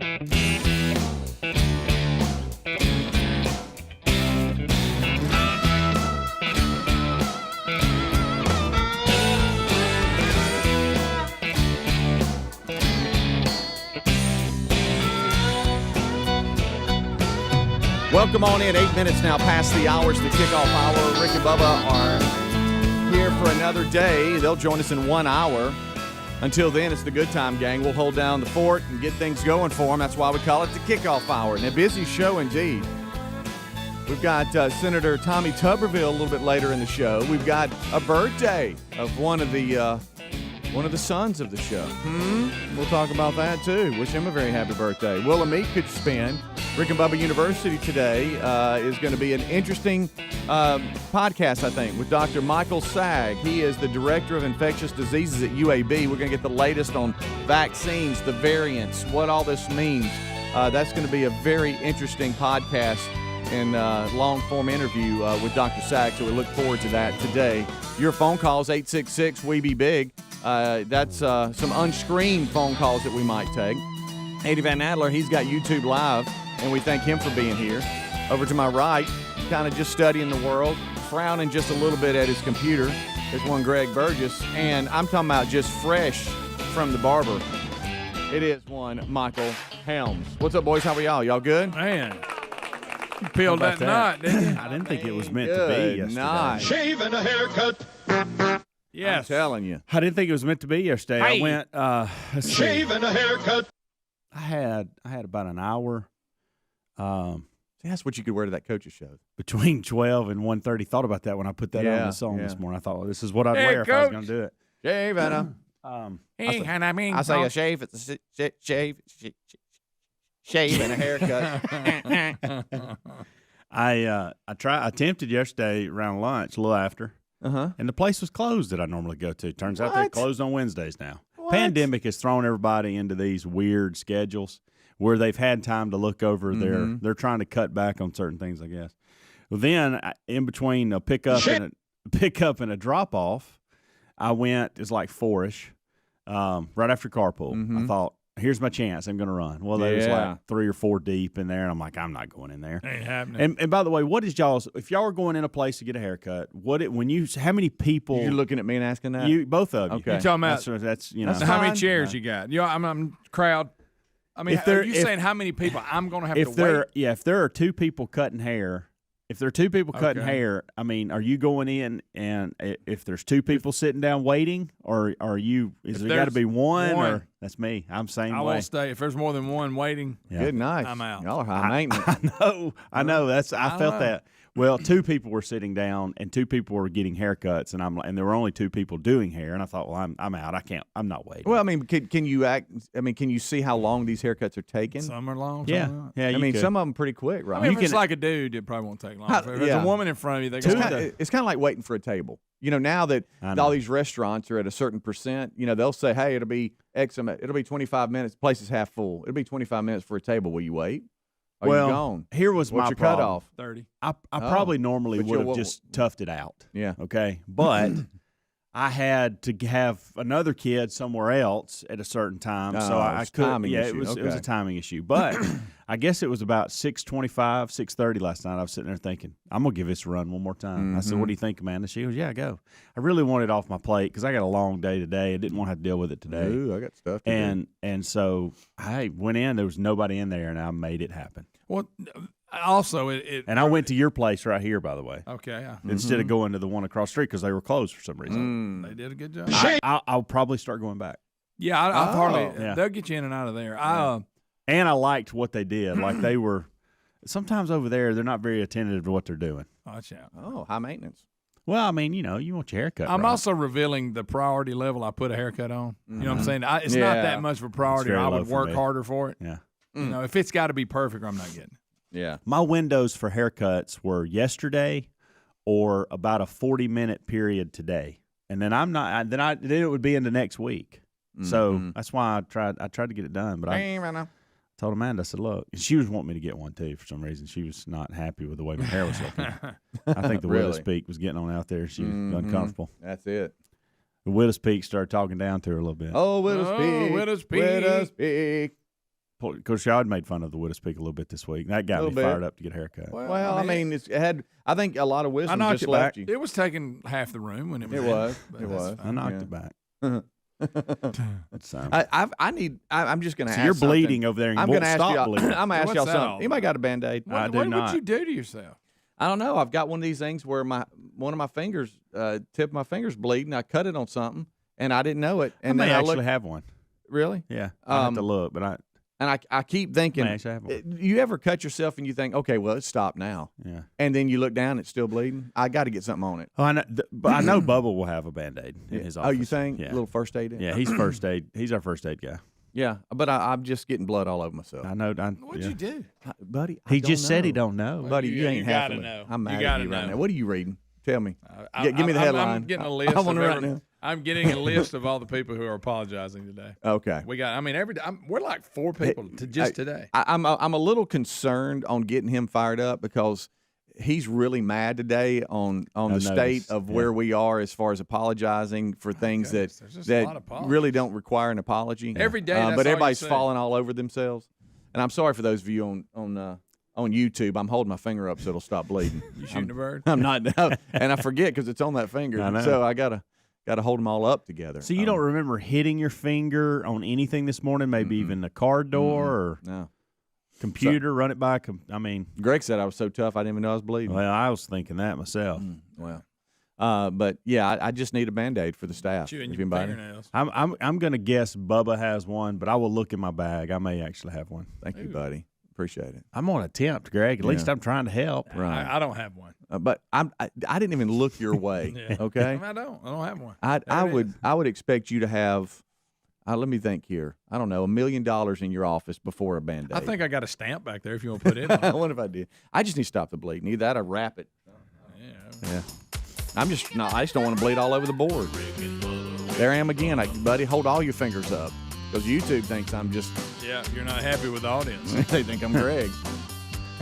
Welcome on in. 8 minutes now past the hours, the kickoff hour. Rick and Bubba are here for another day. They'll join us in 1 hour. Until then, it's the good time, gang. We'll hold down the fort and get things going for them. That's why we call it the kickoff hour. And a busy show indeed. We've got Senator Tommy Tuberville a little bit later in the show. We've got a birthday of one of the sons of the show. We'll talk about that too. Wish him a very happy birthday. Willamette could spin. Rick and Bubba University today is going to be an interesting podcast, I think, with Dr. Michael Sag. He is the Director of Infectious Diseases at UAB. We're going to get the latest on vaccines, the variants, what all this means. That's going to be a very interesting podcast and long-form interview with Dr. Sag, so we look forward to that today. Your phone calls, 866-WE-BE-BIG. That's some unscreened phone calls that we might take. Eddie Van Adler, he's got YouTube Live, and we thank him for being here. Over to my right, kind of just studying the world, frowning just a little bit at his computer. There's one Greg Burgess, and I'm talking about just fresh from the barber. It is one Michael Helms. What's up, boys? How are y'all? Y'all good? Man, you peeled that knot, didn't you? I didn't think it was meant to be yesterday. Night. Shave and a haircut. Yes. I'm telling you. I didn't think it was meant to be yesterday. Hey. I went, let's see. Shave and a haircut. I had about an hour That's what you could wear to that coach's show. between 12 and 1:30. Thought about that when I put that on the song this morning. I thought, well, this is what I'd wear if I was going to do it. Shave and a... I say a shave. It's a shave and a haircut. I attempted yesterday around lunch, a little after, and the place was closed that I normally go to. Turns out they closed on Wednesdays now. What? Pandemic has thrown everybody into these weird schedules where they've had time to look over they're trying to cut back on certain things, I guess. Well, then in between a pickup and a drop off, I went. It's like 4-ish, right after carpool. I thought, here's my chance. I'm going to run. Well, there was like 3 or 4 deep in there, and I'm like, I'm not going in there. Ain't happening. And by the way, what is y'all's? If y'all were going in a place to get a haircut, how many people? You're looking at me and asking that? You both of you. Okay. You talking about That's you know. That's how many fine. chairs you got? You know, I'm crowd. I mean, are you saying how many people I'm going to have to wait? If there are 2 people cutting hair, I mean, are you going in and if there's 2 people sitting down waiting, or is there got to be one? Or that's me. I'm same way. I won't stay. If there's more than one waiting, Good night. I'm out. Y'all are high maintenance. I know. I felt that. Well, 2 people were sitting down and 2 people were getting haircuts, and there were only 2 people doing hair, and I thought, well, I'm out. I'm not waiting. Well, I mean, can you see how long these haircuts are taking? some are long. Yeah. Some are not. Yeah. I mean, could. some of them pretty quick, right? I mean, if it's like a dude, it probably won't take long. If there's a woman in front of you, It's kind of like waiting for a table. You know, now that all these restaurants are at a certain percent, you know, they'll say, hey, it'll be 25 minutes. The place is half full. It'll be 25 minutes for a table. Will you wait? Are you gone? Here was What's my your problem. cutoff? 30. I probably normally But would have you'll- just toughed it out. Yeah. Okay. But I had to have another kid somewhere else at a certain time, so I it's a couldn't. timing Yeah, issue. it was Okay. a timing issue. But I guess it was about 6:25, 6:30 last night. I was sitting there thinking, I'm gonna give this a run one more time. I said, "What do you think, Amanda?" She goes, "Yeah, go." I really wanted it off my plate because I got a long day today. I didn't want to have to deal with it today. Ooh, I got stuff to do. And so I went in. There was nobody in there, and I made it happen. Well, also, it And I went to your place right here, by the way, okay. Yeah. instead of going to the one across the street because they were closed for some reason. They did a good job. I'll probably start going back. Yeah, I've hardly. Yeah. They'll get you in and out of there. And I liked what they did. Like they were sometimes over there, they're not very attentive to what they're doing. Watch out. Oh, high maintenance. Well, I mean, you know, you want your haircut. I'm right. also revealing the priority level I put a haircut on. You know what I'm saying? It's not that much of a priority. very I low would for work me. harder for it. Yeah. You know, if it's got to be perfect, I'm not getting it. Yeah. My windows for haircuts were yesterday or about a 40-minute period today. And then then it would be into next week. So that's why I tried to get it done. But I told Amanda, I said, look, and she was wanting me to get one too for some reason. She was not happy with the way my hair was looking. I think the Willis Peak was getting on out there. She was uncomfortable. That's it. The Willis Peak started talking down to her a little bit. Oh, Willis Peak. Willis Peak. Willis Peak. Of course, y'all had made fun of the Widows Peak a little bit this week. That got me fired up to get a haircut. Well, I mean, it had. I think a lot of wisdom knocked just it left back. you. It was taking half the room when it was. It was. I knocked it back. I'm just going to ask. So you're something. bleeding over there. And I'm going to ask stop y'all. bleeding. I'm going to ask y'all What's that something. all Anybody got a Band-Aid? What would you do to yourself? I don't know. I've got one of these things where one of my fingers, tip of my finger's bleeding. I cut it on something, and I didn't know it. And I may then actually have one. Really? Yeah. I have to look, but I keep thinking. I actually have one. You ever cut yourself and you think, okay, well, it's stopped now. Yeah. And then you look down, it's still bleeding. I got to get something on it. Oh, I know, but I know Bubba will have a Band-Aid in his office. Oh, you think? Yeah. A little first aid? Yeah, he's first aid. He's our first aid guy. Yeah, but I'm just getting blood all over myself. I know. What'd you do? Buddy, He just said he don't know. Buddy, you ain't you half gotta of it. know. I'm mad You at gotta you right know. now. What are you reading? Tell me. I'm Give me the headline. I'm getting a list. I want of to right now. I'm getting a list of all the people who are apologizing today. Okay. We got. I mean, every day. We're like 4 people today. I'm a little concerned on getting him fired up because he's really mad today on the state of where we are as far as apologizing for things that really don't require an apology. Every day, but that's all everybody's you say. falling all over themselves. And I'm sorry for those of you on YouTube. I'm holding my finger up so it'll stop bleeding. You shooting a bird? I'm not, and I forget because it's on that finger. I know. So I gotta hold them all up together. So you don't remember hitting your finger on anything this morning? Maybe even the car door or No. computer? Run it by. I mean, Greg said I was so tough I didn't even know I was bleeding. well, I was thinking that myself. But yeah, I just need a Band-Aid for the staff. Chewing If your anybody- fingernails. I'm gonna guess Bubba has one, but I will look in my bag. I may actually have one. Thank you, buddy. Appreciate it. I'm on attempt, Greg. At least I'm trying to help. Right. I don't have one. But I didn't even look your way. Yeah. Okay. I don't have one. I would expect you to have. Let me think here. I don't know, $1 million in your office before a Band-Aid. I think I got a stamp back there if you want to put it on. What if I did? I just need to stop the bleeding. Either that or wrap it. Yeah. I just don't want to bleed all over the board. There I am again. Buddy, hold all your fingers up. Because YouTube thinks I'm just. Yeah, you're not happy with the audience. They think I'm Greg.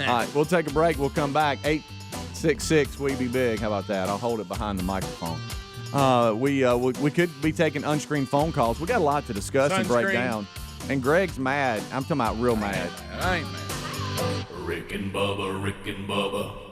All right, we'll take a break. We'll come back. 866 We Be Big. How about that? I'll hold it behind the microphone. We could be taking unscreened phone calls. We got a lot to discuss and break down. And Greg's mad. I'm talking about real mad. I ain't mad. Rick and Bubba.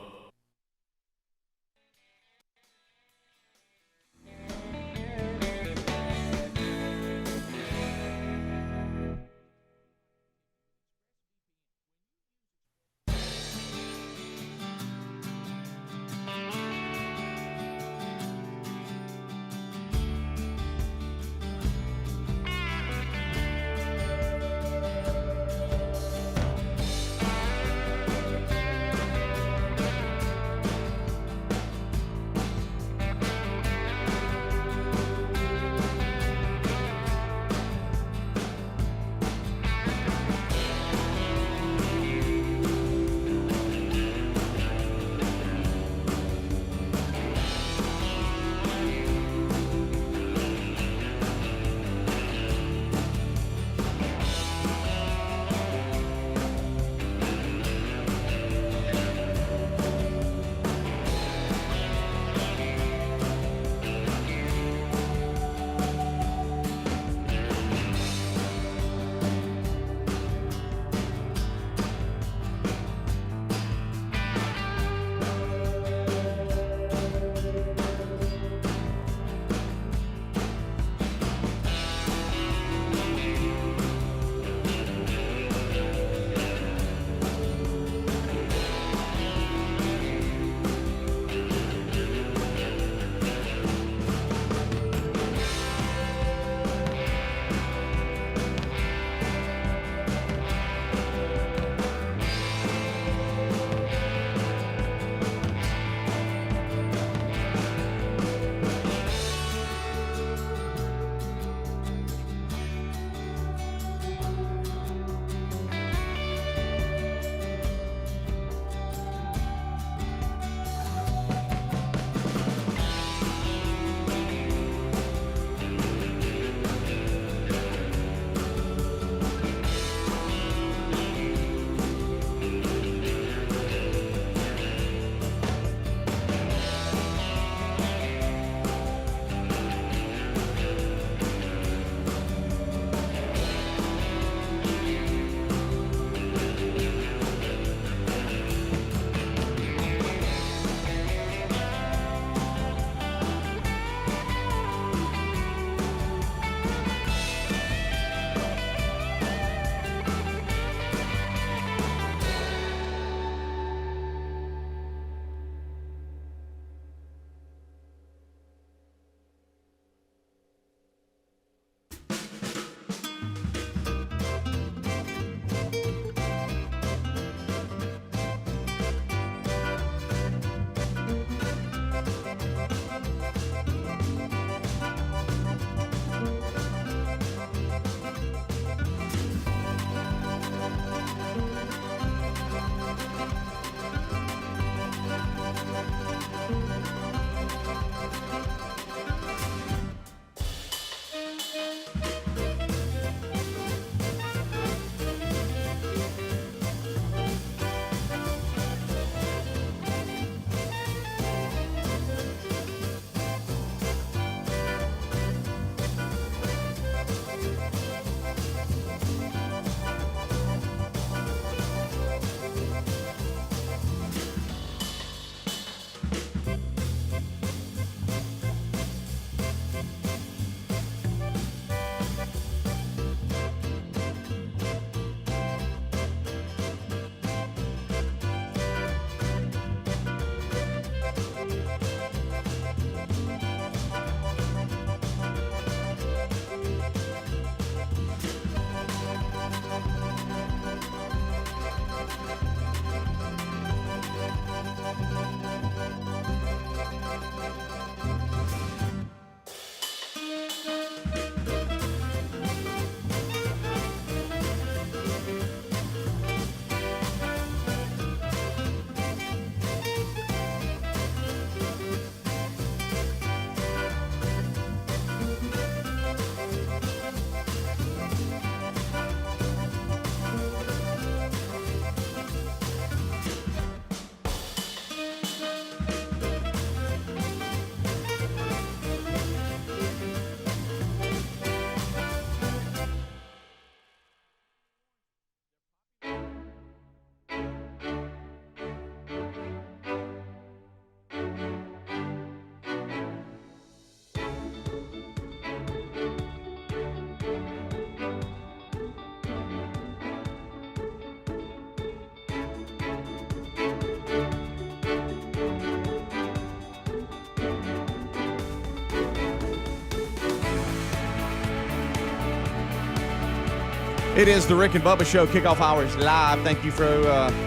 It is the Rick and Bubba Show, kickoff hours live. Thank you for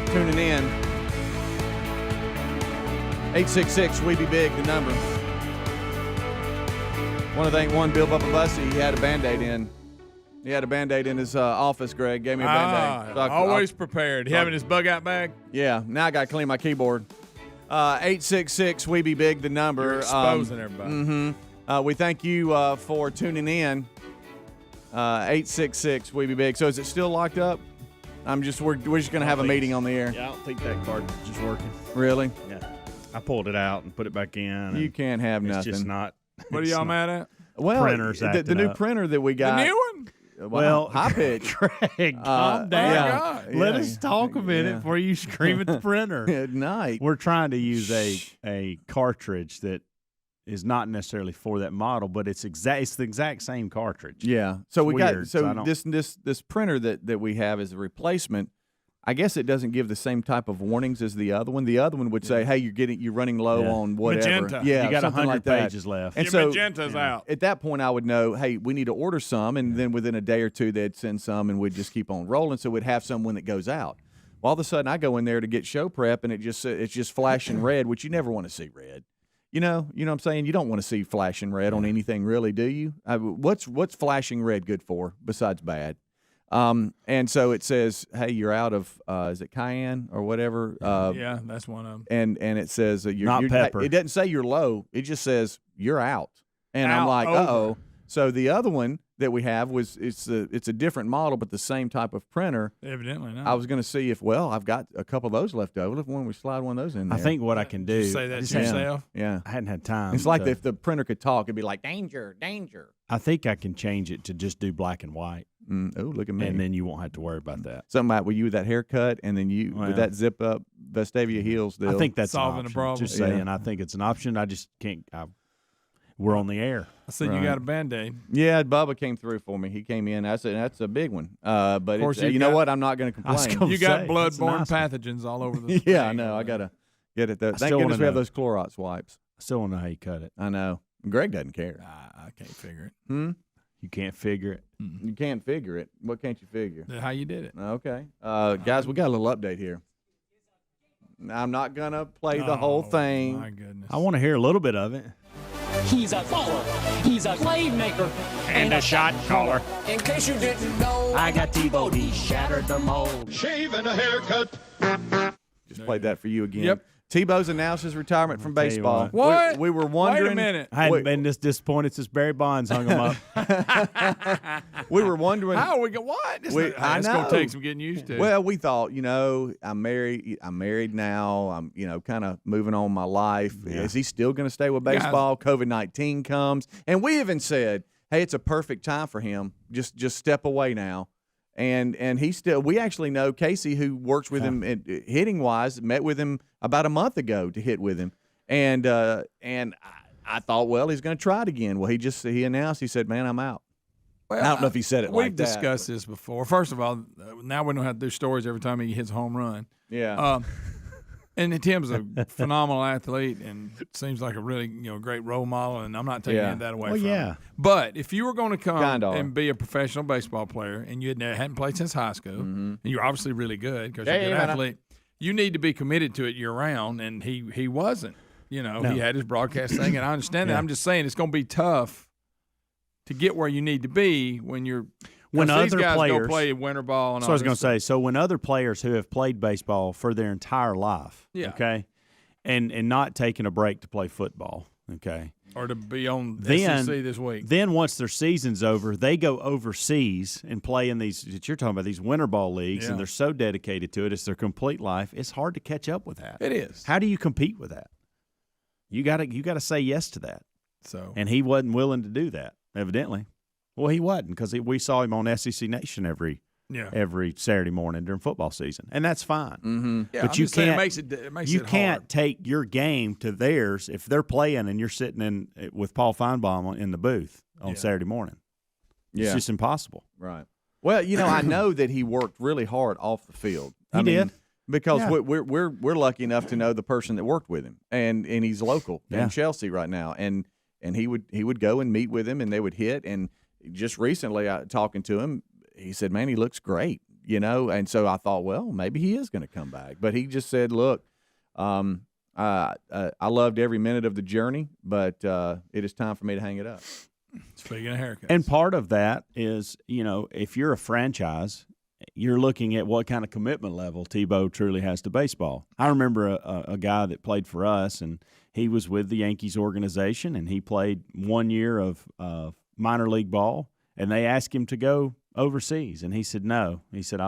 tuning in. 866 We Be Big, the number. Want to thank Bill Bubba Bussy. He had a Band-Aid in. He had a Band-Aid in his office, Greg. Gave me a Band-Aid. So always prepared. Having his bug-out bag? Yeah. Now I got to clean my keyboard. 866 We Be Big, the number. You're exposing everybody. We thank you for tuning in. 866 We Be Big. So is it still locked up? We're just going to have a meeting on the air. Yeah, I don't think that cartridge is working. Really? Yeah. I pulled it out and put it back in. You can't have it's nothing. Just not. What are y'all mad at? Well, printer's the new printer that we got. The new one? Well, high pitch. Craig, calm down. Yeah. Let us talk a minute before you scream at the printer. At night. We're trying to use a cartridge that is not necessarily for that model, but it's the exact same cartridge. Yeah. So It's weird, this printer that we have is a replacement. I guess it doesn't give the same type of warnings as the other one. The other one would say, "Hey, you're running low on whatever." Magenta. Yeah, you got something 100 like that. pages left. And Your so magenta's out. At that point, I would know, hey, we need to order some, and then within a day or two, they'd send some, and we'd just keep on rolling. So we'd have some when it goes out. Well, all of a sudden, I go in there to get show prep, and it's just flashing red, which you never want to see red. You know what I'm saying? You don't want to see flashing red on anything, really, do you? What's flashing red good for besides bad? And so it says, hey, you're out of is it cayenne or whatever? Yeah, that's one of them. And it says you're Not pepper. It doesn't say you're low. It just says you're out. And I'm Out, like, over. uh-oh. So the other one that we have it's a different model, but the same type of printer. Evidently not. I was going to see if I've got a couple of those left over. If we slide one of those in there. I think what I can do. Did you say that to yourself? Yeah. I hadn't had time. It's like if the printer could talk, it'd be like danger, danger. I think I can change it to just do black and white, Oh, look at me. and then you won't have to worry about that. Something about with that haircut, and then with that zip up Vestavia heels deal. I think that's Solving an the option. problem. Just saying, I think it's an option. I just can't. We're on the air. I said you got a Band-Aid. Yeah, Bubba came through for me. He came in. I said that's a big one. But course you know what? I'm not going to complain. You got say, blood-borne that's a nice pathogens all over the Yeah, I thing. know. I gotta get it though. Thank still goodness wanna we have know. those Clorox wipes. I still don't know how you cut it. I know. Greg doesn't care. I can't figure it. You can't figure it. You can't figure it. What can't you figure? How you did it. Okay. Guys, we got a little update here. I'm not gonna play the whole thing. My goodness. I want to hear a little bit of it. He's a baller. He's a playmaker. And a shot caller. In case you didn't know, I got T-Bowed. He shattered the mold. Shave and a haircut. Just played that for you again. Yep. Tebow's announced his retirement from tell you baseball. What? We were wondering. Wait a minute. I hadn't been this disappointed since Barry Bonds hung him up. We were wondering. How we go? What? It's I gonna know. take some getting used to. Well, we thought, I'm married now. I'm, kind of moving on my life. Yeah. Is he still going to stay with baseball? COVID-19 comes, and we even said, hey, it's a perfect time for him. Just step away now. And he still. We actually know Casey, who works with him hitting wise, met with him about a month ago to hit with him, and I thought, well, he's going to try it again. Well, he announced. He said, man, I'm out. Well, I don't know if he said it We've like that. discussed this before. First of all, now we don't have to do stories every time he hits a home run. Yeah. And Tim's a phenomenal athlete and seems like a really great role model, and I'm not taking any of that away from him. But if you were going to come and be a professional baseball player and you hadn't played since high school, and you're obviously really good because you're a good athlete, you need to be committed to it year-round, and he wasn't. He had his broadcast thing, and I understand that. I'm just saying it's going to be tough to get where you need to be when you're – when these other guys players go play winter ball and so all I was going this to say, so when other players who have played baseball for their entire life, Yeah. and not taking a break to play football, or to be on then, SEC this week. Then once their season's over, they go overseas and play in these that you're talking about, these winter ball leagues, and they're so dedicated to it. It's their complete life. It's hard to catch up with that. It is. How do you compete with that? You got to say yes to that. So and he wasn't willing to do that, evidently. Well, he wasn't because we saw him on SEC Nation every Saturday morning during football season, and that's fine. Mm-hmm. Yeah, but I'm you just saying can't. it makes you it can't hard. take your game to theirs if they're playing and you're sitting in with Paul Feinbaum in the booth on Saturday morning. It's just impossible. Right. Well, I know that he worked really hard off the field. He did. Because we're lucky enough to know the person that worked with him, and he's local in Chelsea right now, and he would go and meet with him, and they would hit. And just recently, talking to him, he said, man, he looks great, And so I thought, well, maybe he is going to come back. But he just said, look, I loved every minute of the journey, but it is time for me to hang it up. Speaking of haircuts. And part of that is, if you're a franchise, you're looking at what kind of commitment level Tebow truly has to baseball. I remember a guy that played for us, and he was with the Yankees organization, and he played 1 year of minor league ball, and they asked him to go overseas, and he said no. He said,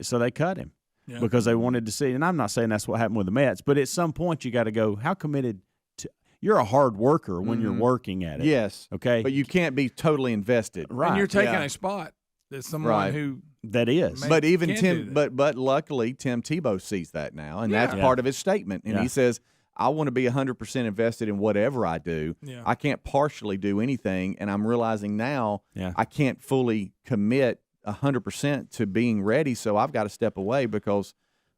so they cut him because they wanted to see. And I'm not saying that's what happened with the Mets, but at some point you got to go, how committed to – you're a hard worker when you're working at it. Yes. Okay? But you can't be totally invested. Right. And you're taking a spot that someone who – that is. But even Tim, but luckily Tim Tebow sees that now, and that's part of his statement. And he says, I want to be 100% invested in whatever I do. Yeah. I can't partially do anything, and I'm realizing now I can't fully commit 100% to being ready, so I've got to step away because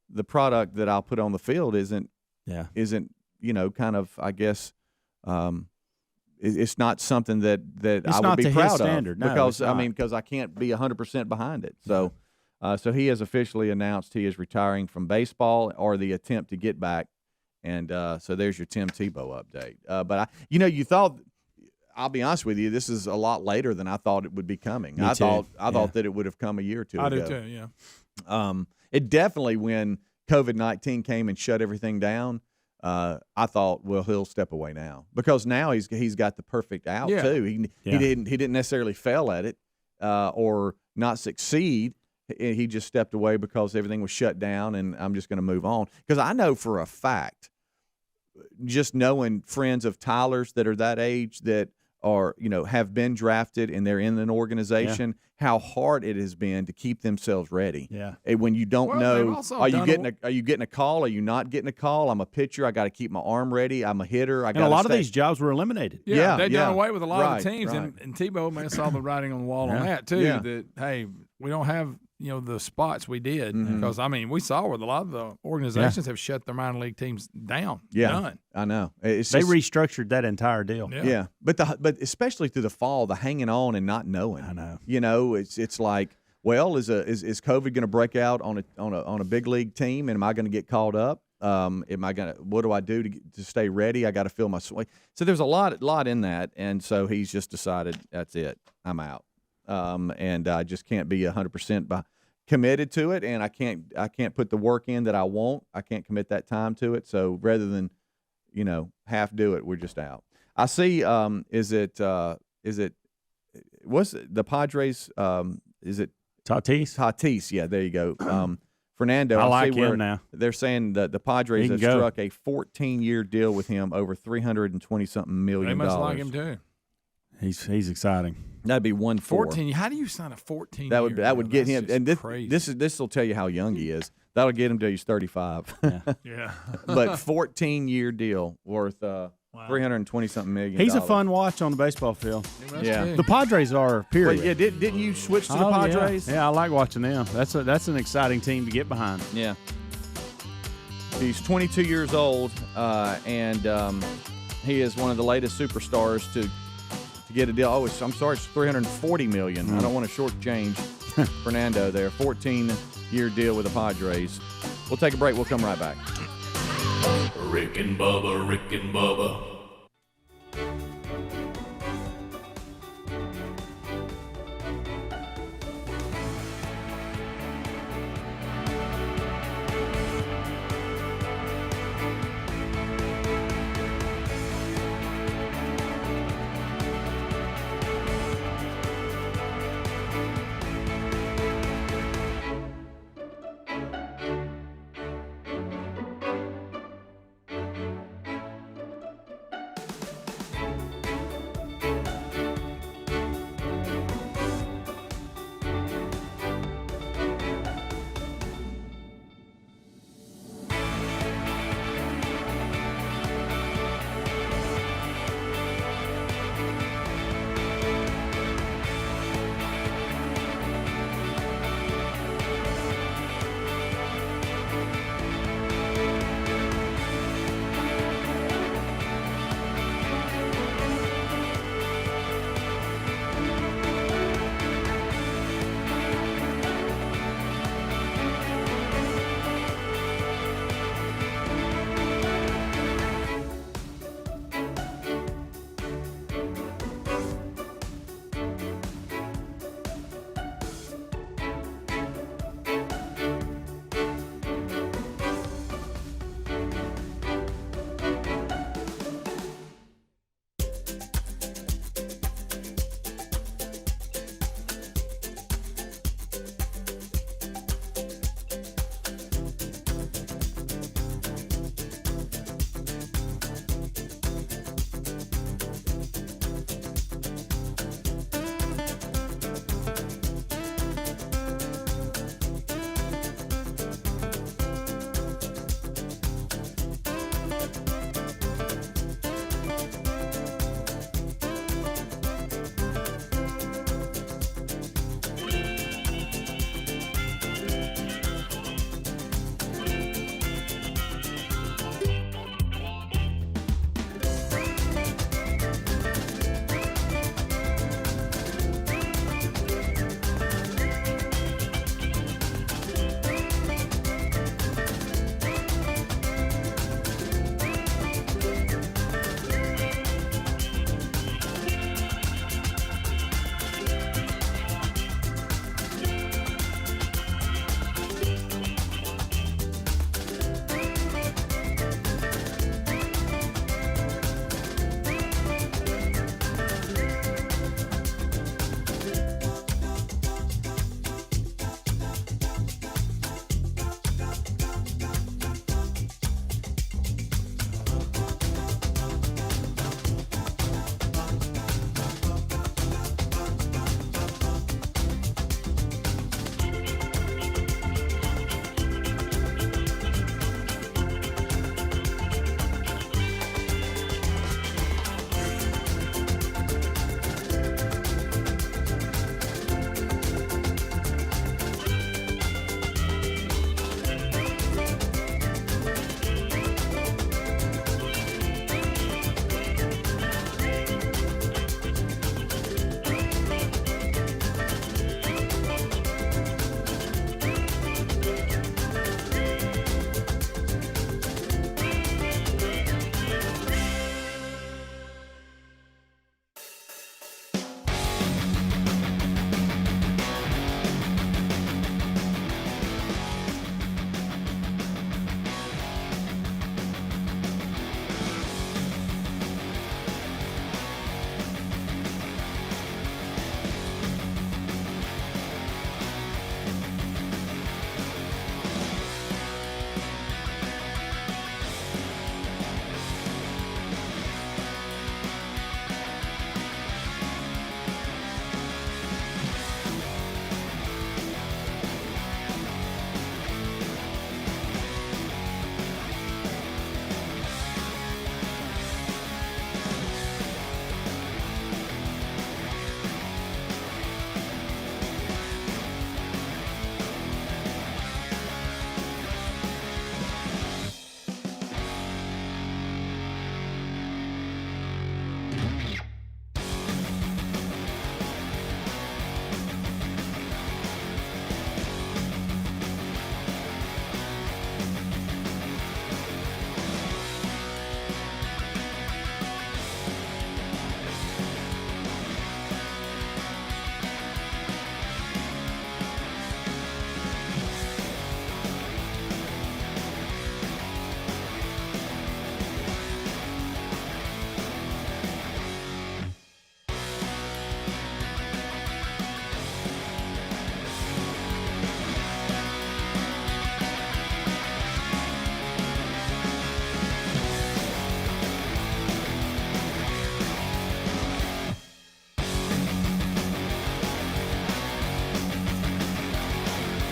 the product that I'll put on the field isn't kind of, I guess, it's not something that I would be proud of because because I can't be 100% behind it. So, so he has officially announced he is retiring from baseball or the attempt to get back, and so there's your Tim Tebow update. But you thought, I'll be honest with you, this is a lot later than I thought it would be coming. I thought that it would have come a year or two ago. I do too. Yeah. It definitely, when COVID-19 came and shut everything down, I thought, well, he'll step away now because now he's got the perfect out too. He didn't necessarily fail at it or not succeed. He just stepped away because everything was shut down, and I'm just going to move on. Because I know for a fact, just knowing friends of Tyler's that are that age that are have been drafted and they're in an organization, how hard it has been to keep themselves ready. Yeah. And when you don't know, are you getting a call? Are you not getting a call? I'm a pitcher. I got to keep my arm ready. I'm a hitter. And a lot of these jobs were eliminated. They've done away with a lot of the teams, and Tebow may have saw the writing on the wall on that too. That hey, we don't have the spots we did because we saw where a lot of the organizations have shut their minor league teams down. Yeah, done. I know. They restructured that entire deal. Yeah. But especially through the fall, the hanging on and not knowing. I know. It's like, well, is COVID going to break out on a big league team, and am I going to get called up? What do I do to stay ready? I got to fill my swing. So there's a lot in that, and so he's just decided that's it. I'm out. And I just can't be 100% committed to it, and I can't put the work in that I want. I can't commit that time to it. So rather than, half do it, we're just out. I see. Is it what's the Padres? Is it Tatis? Tatis, yeah. There you go. Fernando. I like him now. They're saying that the Padres have struck a 14-year deal with him over $320-something million. They must like him too. He's exciting. That'd be 1-4. 14. How do you sign a 14? That would get him. And crazy. This will tell you how young he is. That'll get him till he's 35. Yeah. But 14-year deal worth $320-something million. He's a fun watch on the baseball field. Yeah. The Padres are. Period. But didn't you switch to the Padres? Yeah, I like watching them. That's an exciting team to get behind. Yeah. He's 22 years old, and he is one of the latest superstars to get a deal. Oh, I'm sorry, it's $340 million. I don't want to shortchange Fernando there. 14-year deal with the Padres. We'll take a break. We'll come right back. Rick and Bubba.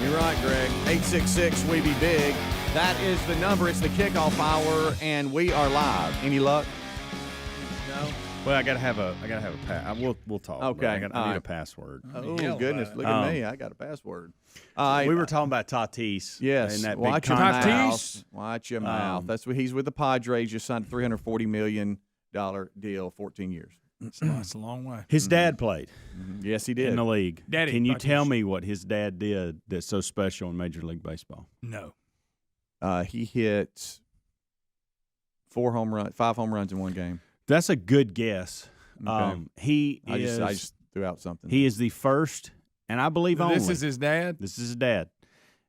You're right, Greg. 866 We Be Big. That is the number. It's the kickoff hour, and we are live. Any luck? No. Well, I gotta have a pass. We'll talk. Okay. I need a password. Oh goodness! Look at me. I got a password. We were talking about Tatis. Yes. And that Watch big your contract. mouth. Watch your mouth. That's what he's with the Padres. Just signed a $340 million deal, 14 years. That's a long way. His dad played. Yes, he did. In the league. Daddy, can you tell me what his dad did that's so special in Major League Baseball? No. He hit 5 home runs in one game. That's a good guess. Okay. I just threw out something. He is the first, and I believe only. This is his dad? This is his dad.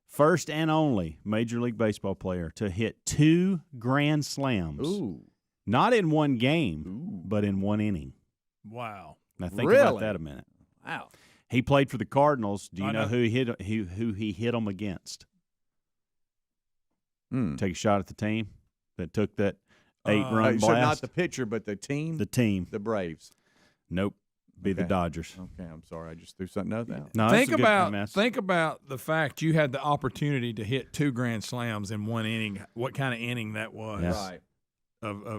First and only Major League Baseball player to hit 2 grand slams. Ooh. Not in one game, but in one inning. Wow. Now think about that a minute. Wow. He played for the Cardinals. Do you know who he hit them against? Take a shot at the team that took that 8-run blast. So not the pitcher, but the team? The team. The Braves. Nope. Be the Dodgers. Okay, I'm sorry. I just threw something out. No, think about the fact you had the opportunity to hit 2 grand slams in one inning. What kind of inning that was? Yes. Right.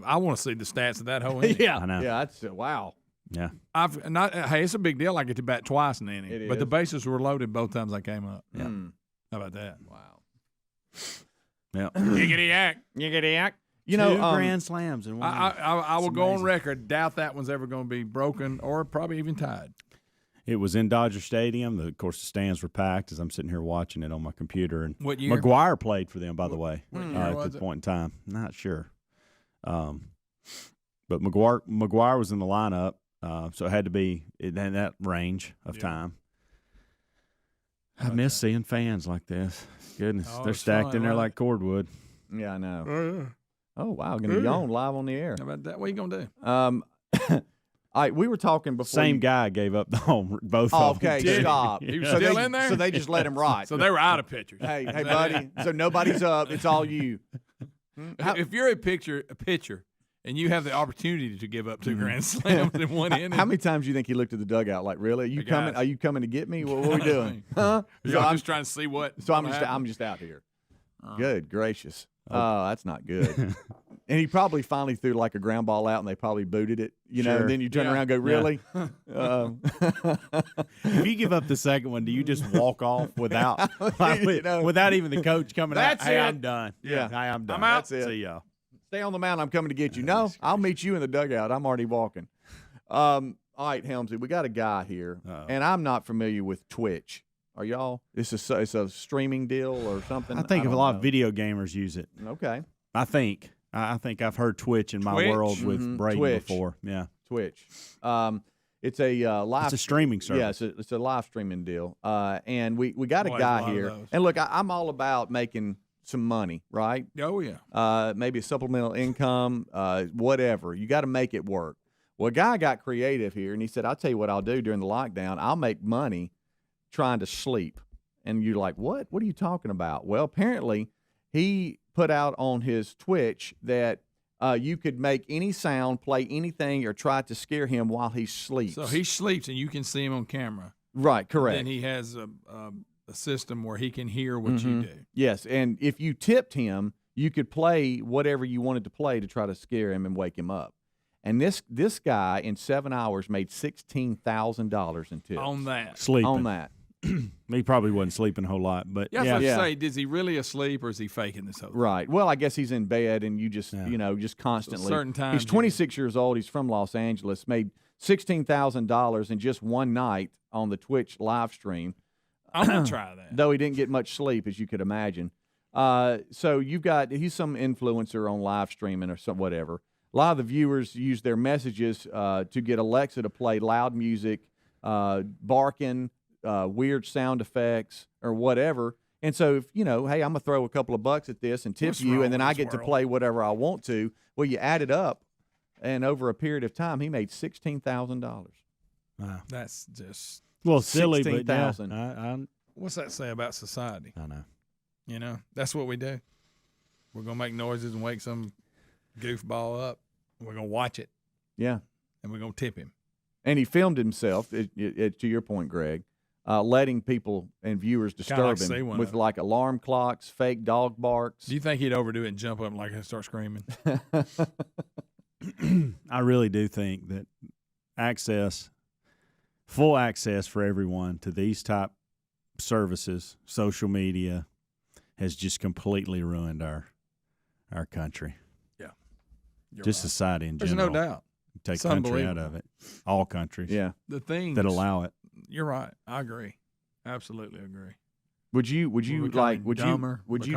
I want to see the stats of that whole inning. Yeah, I know. Yeah, that's wow. Yeah. Hey, it's a big deal. I get to bat twice in the inning. It but is. the bases were loaded both times I came up. Yeah. How about that? Wow. Yeah. Yiggity yak. Yiggity yak. 2 grand slams in one inning. I will go on record. Doubt that one's ever going to be broken or probably even tied. It was in Dodger Stadium. Of course, the stands were packed as I'm sitting here watching it on my computer. And what year? McGuire played for them, by the way, year at the point in time. Not sure. But McGuire was in the lineup, so it had to be in that range of time. I miss seeing fans like this. Goodness, they're stacked in there like cordwood. Yeah, I know. Oh, wow. Going to yawn live on the air. How about that? What are you going to do? All right, we were talking before. Same guy gave up the home, both of them. Okay, stop. He was still in there? So they just let him ride. So they were out of pitchers. Hey, buddy. So nobody's up. It's all you. If you're a pitcher, and you have the opportunity to give up 2 grand slams in one inning. How many times do you think he looked at the dugout like, really? Are you coming? Are you coming to get me? What are we doing? Huh? So I'm just trying to see what. So I'm just out here. Good gracious. Oh, that's not good. And he probably finally threw like a ground ball out, and they probably booted it. You know, and then you turn around and go, really? If you give up the second one, do you just walk off without without even the coach coming out? Hey, I'm done. Yeah. Hey, I'm done. I'm out. That's it. See y'all. Stay on the mound. I'm coming to get you. No, I'll meet you in the dugout. I'm already walking. All right, Helmsy, we got a guy here, and I'm not familiar with Twitch. Are y'all? It's a streaming deal or something? I think a lot of video gamers use it. Okay. I think I've heard Twitch in my world with Braden before. Yeah. Twitch. It's a live. It's a streaming service. Yeah, it's a live streaming deal. And we got a guy here. And look, I'm all about making some money, right? Oh, yeah. Maybe a supplemental income, whatever. You got to make it work. Well, a guy got creative here, and he said, I'll tell you what I'll do during the lockdown. I'll make money trying to sleep. And you're like, what? What are you talking about? Well, apparently he put out on his Twitch that you could make any sound, play anything, or try to scare him while he sleeps. So he sleeps, and you can see him on camera. Right, correct. And he has a system where he can hear what you do. Yes, and if you tipped him, you could play whatever you wanted to play to try to scare him and wake him up. And this guy in 7 hours made $16,000 in tips. On that. Sleeping. On that. He probably wasn't sleeping a whole lot, but I was about to say, is he really asleep or is he faking this whole thing? Right. Well, I guess he's in bed and you just, just constantly. So certain times. He's 26 years old. He's from Los Angeles. Made $16,000 in just one night on the Twitch live stream. I'm going to try that. Though he didn't get much sleep, as you could imagine. So he's some influencer on live streaming or some whatever. A lot of the viewers use their messages to get Alexa to play loud music, barking, weird sound effects, or whatever. And so, if, hey, I'm going to throw a couple of bucks at this and tip you, and then I get to play whatever I want to. Well, you add it up, and over a period of time, he made $16,000. Wow. That's just a little silly, but what's that say about society? I know. That's what we do. We're going to make noises and wake some goofball up. We're going to watch it. Yeah. And we're going to tip him. And he filmed himself, to your point, Greg, letting people and viewers disturb him with like alarm clocks, fake dog barks. Do you think he'd overdo it and jump up and start screaming? I really do think that full access for everyone to these type services, social media, has just completely ruined our country. Yeah. Just right. Society in general. There's no doubt. Take country out of it. All countries. Yeah. The things that allow it. You're right. I agree. Absolutely agree. Would you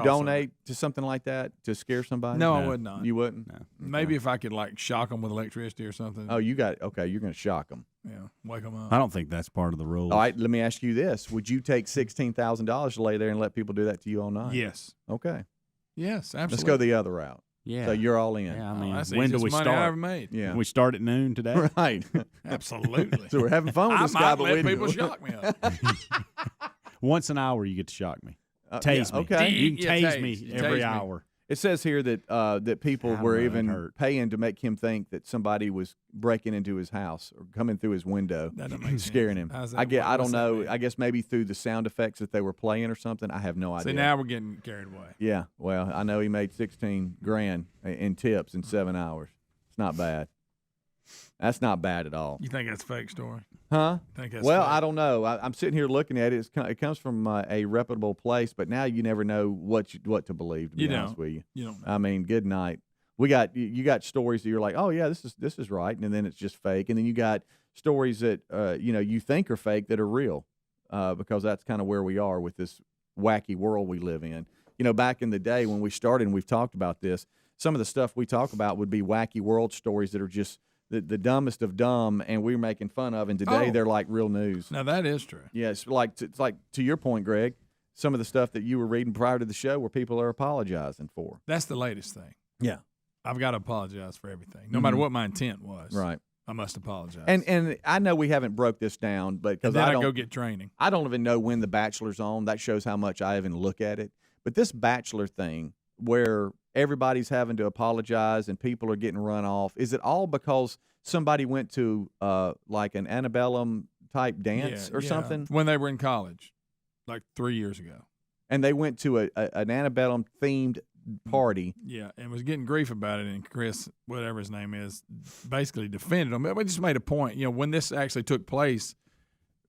donate to something like that to scare somebody? No, I would not. You wouldn't? No. Maybe if I could shock them with electricity or something. Oh, you're going to shock them. Yeah, wake them up. I don't think that's part of the rules. All right, let me ask you this. Would you take $16,000 to lay there and let people do that to you all night? Yes. Okay. Yes, absolutely. Let's go the other route. Yeah. So you're all in. Yeah, I mean, that's when do we money start? I ever made. Yeah. We start at noon today? Right. Absolutely. So we're having fun with this guy. I might let people shock me up. Once an hour, you get to shock me. Tase me. Okay. You can tase me every hour. It says here that that people were even paying to make him think that somebody was breaking into his house or coming through his window, scaring him. I don't know. I guess maybe through the sound effects that they were playing or something. I have no idea. See, now we're getting carried away. Yeah. Well, I know he made $16,000 in tips in 7 hours. It's not bad. That's not bad at all. You think that's a fake story? Huh? Think that's well, fake? I don't know. I'm sitting here looking at it. It comes from a reputable place, but now you never know what to believe. To be honest with you, you don't. I mean, good night. You got stories that you're like, oh yeah, this is right, and then it's just fake, and then you got stories that you think are fake that are real, because that's kind of where we are with this wacky world we live in. Back in the day when we started, and we've talked about this, some of the stuff we talk about would be wacky world stories that are just the dumbest of dumb, and we're making fun of. And today they're like real news. Now that is true. Yeah, it's like to your point, Greg. Some of the stuff that you were reading prior to the show, where people are apologizing for. That's the latest thing. Yeah, I've got to apologize for everything, no matter what my intent was. Right. I must apologize. And I know we haven't broke this down, but because I go get training. I don't even know when The Bachelor's on. That shows how much I even look at it. But this Bachelor thing, where everybody's having to apologize and people are getting run off, is it all because somebody went to like an antebellum type dance or something? When they were in college, like 3 years ago. And they went to an antebellum themed party. Yeah, and was getting grief about it, and Chris, whatever his name is, basically defended them. We just made a point. When this actually took place,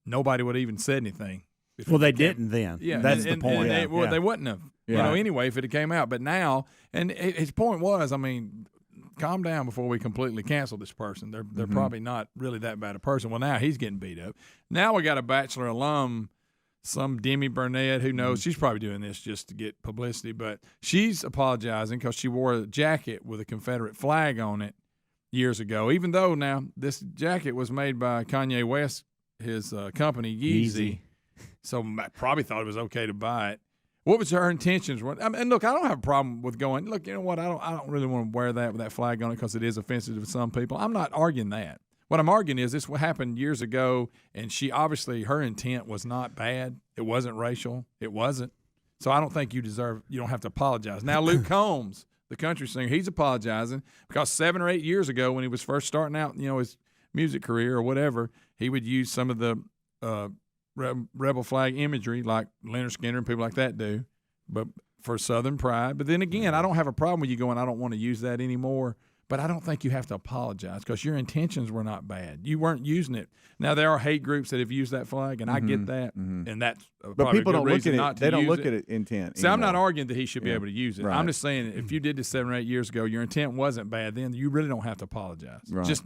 nobody would have even said anything. Well, they didn't then. Yeah, that's the point. They wouldn't have. Anyway, if it had came out. But now, and his point was, calm down before we completely cancel this person. They're probably not really that bad a person. Well, now he's getting beat up. Now we got a Bachelor alum, some Demi Burnett, who knows. She's probably doing this just to get publicity, but she's apologizing because she wore a jacket with a Confederate flag on it years ago, even though now this jacket was made by Kanye West, his company, Yeezy. So I probably thought it was okay to buy it. What was her intentions? And look, I don't have a problem with going, look, you know what, I don't really want to wear that with that flag on it because it is offensive to some people. I'm not arguing that. What I'm arguing is this happened years ago, and her intent was not bad. It wasn't racial. It wasn't. So I don't think you don't have to apologize. Now, Luke Combs, the country singer, he's apologizing because 7 or 8 years ago when he was first starting out, his music career or whatever, he would use some of the rebel flag imagery like Leonard Skinner and people like that do, but for Southern pride. But then again, I don't have a problem with you going, I don't want to use that anymore. But I don't think you have to apologize because your intentions were not bad. You weren't using it. Now, there are hate groups that have used that flag, and I get that, and that's but people don't look at it. They don't look at it intent. See, I'm not arguing that he should be able to use it. Right. I'm just saying if you did this 7 or 8 years ago, your intent wasn't bad then, you really don't have to apologize. Right. Just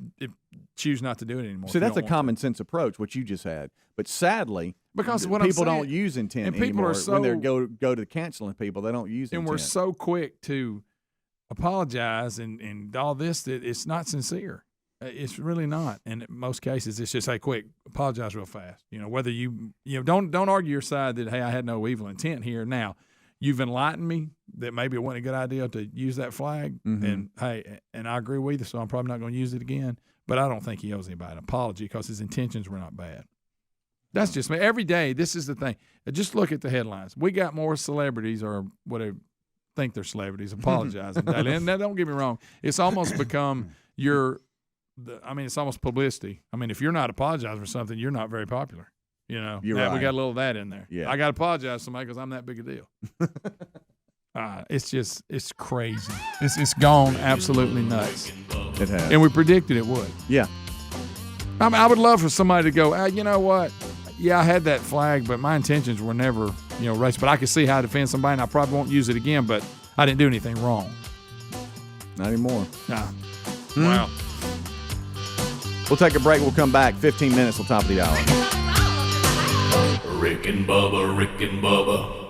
choose not to do it anymore. See, that's a common sense approach, what you just had. But sadly, because what people don't use intent and people anymore. When they go to canceling people, they don't use intent. And we're so quick to apologize and all this that it's not sincere. It's really not. And in most cases, it's just, hey, quick, apologize real fast. Whether don't argue your side that, hey, I had no evil intent here. Now, you've enlightened me that maybe it wasn't a good idea to use that flag. And, hey, and I agree with you, so I'm probably not going to use it again. But I don't think he owes anybody an apology because his intentions were not bad. That's just me. Every day, this is the thing. Just look at the headlines. We got more celebrities or whatever think they're celebrities apologizing. And now, don't get me wrong. It's almost become it's almost publicity. If you're not apologizing for something, you're not very popular. You know, You're now right. we got a little of that in there. Yeah. I got to apologize to somebody because I'm that big a deal. It's crazy. It's gone absolutely nuts. It has. And we predicted it would. Yeah. I would love for somebody to go, you know what? Yeah, I had that flag, but my intentions were never, racist. But I could see how to defend somebody, and I probably won't use it again, but I didn't do anything wrong. Not anymore. Nah. Wow. We'll take a break. We'll come back. 15 minutes till top of the hour. Rick and Bubba, Rick and Bubba.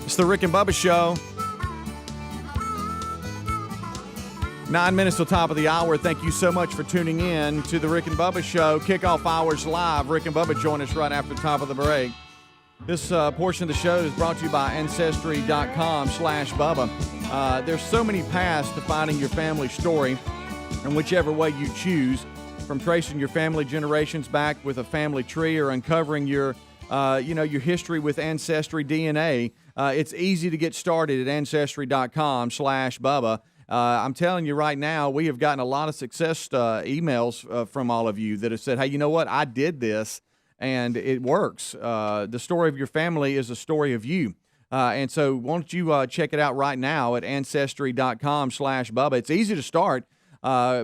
It's the Rick and Bubba Show. 9 minutes till top of the hour. Thank you so much for tuning in to the Rick and Bubba Show. Kickoff hours live. Rick and Bubba join us right after the top of the break. This portion of the show is brought to you by Ancestry.com/Bubba. There's so many paths to finding your family story, and whichever way you choose, from tracing your family generations back with a family tree or uncovering your history with Ancestry DNA, it's easy to get started at Ancestry.com/Bubba. I'm telling you right now, we have gotten a lot of success emails from all of you that have said, hey, you know what? I did this, and it works. The story of your family is a story of you. And so why don't you check it out right now at Ancestry.com/Bubba. It's easy to start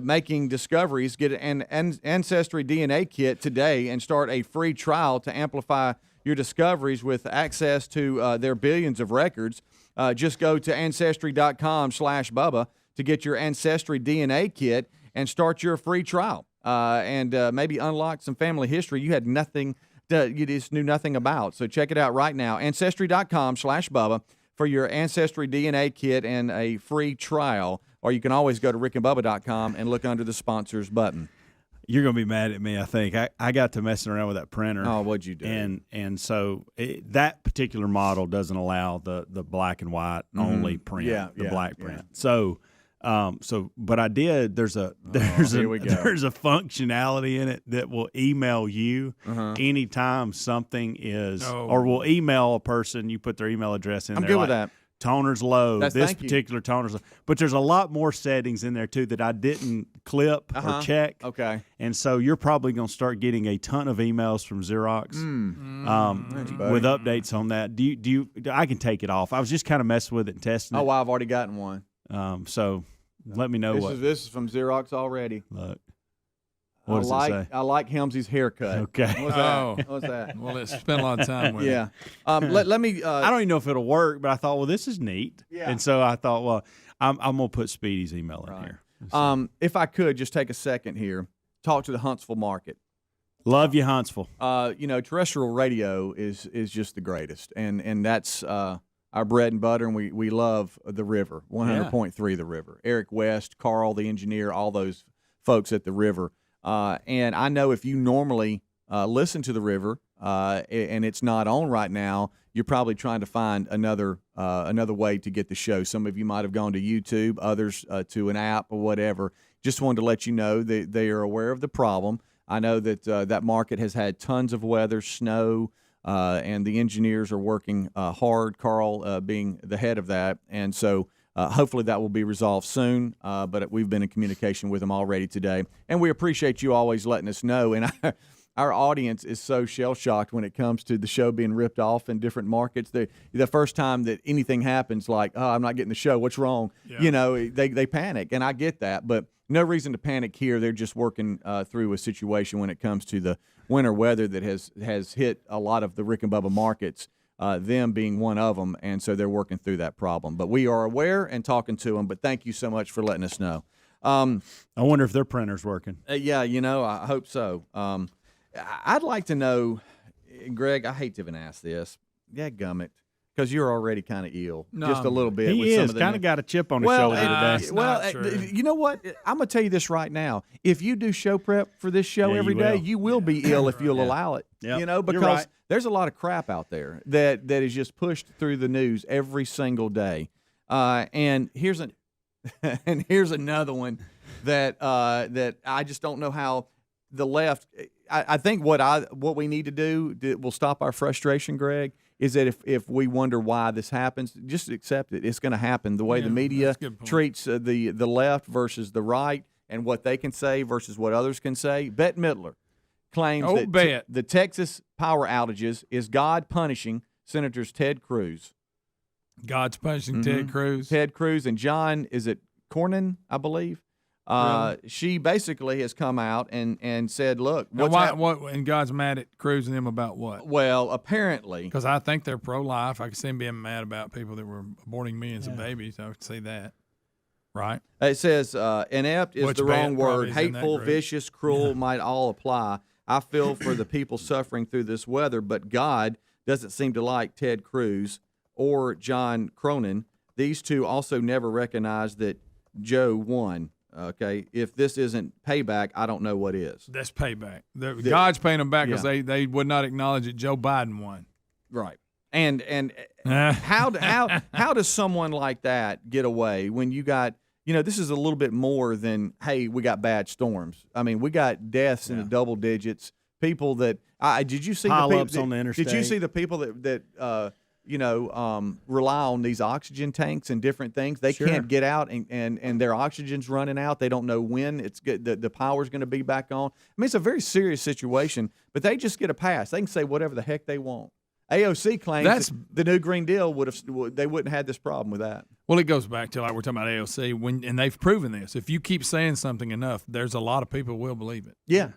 making discoveries. Get an Ancestry DNA kit today and start a free trial to amplify your discoveries with access to their billions of records. Just go to Ancestry.com/Bubba to get your Ancestry DNA kit and start your free trial and maybe unlock some family history you had nothing, you just knew nothing about. So check it out right now, Ancestry.com/Bubba for your Ancestry DNA kit and a free trial. Or you can always go to rickandbubba.com and look under the sponsors button. You're going to be mad at me, I think. I got to messing around with that printer. Oh, what'd you do? And so that particular model doesn't allow the black and white only print, the black print. So but I did. There's a functionality in it that will email you anytime something is, or will email a person. You put their email address in there. I'm good with that. Toner's low. This particular toner's low. But there's a lot more settings in there, too, that I didn't clip or check. Okay. And so you're probably going to start getting a ton of emails from Xerox with updates on that. Do you? I can take it off. I was just kind of messing with it and testing it. Oh, well, I've already gotten one. So let me know this is from Xerox already. Look. What does it say? I like Helmsy's haircut. Okay. What's that? Well, it's spent a lot of time with it. Let me. I don't even know if it'll work, but I thought, well, this is neat. Yeah. And so I thought, well, I'm going to put Speedy's email in here. So. If I could just take a second here, talk to the Huntsville market. Love you, Huntsville. Terrestrial radio is just the greatest, and that's our bread and butter, and we love the river, 100.3 the river. Eric West, Carl, the engineer, all those folks at the river. And I know if you normally listen to the river and it's not on right now, you're probably trying to find another way to get the show. Some of you might have gone to YouTube, others to an app or whatever. Just wanted to let you know that they are aware of the problem. I know that that market has had tons of weather, snow, and the engineers are working hard, Carl being the head of that. And so hopefully that will be resolved soon, but we've been in communication with them already today. And we appreciate you always letting us know. And our audience is so shell-shocked when it comes to the show being ripped off in different markets. The first time that anything happens, like, oh, I'm not getting the show, what's wrong? Yeah. They panic, and I get that. But no reason to panic here. They're just working through a situation when it comes to the winter weather that has hit a lot of the Rick and Bubba markets. Them being one of them, and so they're working through that problem. But we are aware and talking to them, but thank you so much for letting us know. I wonder if their printer's working. Yeah, I hope so. I'd like to know, Greg, I hate to even ask this. Yeah, gummit, because you're already kind of ill, just a little bit. He is kind of got a chip on his shoulder today. You know what? I'm going to tell you this right now. If you do show prep for this show every day, you will be ill if you'll allow it. Yep. Because there's a lot of crap out there that is just pushed through the news every single day. And here's another one that I just don't know how the left. I think what we need to do that will stop our frustration, Greg, is that if we wonder why this happens, just accept it. It's going to happen. The way the media treats the left versus the right and what they can say versus what others can say. Bette Midler claims that the Texas power outages is God punishing Senators Ted Cruz. God's punishing Ted Cruz? Ted Cruz and John, is it Cornyn, I believe? Really? She basically has come out and said, look. And God's mad at Cruz and them about what? Well, apparently. Because I think they're pro-life. I can see them being mad about people that were aborting millions of babies. I could see that. Right? It says, inept is the wrong word. Hateful, vicious, cruel might all apply. I feel for the people suffering through this weather, but God doesn't seem to like Ted Cruz. or John Cronin. These two also never recognized that Joe won. Okay, if this isn't payback, I don't know what is. That's payback. God's paying them back because they would not acknowledge that Joe Biden won. Right. And how does someone like that get away when you got this is a little bit more than, hey, we got bad storms. I mean, we got deaths in the double digits. People that did you see pile-ups on the interstate? Did you see the people that rely on these oxygen tanks and different things? They can't get out, and their oxygen's running out. They don't know when it's good. The power's going to be back on. I mean, it's a very serious situation, but they just get a pass. They can say whatever the heck they want. AOC claims the new Green Deal they wouldn't have had this problem with that. Well, it goes back to like we're talking about AOC and they've proven this. If you keep saying something enough, there's a lot of people who will believe it. Yeah.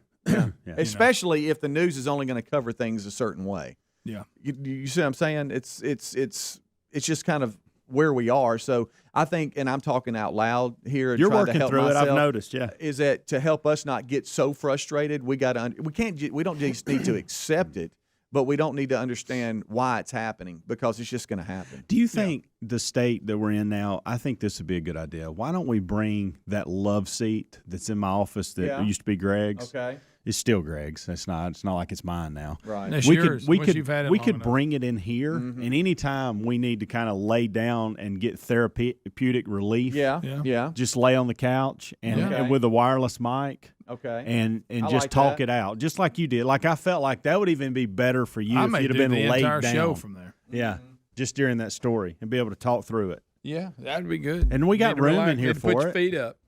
Especially if the news is only going to cover things a certain way. Yeah. You see what I'm saying? It's just kind of where we are. So I think, and I'm talking out loud here. And You're trying working to help through myself, it. I've noticed. Yeah. Is that to help us not get so frustrated? We don't just need to accept it. But we don't need to understand why it's happening because it's just going to happen. Do you think the state that we're in now, I think this would be a good idea. Why don't we bring that love seat that's in my office that used to be Greg's? Okay. It's still Greg's. It's not like it's mine now. Right. That's we yours, could enough. bring it in here, and anytime we need to kind of lay down and get therapeutic relief. Yeah. Just lay on the couch and with a wireless mic. Okay. And just talk it out, just like you did. Like I felt like that would even be better for you if you'd have been laid down. Show from there. Yeah, just during that story and be able to talk through it. Yeah, that'd be good. And we got room in here for it. Put your feet up.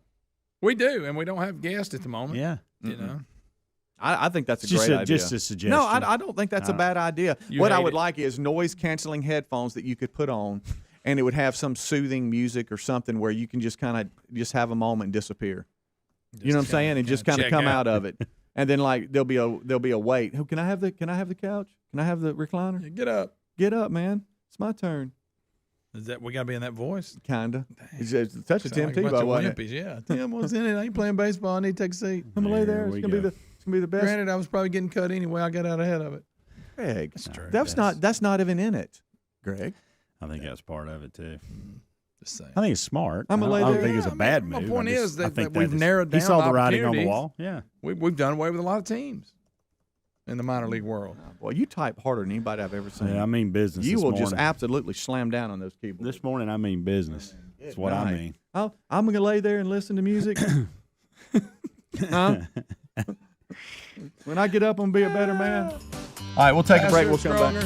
We do, and we don't have guests at the moment. Yeah, you know. I think that's a great idea. Just a suggestion. No, I don't think that's a bad idea. What I would like is noise-canceling headphones that you could put on, and it would have some soothing music or something where you can just kind of just have a moment and disappear. You know what I'm saying? And just kind of come out of it. And then like there'll be a wait. Who can I have the couch? Can I have the recliner? Yeah, get up. Get up, man. It's my turn. Is that we got to be in that voice? Kinda. It's such a Tim Tebow, wasn't it? Yeah, Tim was in it. I ain't playing baseball. I need to take a seat. I'm gonna lay there. It's gonna be the best. Granted, I was probably getting cut anyway. I got out ahead of it. Greg, that's not even in it. Greg, I think that's part of it too. Just saying. I think it's smart. I'm gonna lay I there. don't think it's a bad move. My point is that we've is, narrowed down. He saw the writing on the wall. Yeah, we've done away with a lot of teams in the minor league world. Well, you type harder than anybody I've ever seen. Yeah, I mean business. You will just absolutely slam down on those keyboards. This morning, I mean business. That's what I mean. I'm gonna lay there and listen to music. Huh? When I get up, I'm gonna be a better man. All right, we'll take a break. We'll come back.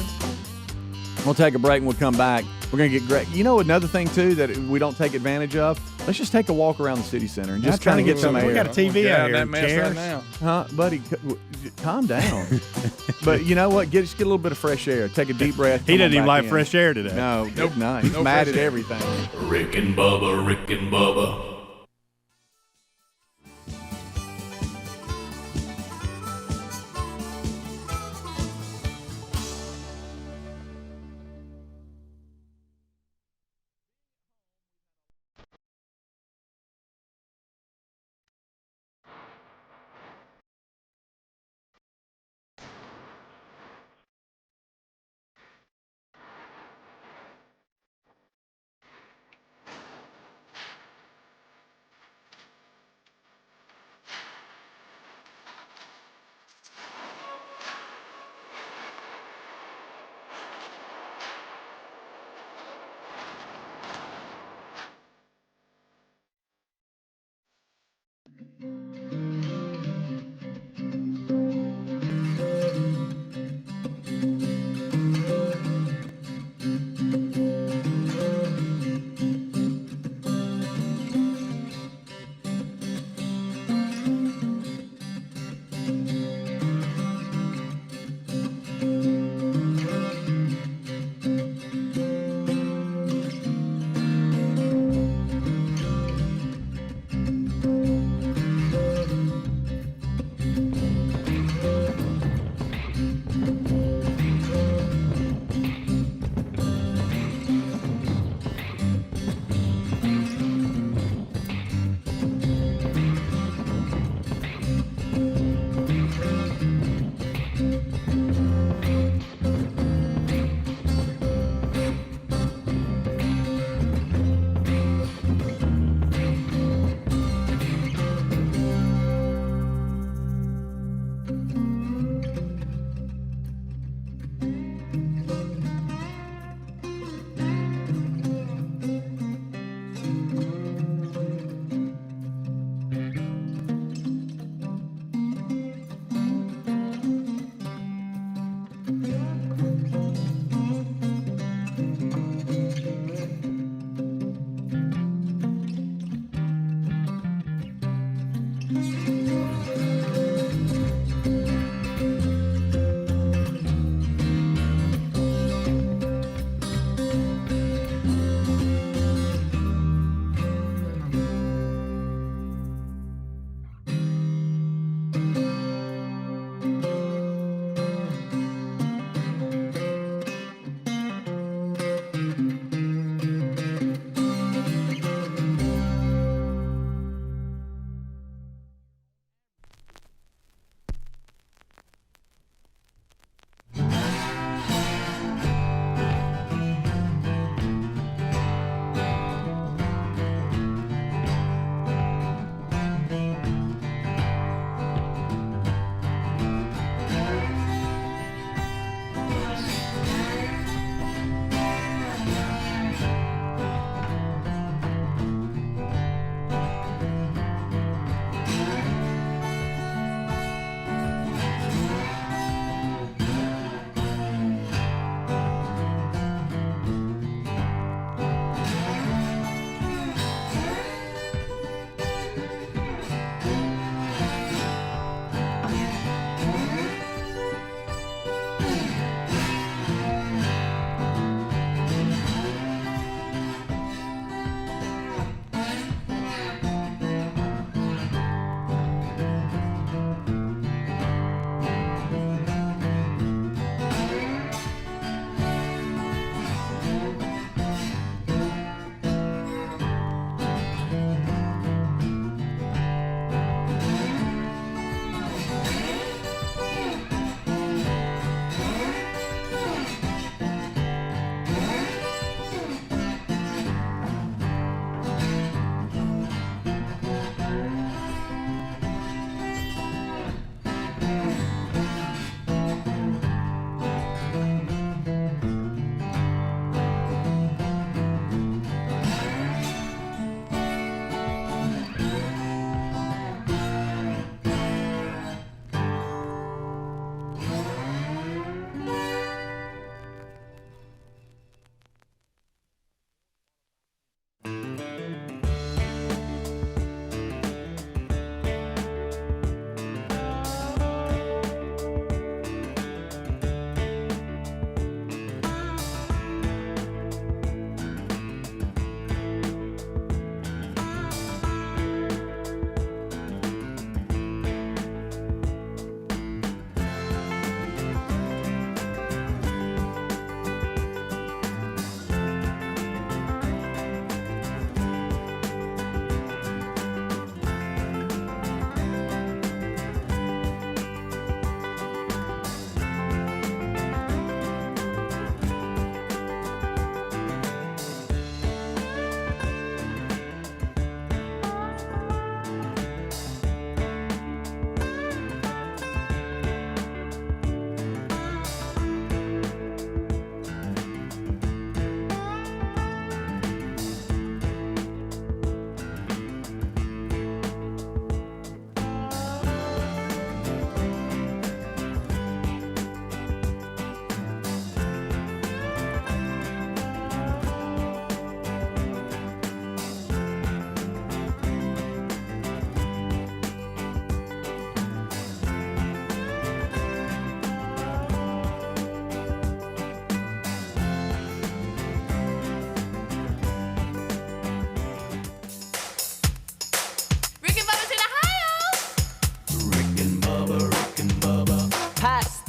We'll take a break and we'll come back. We're going to get Greg. You know another thing, too, that we don't take advantage of? Let's just take a walk around the city center and just kind of get some air. We got a TV out here. That mess right now. Huh? Buddy, calm down. But you know what? Just get a little bit of fresh air. Take a deep breath. He doesn't even like fresh air today. No, nope. Not. He's mad at everything. Rick and Bubba.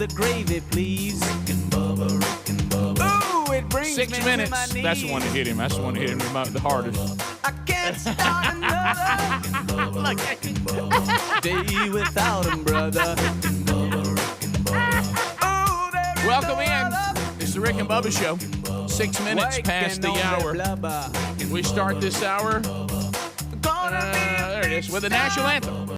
the gravy, please. Rick and Bubba, Rick and Bubba. Ooh, it brings 6 me to minutes. my That's the one that hit him. That's the one that hit him the hardest. I can't start another day without him, brother. Welcome in. It's the Rick and Bubba Show. 6 minutes past the hour. We start this hour. There it is with the national anthem.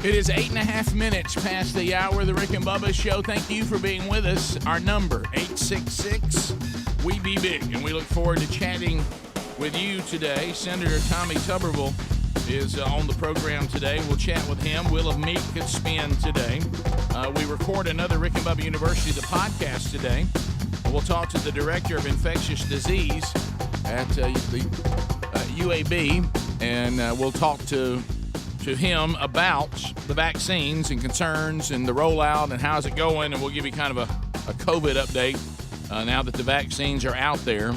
It is 8.5 minutes past the hour of the Rick and Bubba Show. Thank you for being with us. Our number, 866-WE-BE-BIG. And we look forward to chatting with you today. Senator Tommy Tuberville is on the program today. We'll chat with him. Will of Meat could spin today. We record another Rick and Bubba University, the podcast today. We'll talk to the Director of Infectious Disease at the UAB, and we'll talk to him about the vaccines and concerns and the rollout and how's it going, and we'll give you kind of a COVID update now that the vaccines are out there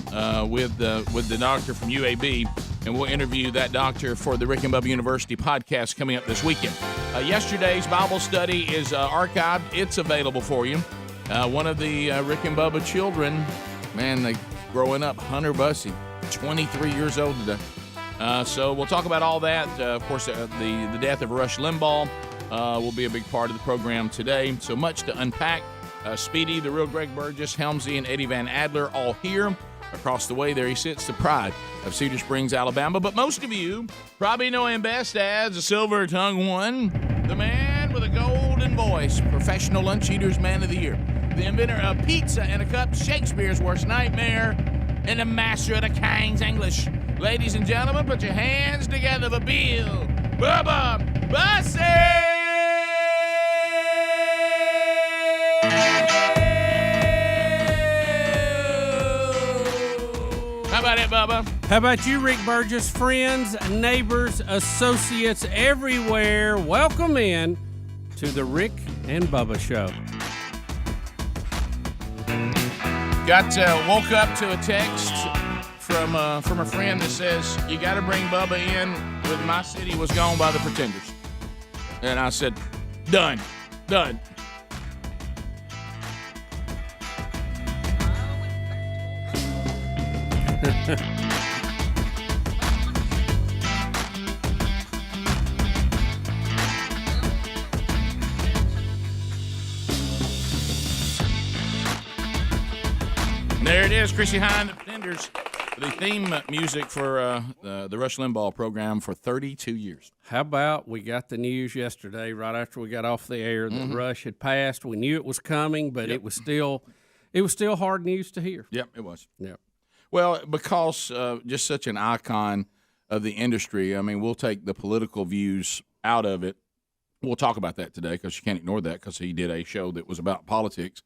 with the doctor from UAB, and we'll interview that doctor for the Rick and Bubba University podcast coming up this weekend. Yesterday's Bible study is archived. It's available for you. One of the Rick and Bubba children, man, they growing up, Hunter Bussey, 23 years old today. So we'll talk about all that. Of course, the death of Rush Limbaugh will be a big part of the program today. So much to unpack. Speedy, the real Greg Burgess, Helmsy, and Eddie Van Adler all here. Across the way there he sits, the pride of Cedar Springs, Alabama. But most of you probably know him best as the Silver-Tongued One, the man with a golden voice, Professional Lunch Eaters Man of the Year, the inventor of pizza and a cup, Shakespeare's worst nightmare, and the master of the King's English. Ladies and gentlemen, put your hands together for Bill Bubba Bussey! How about it, Bubba? How about you, Rick Burgess? Friends, neighbors, associates everywhere, welcome in to the Rick and Bubba Show. Woke up to a text from a friend that says, you got to bring Bubba in with My City Was Gone by the Pretenders. And I said, done. There it is, Chrissy Hine, the Pretenders. The theme music for the Rush Limbaugh program for 32 years. How about we got the news yesterday, right after we got off the air, that Rush had passed. We knew it was coming, but it was still hard news to hear. Yep, it was. Yep. Well, because just such an icon of the industry. I mean, we'll take the political views out of it. We'll talk about that today because you can't ignore that because he did a show that was about politics.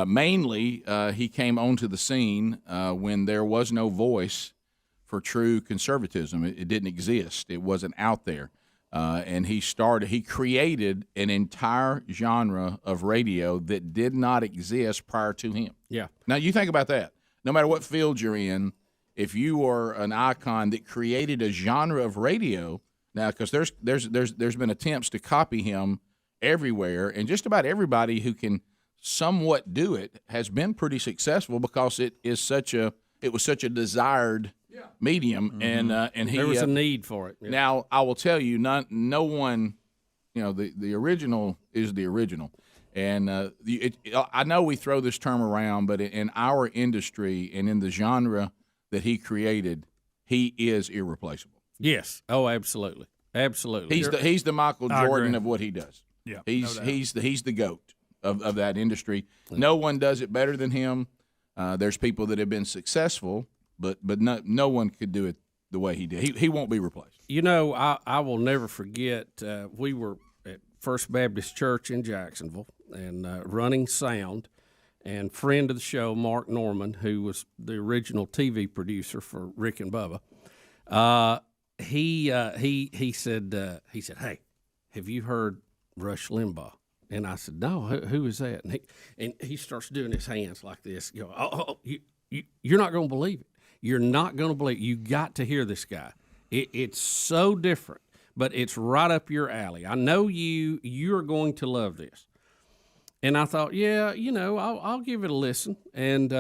Mainly, he came onto the scene when there was no voice for true conservatism. It didn't exist. It wasn't out there. And he created an entire genre of radio that did not exist prior to him. Yeah. Now, you think about that. No matter what field you're in, if you are an icon that created a genre of radio, now, because there's been attempts to copy him everywhere, and just about everybody who can somewhat do it has been pretty successful because it was such a desired medium, and he there was a need for it. Yeah. Now I will tell you, no one, the original is the original, and I know we throw this term around, but in our industry and in the genre that he created, he is irreplaceable. Yes. Oh, absolutely, absolutely. He's the Michael Jordan of what he does. Yeah, he's the GOAT of that industry. No one does it better than him. There's people that have been successful, but no one could do it the way he did. He won't be replaced. I will never forget. We were at First Baptist Church in Jacksonville and running sound, and friend of the show, Mark Norman, who was the original TV producer for Rick and Bubba. He said, "Hey, have you heard Rush Limbaugh?" And I said, "No, who is that?" And he starts doing his hands like this. You're not going to believe it. You're not going to believe it. You got to hear this guy. It's so different, but it's right up your alley. I know you're going to love this. And I thought, I'll give it a listen. And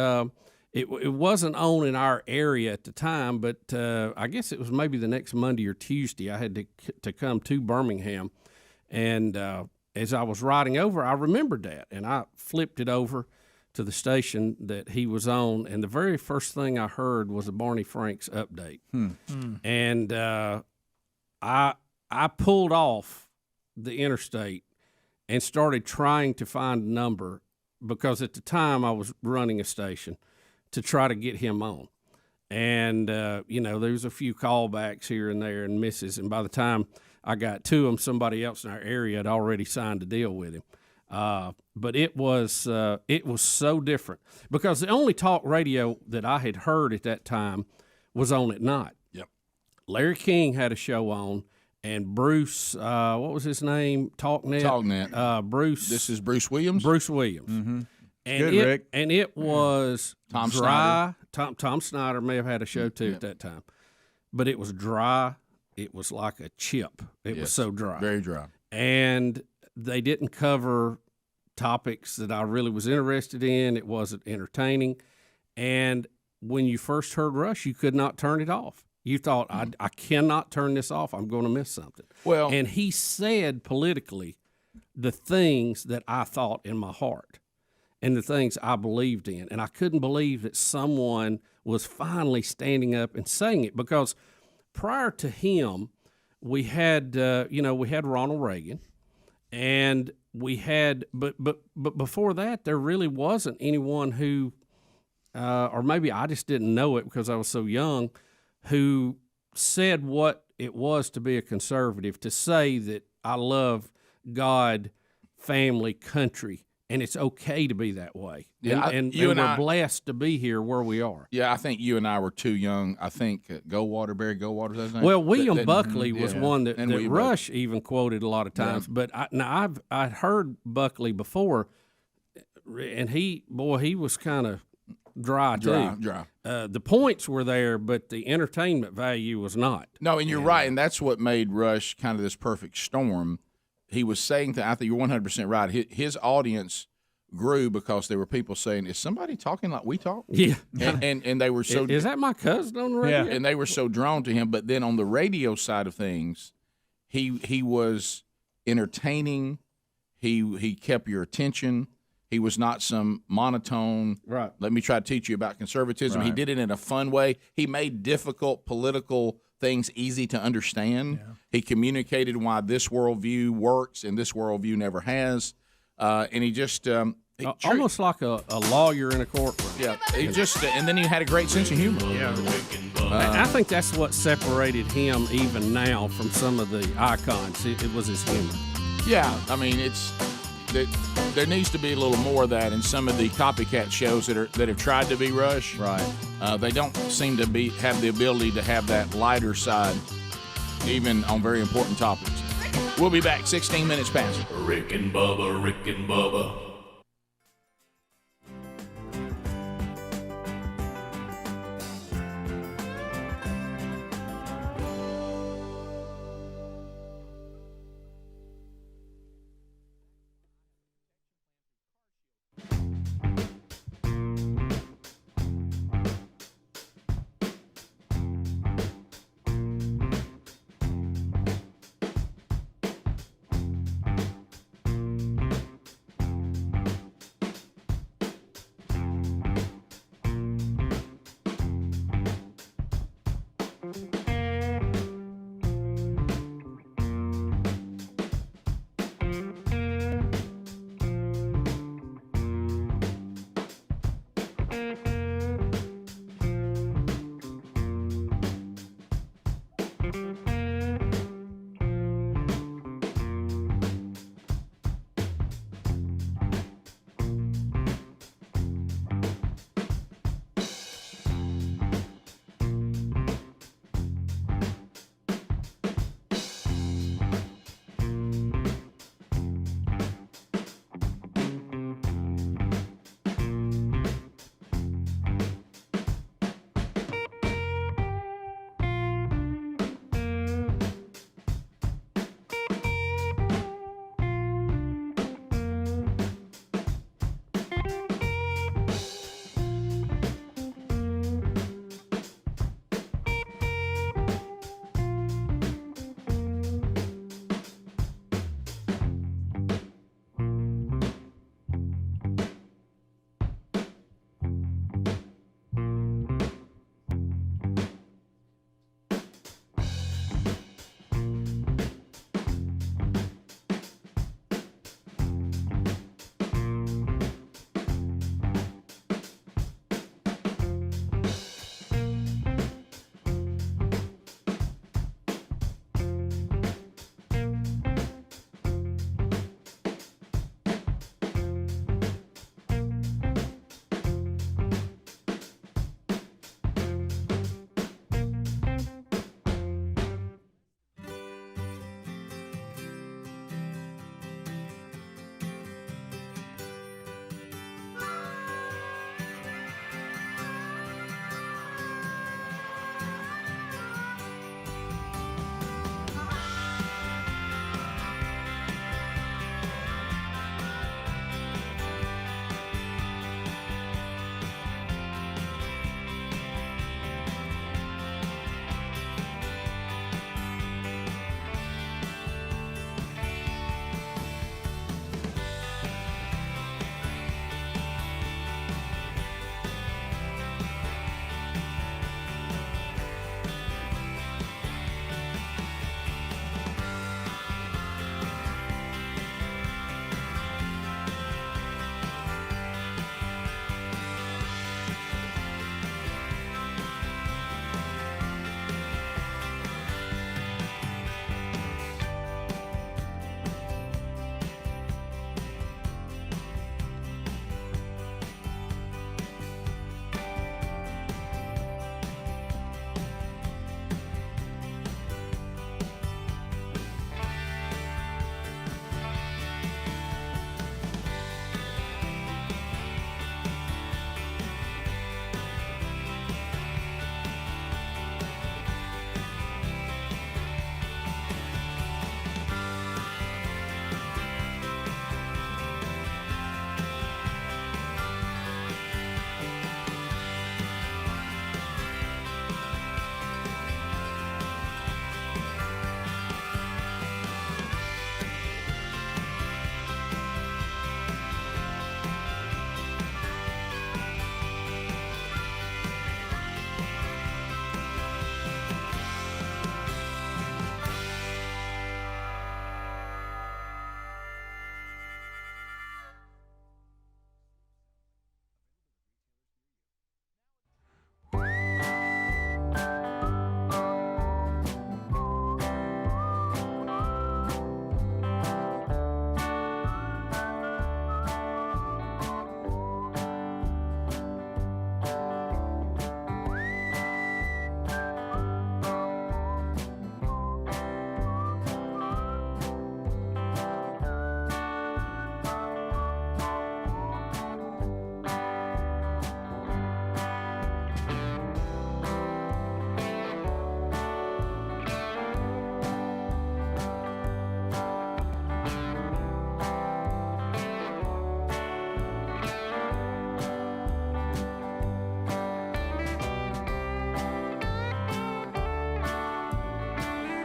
it wasn't on in our area at the time, but I guess it was maybe the next Monday or Tuesday. I had to come to Birmingham, and as I was riding over, I remembered that, and I flipped it over to the station that he was on, and the very first thing I heard was a Barney Franks update. And I pulled off the interstate and started trying to find a number because at the time I was running a station to try to get him on. And, there was a few callbacks here and there and misses, and by the time I got to him, somebody else in our area had already signed a deal with him. But it was so different because the only talk radio that I had heard at that time was on at night. Yep. Larry King had a show on, and Bruce, what was his name? TalkNet. Bruce. This is Bruce Williams. Bruce Williams. Mm-hmm. And good, Rick. And it was Tom dry. Snyder. Tom Snyder may have had a show too at that time, but it was dry. It was like a chip. It was so dry. Very dry. And they didn't cover topics that I really was interested in. It wasn't entertaining. And when you first heard Rush, you could not turn it off. You thought, I cannot turn this off. I'm going to miss something. Well, and he said politically the things that I thought in my heart and the things I believed in. And I couldn't believe that someone was finally standing up and saying it because prior to him, we had Ronald Reagan, and we had, but before that, there really wasn't anyone who, or maybe I just didn't know it because I was so young, who said what it was to be a conservative, to say that I love God, family, country, and it's okay to be that way. Yeah, and we're blessed to be here where we are. Yeah, I think you and I were too young. I think Barry Goldwater, is that his name? Well, William Buckley was one that Rush Buckley even quoted a lot of times. Yeah. But I'd heard Buckley before, and he was kind of dry too. Dry. The points were there, but the entertainment value was not. No, and you're right, and that's what made Rush kind of this perfect storm. He was saying that, I think you're 100% right. His audience grew because there were people saying, "Is somebody talking like we talk?" Yeah, and they were so. Is that my cousin on the radio? Yeah, and they were so drawn to him. But then on the radio side of things, he was entertaining. He kept your attention. He was not some monotone, right. Let me try to teach you about conservatism. Right. He did it in a fun way. He made difficult political things easy to understand. Yeah. He communicated why this worldview works and this worldview never has. And he just almost like a lawyer in a courtroom. Yeah, he just and then he had a great sense of humor. Yeah, I think that's what separated him even now from some of the icons. It was his humor. Yeah, I mean there needs to be a little more of that in some of the copycat shows that have tried to be Rush. Right. They don't seem to have the ability to have that lighter side, even on very important topics. We'll be back 16 minutes past. Rick and Bubba, Rick and Bubba.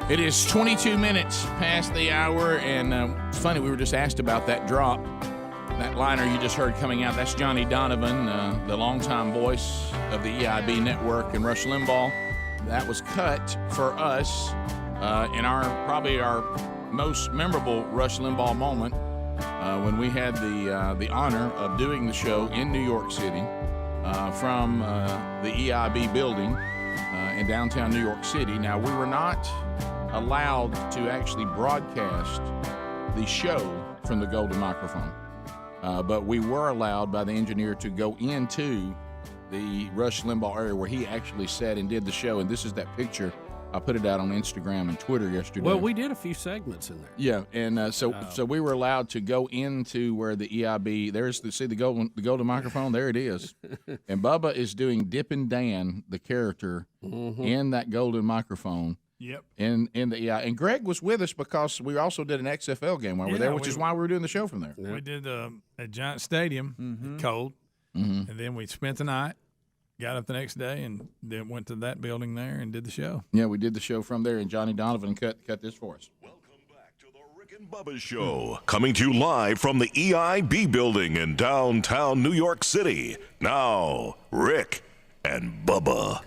It is 22 minutes past the hour, and it's funny, we were just asked about that drop. That liner you just heard coming out, that's Johnny Donovan, the longtime voice of the EIB network and Rush Limbaugh. That was cut for us in probably our most memorable Rush Limbaugh moment when we had the honor of doing the show in New York City from the EIB building in downtown New York City. Now, we were not allowed to actually broadcast the show from the golden microphone, but we were allowed by the engineer to go into the Rush Limbaugh area where he actually sat and did the show. And this is that picture. I put it out on Instagram and Twitter yesterday. Well, we did a few segments in there. Yeah, and so we were allowed to go into where the EIB. There's the golden microphone. There it is. And Bubba is doing Dippin' Dan, the character, in that golden microphone. Yep. In the EIB. And Greg was with us because we also did an XFL game while we were there, which is why we were doing the show from there. We did a Giant Stadium, cold, and then we spent the night. Got up the next day and then went to that building there and did the show. Yeah, we did the show from there, and Johnny Donovan cut this for us. Welcome back to the Rick and Bubba Show, coming to you live from the EIB building in downtown New York City. Now, Rick and Bubba.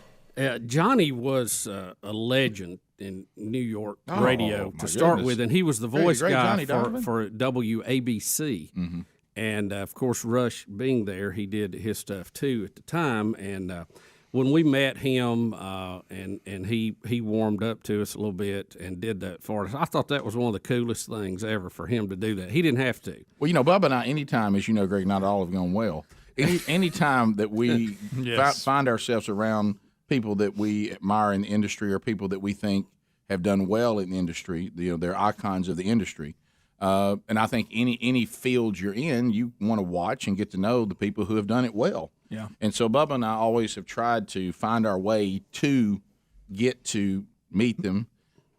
Johnny was a legend in New York radio to start with, and he was the voice guy for WABC. Mm-hmm. And, of course, Rush being there, he did his stuff, too, at the time. And when we met him and he warmed up to us a little bit and did that for us, I thought that was one of the coolest things ever for him to do that. He didn't have to. Well, Bubba and I, anytime, as you know, Greg, not all have gone well. Anytime that we find ourselves around people that we admire in the industry or people that we think have done well in the industry, they're icons of the industry. And I think any field you're in, you want to watch and get to know the people who have done it well. Yeah. And so Bubba and I always have tried to find our way to get to meet them.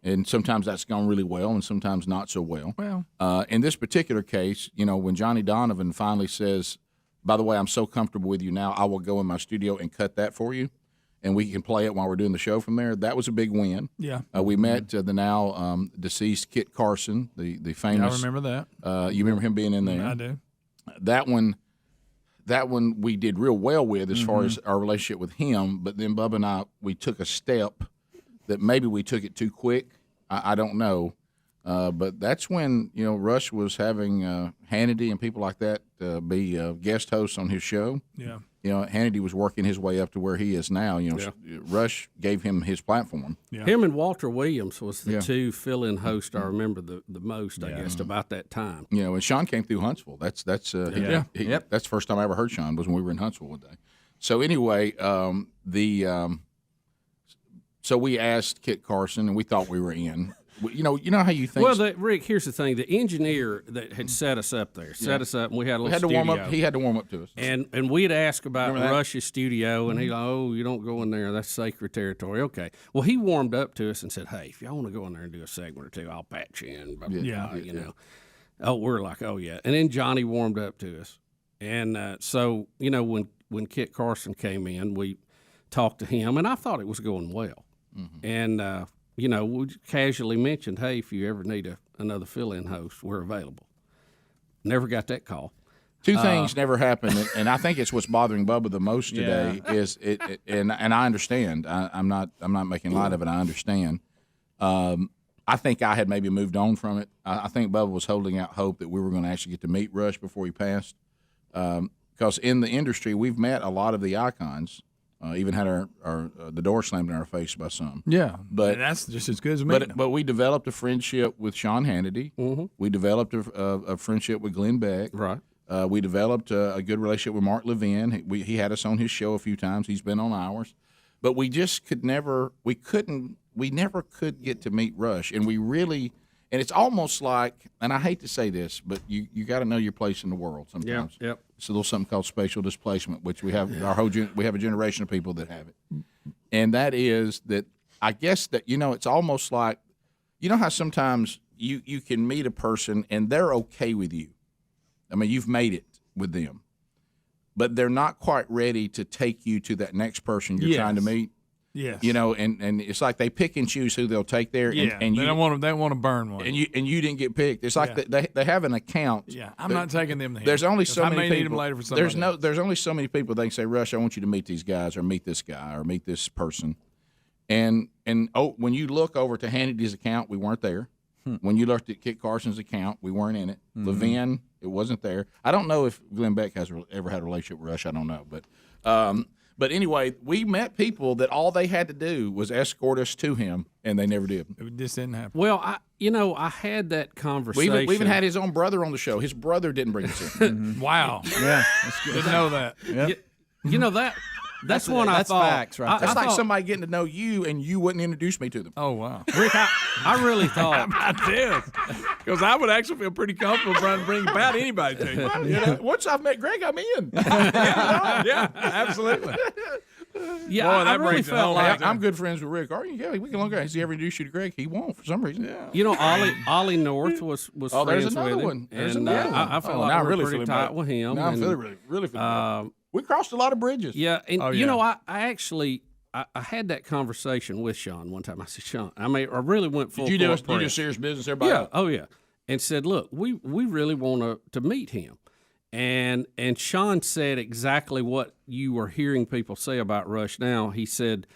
And sometimes that's gone really well and sometimes not so well. Well, in this particular case, when Johnny Donovan finally says, by the way, I'm so comfortable with you now, I will go in my studio and cut that for you, and we can play it while we're doing the show from there. That was a big win. Yeah. We met the now deceased Kit Carson, the famous. I remember that. You remember him being in there? I do. That one we did real well with as far as our relationship with him. But then Bubba and I, we took a step that maybe we took it too quick. I don't know. But that's when, Rush was having Hannity and people like that be guest hosts on his show. Yeah. Hannity was working his way up to where he is now. Rush gave him his platform. Yeah. Him and Walter Williams was the two fill-in hosts I remember the most, I guess, about that time. And Sean came through Huntsville. That's that's the first time I ever heard Sean was when we were in Huntsville one day. So anyway, so we asked Kit Carson, and we thought we were in. You know how you think. Well, Rick, here's the thing: the engineer that had set us up there set us up, and we had a little studio. Warm up. He had to warm up to us, and we'd ask about Rush's studio, and he's like, "Oh, you don't go in there; that's sacred territory." Okay. Well, he warmed up to us and said, "Hey, if y'all want to go in there and do a segment or two, I'll patch you in." Blah, blah, blah, you know. Oh, we're like, "Oh yeah," and then Johnny warmed up to us, and so when Kit Carson came in, we talked to him, and I thought it was going well, and. We casually mentioned, hey, if you ever need another fill-in host, we're available. Never got that call. Two things never happened, and I think it's what's bothering Bubba the most today is it. And I understand. I'm not making light of it. I understand. I think I had maybe moved on from it. I think Bubba was holding out hope that we were going to actually get to meet Rush before he passed. Because in the industry, we've met a lot of the icons. Even had the door slammed in our face by some. Yeah, but that's just as good as me. But we developed a friendship with Sean Hannity. Mm-hmm. We developed a friendship with Glenn Beck. Right. We developed a good relationship with Mark Levin. He had us on his show a few times. He's been on ours. But we just we never could get to meet Rush. And we really, and it's almost like, and I hate to say this, but you got to know your place in the world sometimes. Yep. It's a little something called spatial displacement, which we have we have a generation of people that have it. And that is that I guess that, it's almost like, how sometimes you can meet a person and they're okay with you. I mean, you've made it with them, but they're not quite ready to take you to that next person you're trying to meet. Yes. You know, and it's like they pick and choose who they'll take there. Yeah. And you they want to burn one. And you didn't get picked. It's like they have an account. Yeah. I'm not taking them there. There's only so I many may people. need them later for somebody There's only so many people they can say, Rush, I want you to meet these guys or meet this guy or meet this person. And when you look over to Hannity's account, we weren't there. When you looked at Kit Carson's account, we weren't in it. Levin, it wasn't there. I don't know if Glenn Beck has ever had a relationship with Rush. I don't know, but anyway, we met people that all they had to do was escort us to him, and they never did. It just didn't happen. Well, I had that conversation. We even had his own brother on the show. His brother didn't bring us in. Wow. Yeah, that's good. Didn't know that. Yep. You know that. That's one I thought. Facts, right? That's like somebody getting to know you, and you wouldn't introduce me to them. Oh, wow. Rick, I really thought. How about this? Because I would actually feel pretty comfortable trying to bring about anybody to you. You know, once I've met Greg, I'm in. Yeah, absolutely. Yeah, Boy, I really brings it felt home. like I'm good friends with Rick. Are you? Yeah, we can look at. Has he ever introduced you to Greg? He won't for some reason. Yeah. you know Ollie North was There's friends another with him, one. There's and another one. I felt Oh, like now we I'm really were pretty feeling tight bad. with him. Now I'm and, really feeling bad. We crossed a lot of bridges. Yeah, and Oh, you yeah. know, I actually I had that conversation with Sean one time. I said, Sean, I really went full. Did you do court press. serious business? Everybody. Yeah. Oh yeah. And said, look, we really want to meet him. And Sean said exactly what you were hearing people say about Rush now. He said,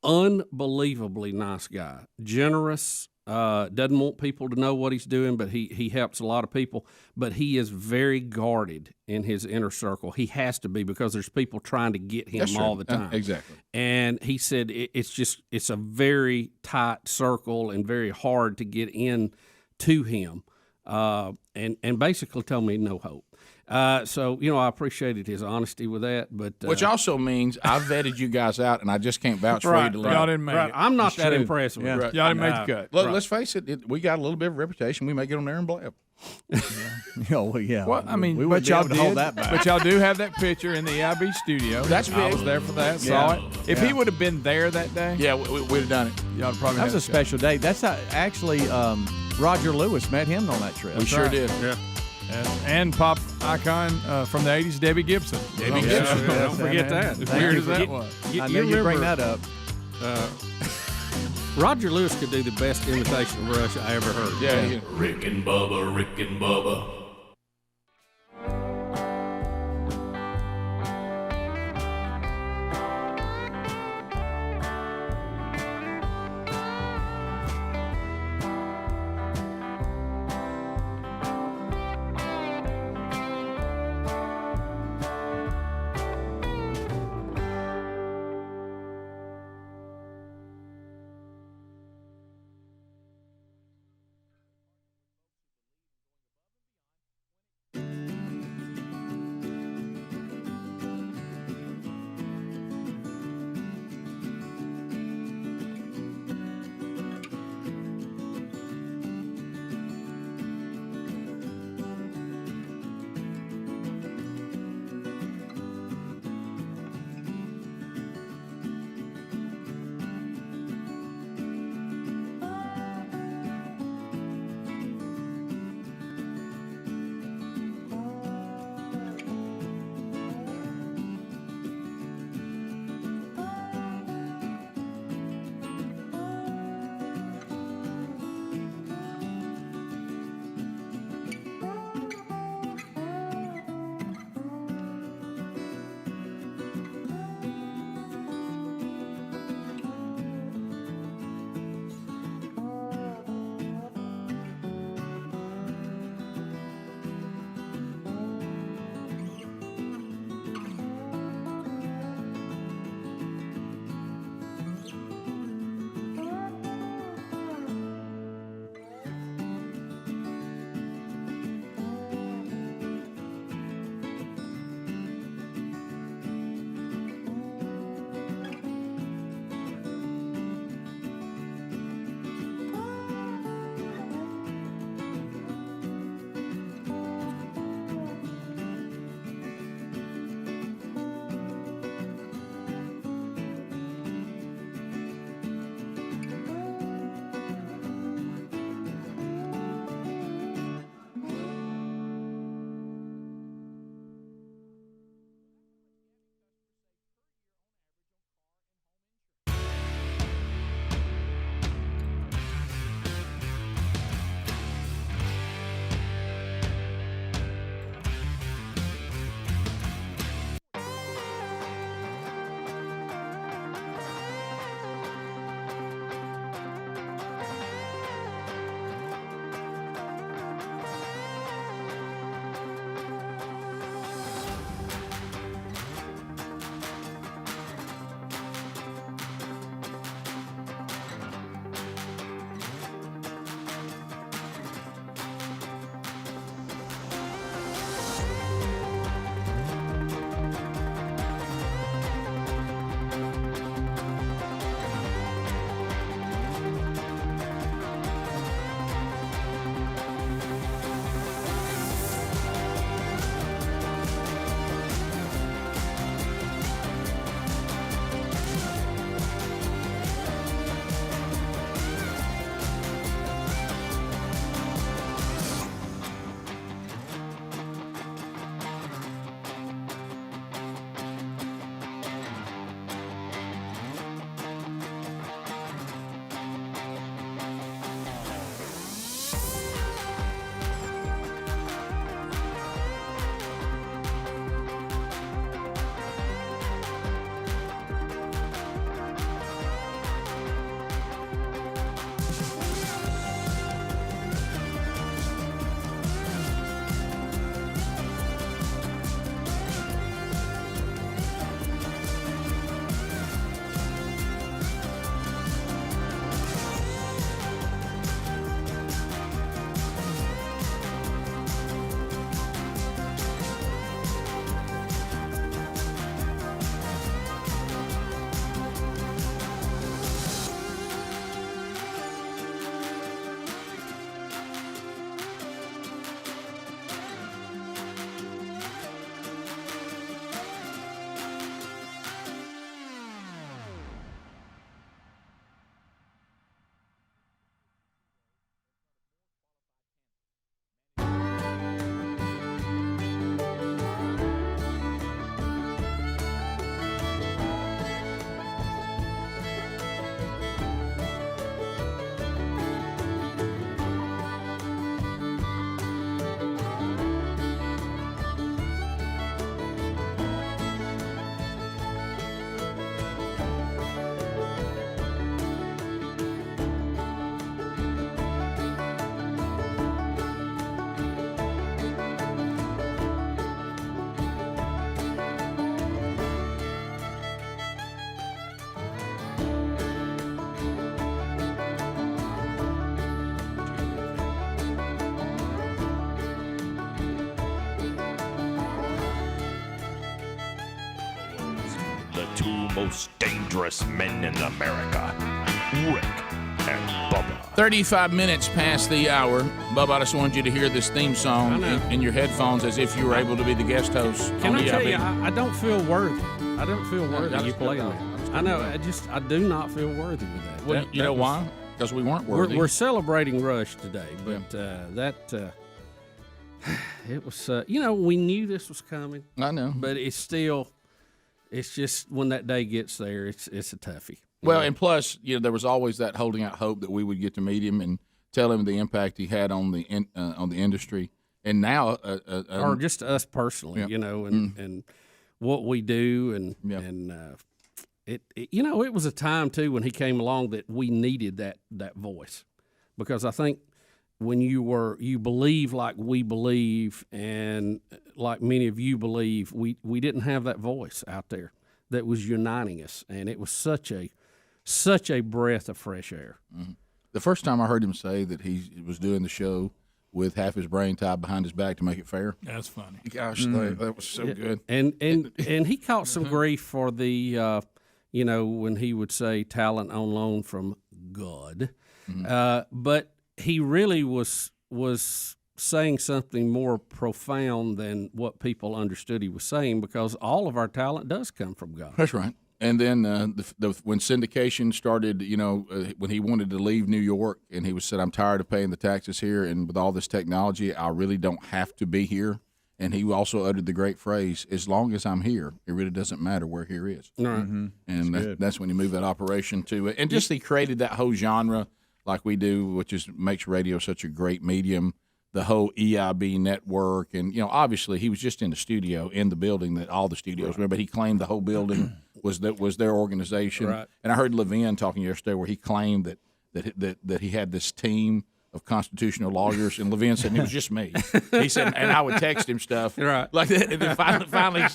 unbelievably nice guy, generous, doesn't want people to know what he's doing, but he helps a lot of people. But he is very guarded in his inner circle. He has to be because there's people trying to get him all the time. Exactly. And he said it's a very tight circle and very hard to get in to him. And basically told me no hope. So, you know, I appreciated his honesty with that. But Which also means I vetted you guys out, and I just can't vouch for you to leave. Y'all didn't make it. I'm not that impressed with it. Y'all didn't make the cut. Look, let's face it, we got a little bit of a reputation. We may get on there and blab. Oh, yeah. Well, I mean, we but wouldn't be y'all able to hold that back. But y'all do have that picture in the EIB studio. That's I big. was there for that. Saw it. If he would have been there that day, Yeah, we'd have done it. y'all probably That was had a special day. That's how, actually Roger Lewis met him on that trip. We sure did. Yeah. and pop icon from the 80s, Debbie Gibson. Debbie Gibson. Don't forget that. As weird as that was. I knew you'd bring that up. Roger Lewis could do the best imitation of Rush I ever heard. Yeah. Rick and Bubba. most dangerous men in America, Rick and Bubba. 35 minutes past the hour. Bubba, I just wanted you to hear this theme song in your headphones as if you were able to be the guest host. Can I tell you, I don't feel worthy. I don't feel worthy you playing that. I know. I do not feel worthy with that. Well, you know why? Because we weren't worthy. We're celebrating Rush today, but it was. We knew this was coming. I know, but it's just when that day gets there, it's a toughie. Well, and plus, there was always that holding out hope that we would get to meet him and tell him the impact he had on the industry, and now, or just us personally, and what we do, and it was a time too when he came along that we needed that voice, because I think when you believe like we believe and like many of you believe, we didn't have that voice out there that was uniting us, and it was such a breath of fresh air. Mm-hmm. The first time I heard him say that he was doing the show with half his brain tied behind his back to make it fair. That's funny. Gosh, that was so good. And he caught some grief for the when he would say talent on loan from God, but he really was saying something more profound than what people understood he was saying, because all of our talent does come from God. That's right. And then when syndication started, when he wanted to leave New York, and he said, "I'm tired of paying the taxes here, and with all this technology, I really don't have to be here." And he also uttered the great phrase, "As long as I'm here, it really doesn't matter where here is." All right. Mm-hmm. And that's when he moved that operation to it. And just he created that whole genre like we do, which makes radio such a great medium. The whole EIB network, and obviously he was just in the studio in the building that all the studios were, but he claimed the whole building was their organization. Right. And I heard Levin talking yesterday where he claimed that he had this team of constitutional lawyers, and Levin said it was just me. He said, and I would text him stuff like that. And then finally he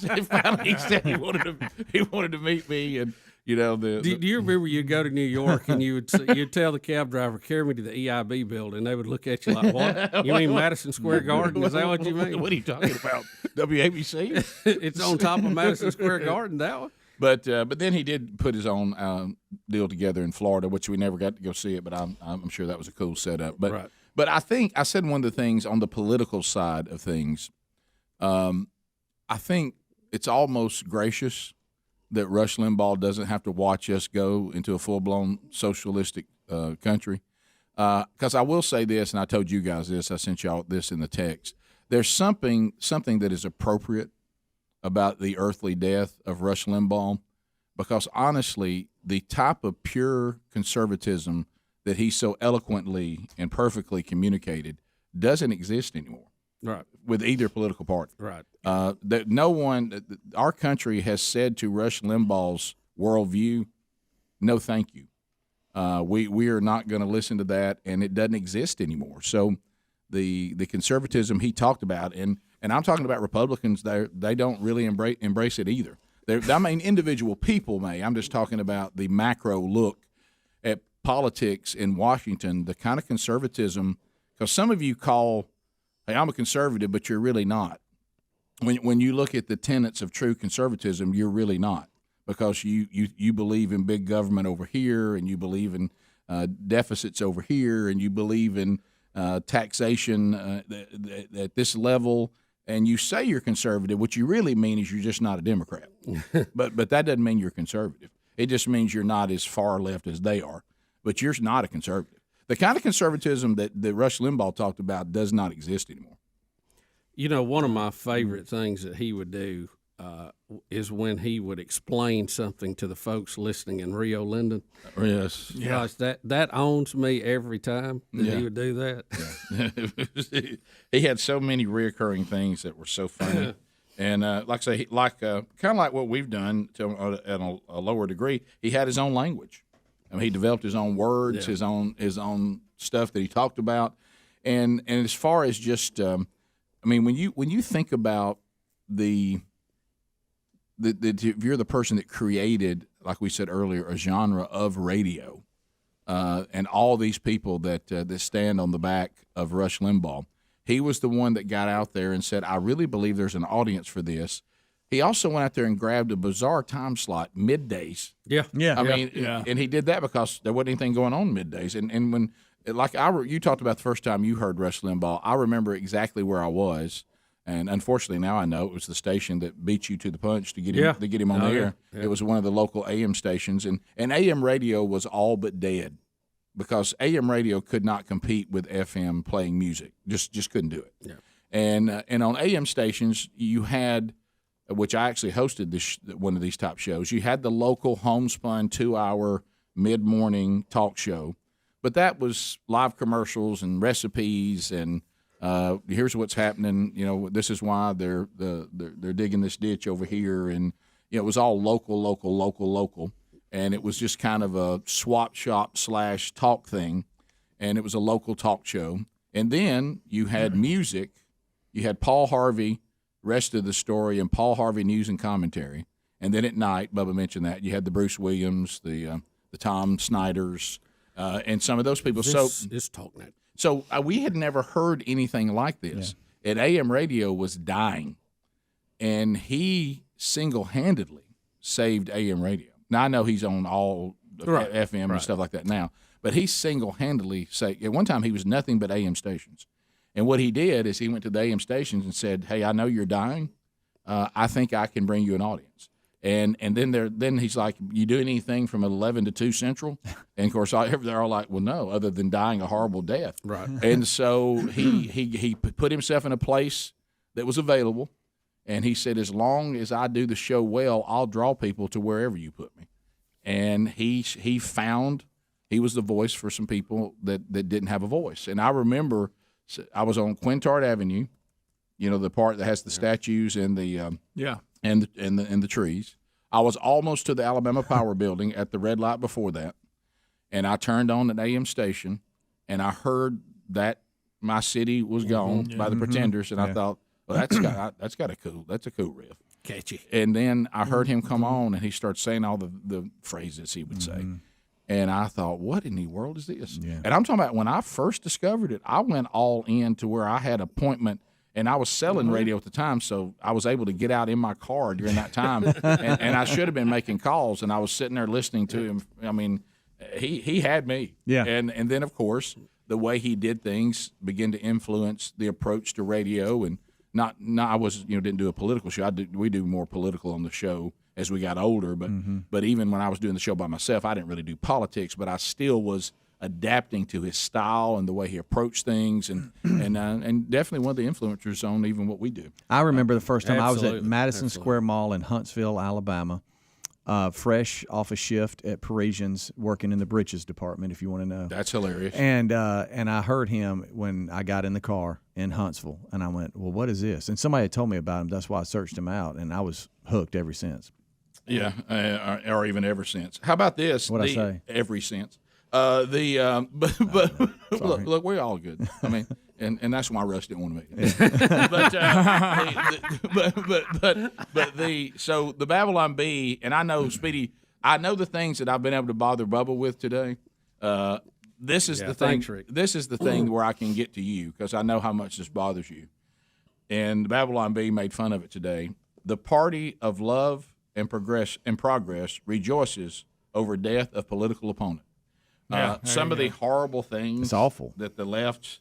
said he wanted to meet me, and do you remember you'd go to New York and you'd tell the cab driver, "Carry me to the EIB building"? They would look at you like, "What? You mean Madison Square Garden? Is that what you mean?" What are you talking about? WABC? It's on top of Madison Square Garden, that one. But then he did put his own deal together in Florida, which we never got to go see it. But I'm sure that was a cool setup. But I think I said one of the things on the political side of things. I think it's almost gracious that Rush Limbaugh doesn't have to watch us go into a full-blown socialistic country. Because I will say this, and I told you guys this, I sent y'all this in the text. There's something that is appropriate about the earthly death of Rush Limbaugh, because honestly, the type of pure conservatism that he so eloquently and perfectly communicated doesn't exist anymore. Right. With either political party. Right. That no one, our country has said to Rush Limbaugh's worldview, no thank you. We are not going to listen to that, and it doesn't exist anymore. So the conservatism he talked about, and I'm talking about Republicans, they don't really embrace it either. Individual people may. I'm just talking about the macro look at politics in Washington, the kind of conservatism, because some of you call, "Hey, I'm a conservative," but you're really not. When you look at the tenets of true conservatism, you're really not, because you believe in big government over here, and you believe in deficits over here, and you believe in taxation at this level, and you say you're conservative. What you really mean is you're just not a Democrat. but that doesn't mean you're conservative. It just means you're not as far left as they are, but you're not a conservative. The kind of conservatism that Rush Limbaugh talked about does not exist anymore. One of my favorite things that he would do is when he would explain something to the folks listening in Rio Linda. Yes. Gosh, that owns me every time that he would do that. Yeah. He had so many reoccurring things that were so funny. And like I say, kind of like what we've done at a lower degree, he had his own language. I mean, he developed his own words, his own stuff that he talked about. And as far as just, when you think about if you're the person that created, like we said earlier, a genre of radio, and all these people that stand on the back of Rush Limbaugh, he was the one that got out there and said, "I really believe there's an audience for this." he also went out there and grabbed a bizarre time slot, middays. Yeah. I mean, and he did that because there wasn't anything going on middays. And when, like you talked about the first time you heard Rush Limbaugh, I remember exactly where I was. And unfortunately, now I know it was the station that beat you to the punch to get him on the air. Yeah. It was one of the local AM stations, and AM radio was all but dead because AM radio could not compete with FM playing music. Just couldn't do it. Yeah. And on AM stations, you had, which I actually hosted one of these top shows, you had the local homespun 2-hour mid-morning talk show, but that was live commercials and recipes and here's what's happening. You know, this is why they're digging this ditch over here, and it was all local, and it was just kind of a swap shop / talk thing, and it was a local talk show. And then you had music. You had Paul Harvey, rest of the story, and Paul Harvey news and commentary. And then at night, Bubba mentioned that, you had the Bruce Williams, the Tom Snyders, and some of those people. This is TalkNet. So we had never heard anything like this. Yeah. And AM radio was dying, and he single-handedly saved AM radio. Now, I know he's on all FM and stuff like that now, but he single-handedly saved. At one time, he was nothing but AM stations. And what he did is he went to the AM stations and said, hey, I know you're dying. I think I can bring you an audience. And then he's like, you do anything from 11 to 2 Central? And, of course, they're all like, well, no, other than dying a horrible death. Right. And so he put himself in a place that was available, and he said, as long as I do the show well, I'll draw people to wherever you put me. And he found he was the voice for some people that didn't have a voice. And I remember – I was on Quintard Avenue, you know, the part that has the statues and the and the trees. I was almost to the Alabama Power Building at the red light before that, and I turned on an AM station, and I heard that my city was gone by the Pretenders, and I thought, well, that's a cool riff, catchy. And then I heard him come on, and he started saying all the phrases he would say. And I thought, what in the world is this? Yeah. And I'm talking about when I first discovered it, I went all in to where I had an appointment, and I was selling radio at the time, so I was able to get out in my car during that time. and I should have been making calls, and I was sitting there listening to him. I mean, he had me. Yeah. And then, of course, the way he did things began to influence the approach to radio. And not I was, didn't do a political show. We do more political on the show as we got older, but even when I was doing the show by myself, I didn't really do politics, but I still was adapting to his style and the way he approached things, and definitely one of the influencers on even what we do. I remember the first time I was at Madison Square Mall in Huntsville, Alabama, fresh off a shift at Parisians, working in the britches department, if you want to know. That's hilarious. And I heard him when I got in the car in Huntsville, and I went, well, what is this? And somebody had told me about him. That's why I searched him out, and I was hooked ever since. Yeah, or even ever since. How about this? What'd I say? Every since. But look, we're all good. I mean, and that's why Russ didn't want to make it. So the Babylon Bee, and I know Speedy, I know the things that I've been able to bother Bubba with today. This is the thing. This is the thing where I can get to you because I know how much this bothers you. And the Babylon Bee made fun of it today. The party of love and progress rejoices over death of political opponent. Some of the horrible things it's awful. That the left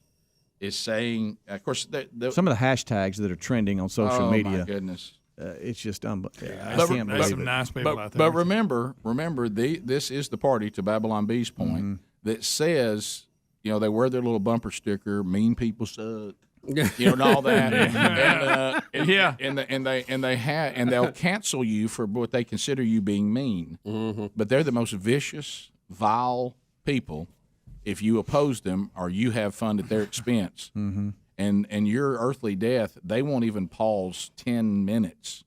is saying. Of course, some of the hashtags that are trending on social media. Oh my goodness! It's just unbelievable. There's some nice people out there. But remember, this is the party, to Babylon B's point, that says, they wear their little bumper sticker, "Mean people suck." And all that, and they'll cancel you for what they consider you being mean. But they're the most vicious, vile people if you oppose them or you have fun at their expense. And your earthly death, they won't even pause 10 minutes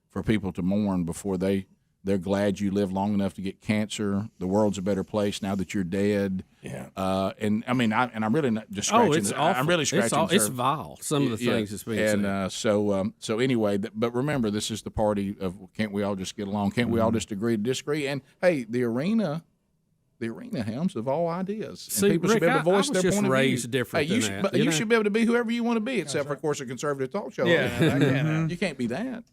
for people to mourn before they're glad you lived long enough to get cancer. The world's a better place now that you're dead. Yeah. And I mean, I'm really not just scratching. It's awful. I'm really scratching. It's vile. Some of the things that's being said. So anyway, but remember, this is the party of can't we all just get along? Can't we all just agree to disagree? And hey, the arena helms of all ideas. See, and people Rick, should be able to voice their point of view. Different hey, than that. You should be able to be whoever you want to be, except for, of course, a conservative talk show. Yeah, you can't be that.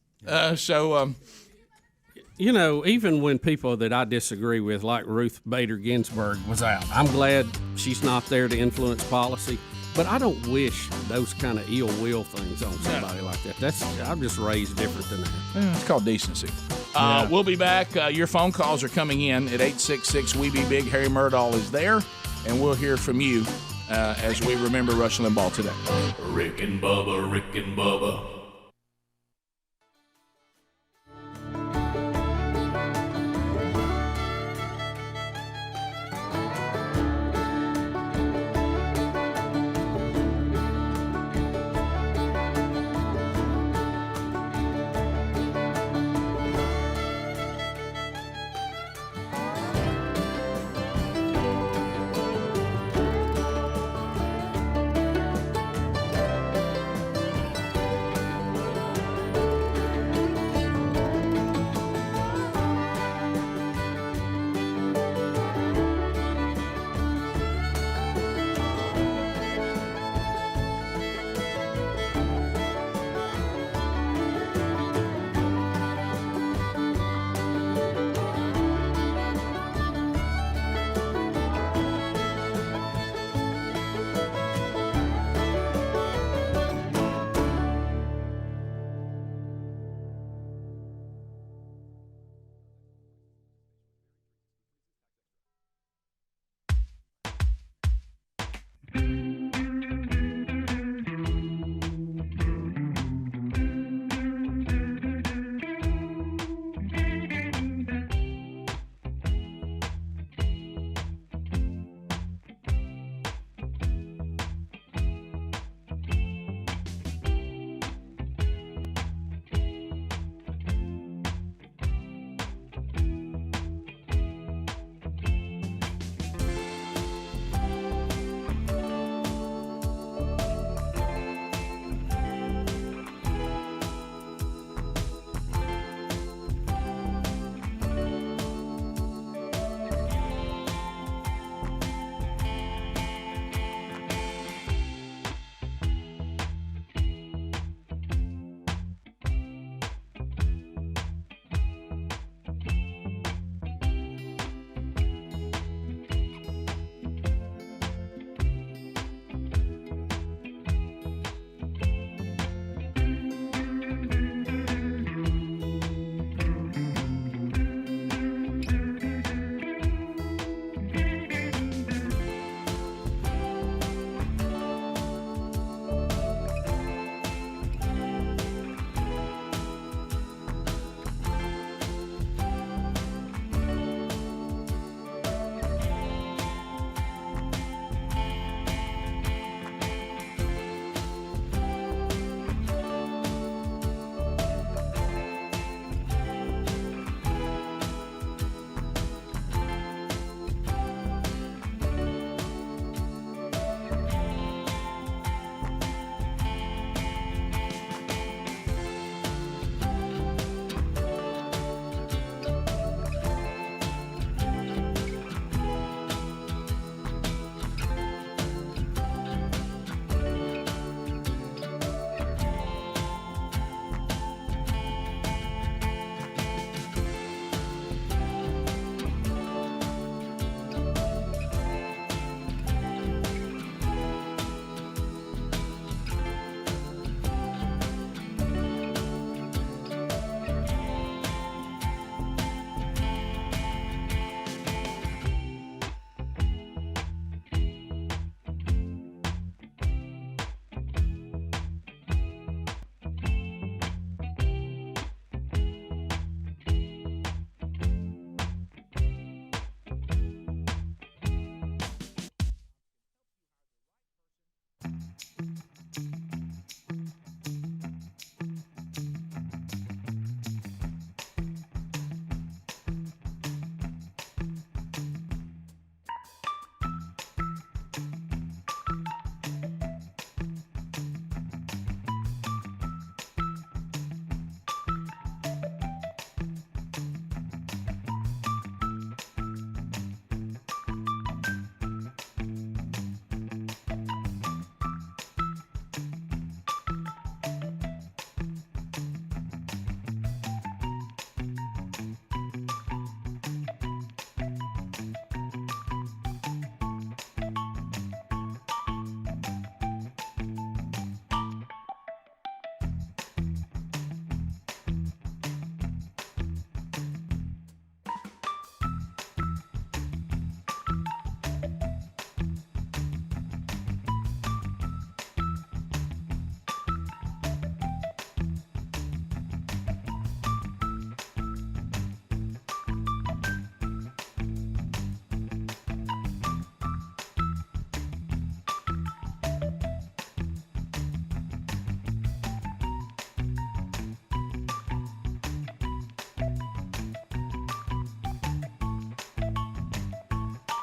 You know, even when people that I disagree with, like Ruth Bader Ginsburg, was out, I'm glad she's not there to influence policy. But I don't wish those kind of ill will things on somebody like that. I'm just raised different than that. Yeah, it's called decency. We'll be back. Your phone calls are coming in at 866-WE-BE-BIG. Harry Murdahl is there, and we'll hear from you as we remember Rush Limbaugh today. Rick and Bubba, Rick and Bubba.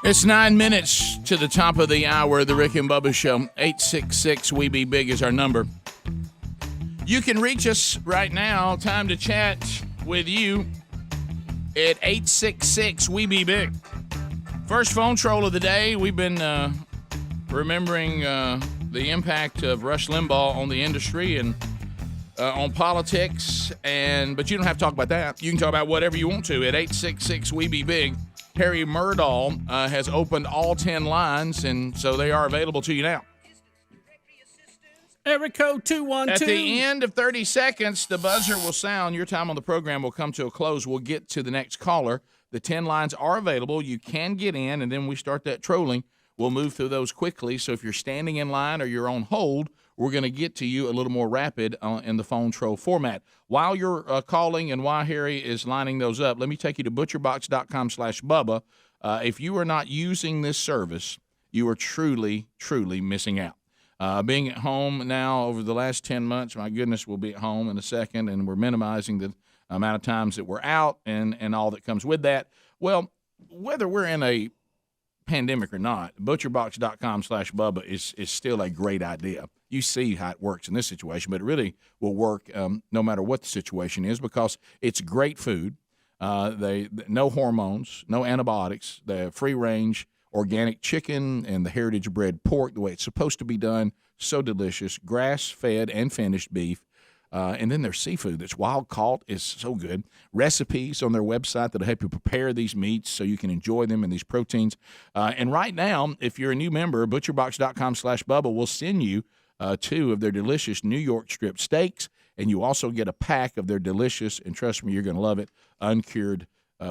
It's 9 minutes to the top of the hour of the Rick and Bubba Show. 866-WE-BE-BIG is our number. You can reach us right now. Time to chat with you at 866-WE-BE-BIG. First phone troll of the day. We've been remembering the impact of Rush Limbaugh on the industry and on politics. But you don't have to talk about that. You can talk about whatever you want to at 866-WE-BE-BIG. Harry Murdahl has opened all 10 lines, and so they are available to you now. Area code 212. At the end of 30 seconds, the buzzer will sound. Your time on the program will come to a close. We'll get to the next caller. The 10 lines are available. You can get in, and then we start that trolling. We'll move through those quickly. So if you're standing in line or you're on hold, we're going to get to you a little more rapid in the phone troll format. While you're calling and while Harry is lining those up, let me take you to butcherbox.com/Bubba. If you are not using this service, you are truly, truly missing out. Being at home now over the last 10 months, my goodness, we'll be at home in a second, and we're minimizing the amount of times that we're out and all that comes with that. Well, whether we're in a pandemic or not, butcherbox.com/Bubba is still a great idea. You see how it works in this situation, but it really will work no matter what the situation is because it's great food. No hormones, no antibiotics, the free-range organic chicken and the heritage bred pork the way it's supposed to be done. So delicious, grass-fed and finished beef. And then their seafood that's wild caught is so good. Recipes on their website that'll help you prepare these meats so you can enjoy them and these proteins. And right now, if you're a new member, butcherbox.com/Bubba will send you 2 of their delicious New York strip steaks, and you also get a pack of their delicious, and trust me, you're going to love it, uncured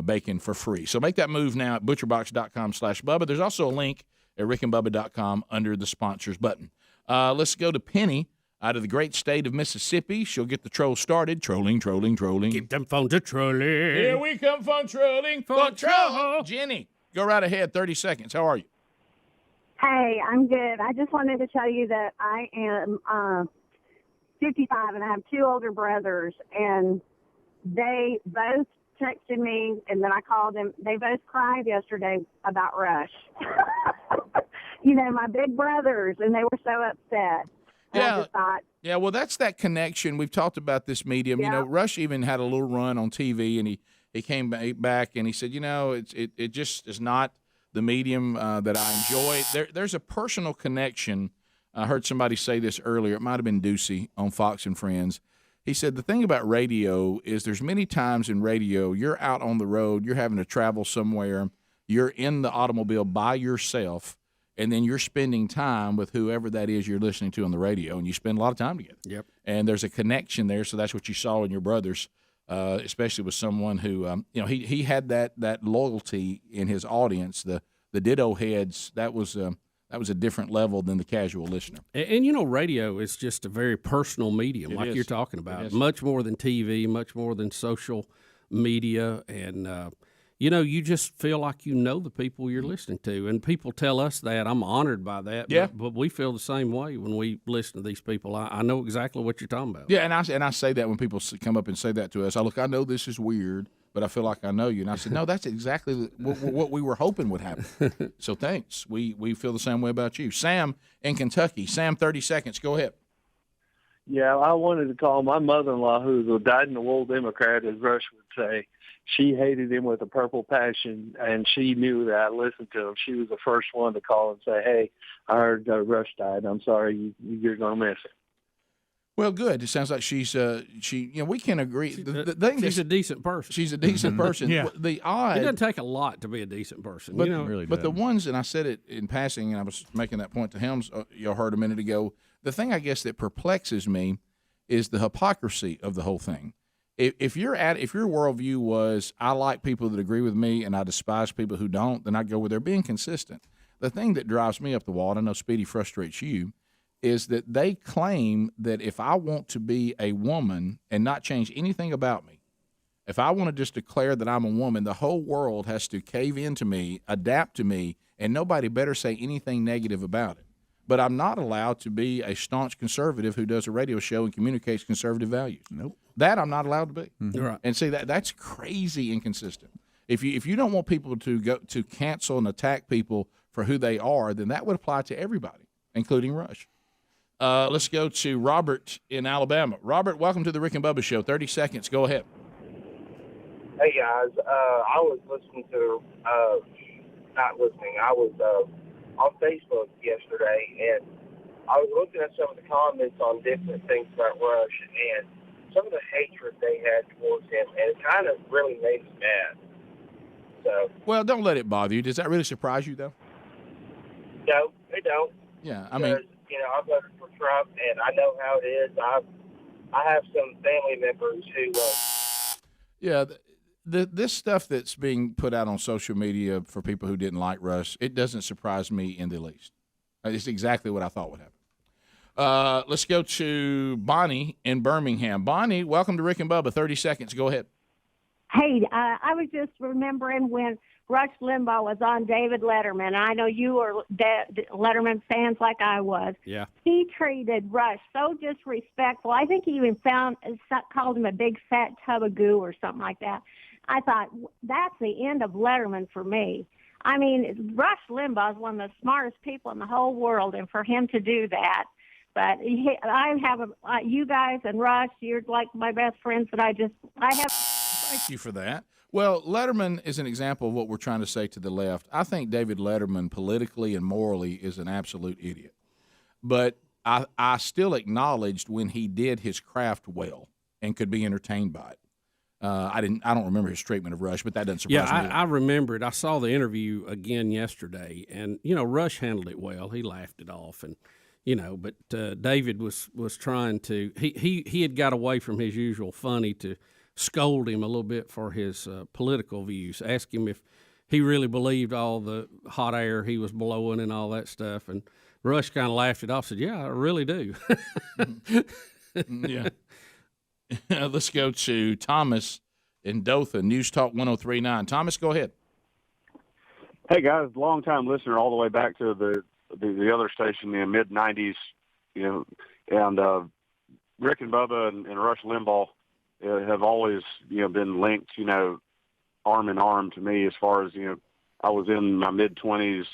bacon for free. So make that move now at butcherbox.com/Bubba. There's also a link at rickandbubba.com under the sponsors button. Let's go to Penny out of the great state of Mississippi. She'll get the troll started. Trolling. Keep them phones a trolling. Here we come, phone trolling. Phone troll. Jenny, go right ahead. 30 seconds. How are you? Hey, I'm good. I just wanted to tell you that I am 55 and I have 2 older brothers, and they both texted me, and then I called them. They both cried yesterday about Rush. My big brothers, and they were so upset. Yeah, well, that's that connection. We've talked about this medium. Yeah. Rush even had a little run on TV, and he came back, and he said, it just is not the medium that I enjoy. There's a personal connection. I heard somebody say this earlier. It might have been Ducey on Fox and Friends. He said the thing about radio is there's many times in radio you're out on the road, you're having to travel somewhere, you're in the automobile by yourself, and then you're spending time with whoever that is you're listening to on the radio, and you spend a lot of time together. Yep. And there's a connection there, so that's what you saw in your brothers, especially with someone who, he had that loyalty in his audience. The ditto heads, that was a different level than the casual listener. And radio is just a very personal medium, you're talking about. Much more than TV, much more than social media, and you just feel like the people you're listening to. And people tell us that. I'm honored by that. Yeah. But we feel the same way when we listen to these people. I know exactly what you're talking about. Yeah, and I say that when people come up and say that to us. I know this is weird, but I feel like I know you. And I said, no, that's exactly what we were hoping would happen. So thanks. We feel the same way about you. Sam in Kentucky. Sam, 30 seconds. Go ahead. Yeah, I wanted to call my mother-in-law, who's a dyed-in-the-wool Democrat, as Rush would say. She hated him with a purple passion, and she knew that I listened to him. She was the first one to call and say, hey, I heard Rush died. I'm sorry, you're going to miss it. Well, good. It sounds like she's we can agree. She's a decent person. She's a decent person. Yeah. The odd. It doesn't take a lot to be a decent person. But, really but the ones, and I said it in passing, and I was making that point to Helms, y'all heard a minute ago. The thing I guess that perplexes me is the hypocrisy of the whole thing. If your worldview was I like people that agree with me and I despise people who don't, then I go with their being consistent. The thing that drives me up the wall, and I know Speedy frustrates you, is that they claim that if I want to be a woman and not change anything about me, if I want to just declare that I'm a woman, the whole world has to cave into me, adapt to me, and nobody better say anything negative about it. But I'm not allowed to be a staunch conservative who does a radio show and communicates conservative values. Nope. That I'm not allowed to be. Mm-hmm. Right. And see, that's crazy inconsistent. If you don't want people to go to cancel and attack people for who they are, then that would apply to everybody, including Rush. Let's go to Robert in Alabama. Robert, welcome to the Rick and Bubba Show. 30 seconds. Go ahead. Hey, guys. I was listening to, not listening, I was on Facebook yesterday, and I was looking at some of the comments on different things about Rush, and some of the hatred they had towards him, and it kind of really made me mad. So. Well, don't let it bother you. Does that really surprise you, though? No, they don't. Yeah, I mean, I voted for Trump, and I know how it is. I have some family members who. Yeah, this stuff that's being put out on social media for people who didn't like Rush, it doesn't surprise me in the least. It's exactly what I thought would happen. Let's go to Bonnie in Birmingham. Bonnie, welcome to Rick and Bubba. 30 seconds. Go ahead. Hey, I was just remembering when Rush Limbaugh was on David Letterman. I know you were Letterman fans like I was. Yeah. He treated Rush so disrespectful. I think he even called him a big fat tub of goo or something like that. I thought, that's the end of Letterman for me. I mean, Rush Limbaugh is one of the smartest people in the whole world, and for him to do that. But I have you guys and Rush, you're like my best friends that I have. Thank you for that. Well, Letterman is an example of what we're trying to say to the left. I think David Letterman, politically and morally, is an absolute idiot. But I still acknowledged when he did his craft well and could be entertained by it. I don't remember his treatment of Rush, but that doesn't surprise me. Yeah, I remember it. I saw the interview again yesterday, and Rush handled it well. He laughed it off, and but David was trying to. He had got away from his usual funny to scold him a little bit for his political views. Ask him if he really believed all the hot air he was blowing and all that stuff, and Rush kind of laughed it off. Said, "Yeah, I really do." Yeah. Let's go to Thomas in Dothan, News Talk 103.9. Thomas, go ahead. Hey, guys, long-time listener all the way back to the other station in the mid-'90s, and Rick and Bubba and Rush Limbaugh have always, been linked, arm in arm to me as far as, I was in my mid-20s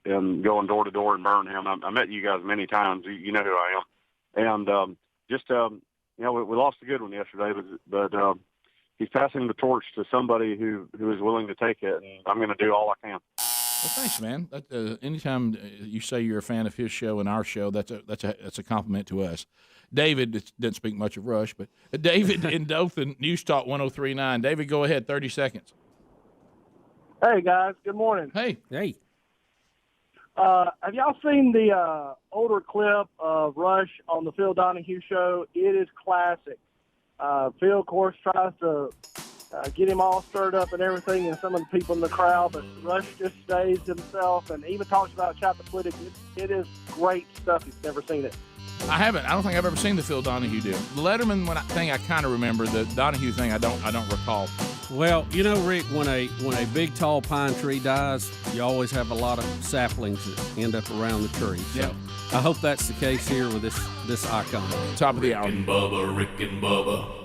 and going door to door in Birmingham. I met you guys many times. You know who I am. And we lost a good one yesterday, but he's passing the torch to somebody who is willing to take it, and I'm going to do all I can. Well, thanks, man. Anytime you say you're a fan of his show and our show, that's a compliment to us. David didn't speak much of Rush, but David in Dothan, News Talk 103.9. David, go ahead, 30 seconds. Hey, guys. Good morning. Hey. Have y'all seen the older clip of Rush on the Phil Donahue show? It is classic. Phil, of course, tries to get him all stirred up and everything, and some of the people in the crowd, but Rush just stays himself and even talks about Chappaquiddick. It is great stuff. He's never seen it. I haven't. I don't think I've ever seen the Phil Donahue deal. The Letterman thing I kind of remember. The Donahue thing I don't recall. Well, Rick, when a big tall pine tree dies, you always have a lot of saplings that end up around the tree. So yeah. I hope that's the case here with this icon. Top of the hour. Rick and Bubba.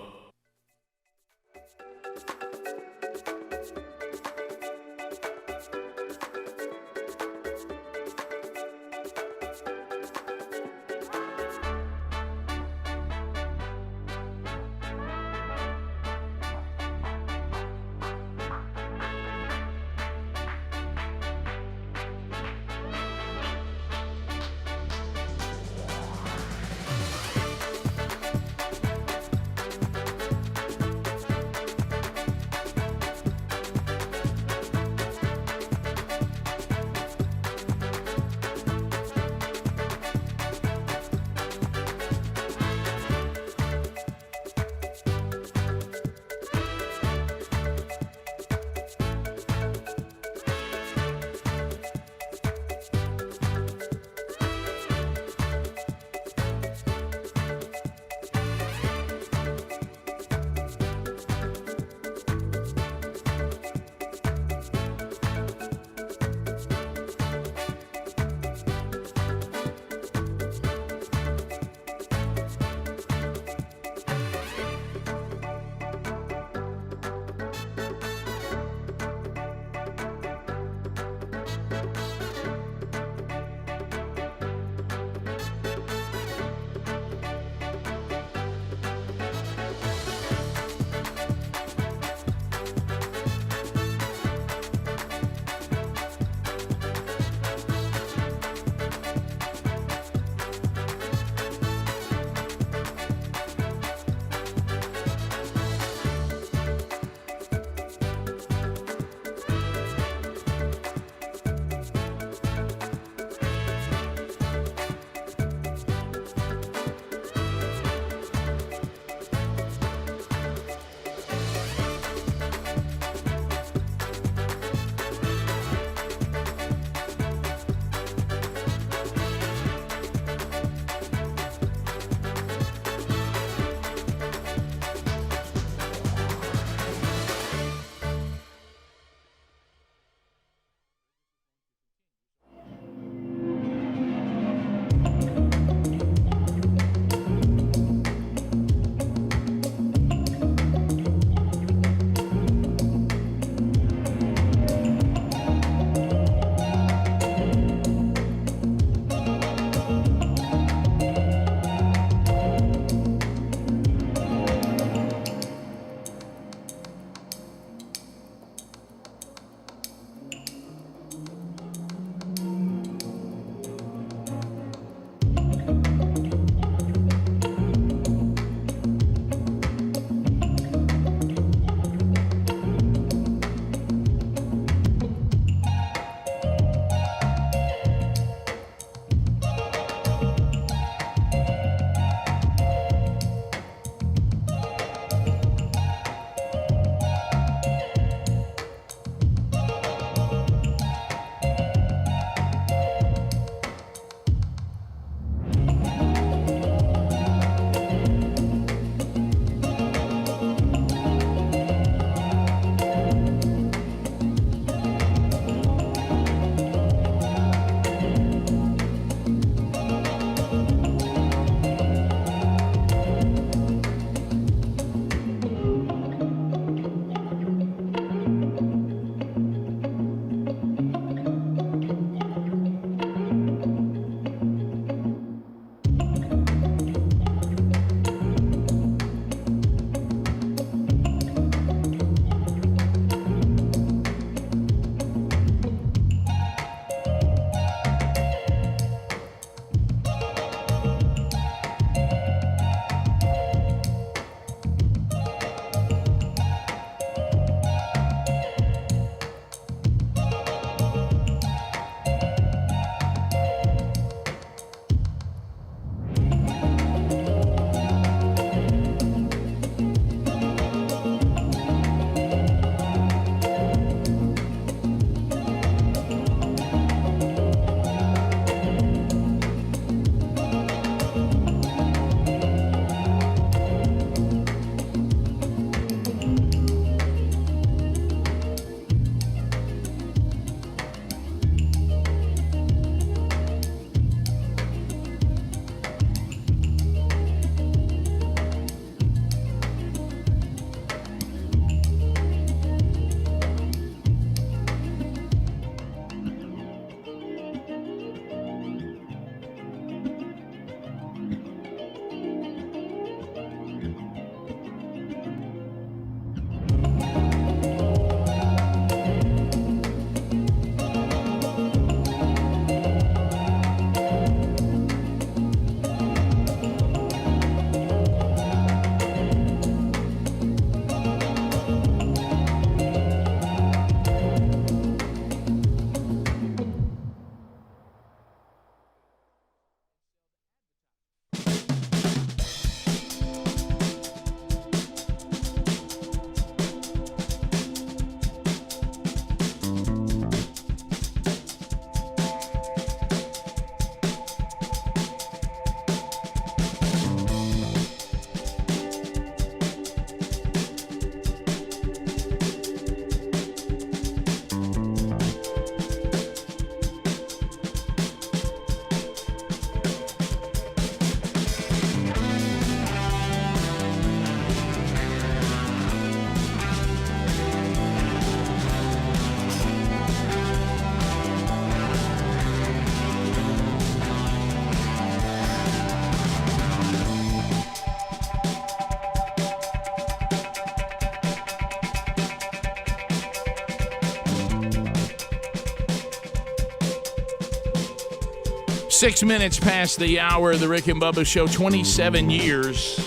6 minutes past the hour of the Rick and Bubba Show. 27 years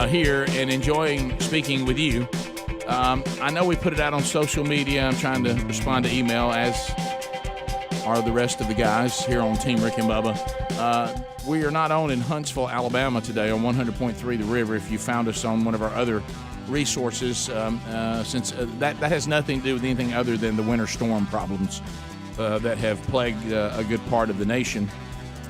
here and enjoying speaking with you. I know we put it out on social media. I'm trying to respond to email, as are the rest of the guys here on Team Rick and Bubba. We are not on in Huntsville, Alabama today on 100.3 The River. If you found us on one of our other resources, since that has nothing to do with anything other than the winter storm problems that have plagued a good part of the nation,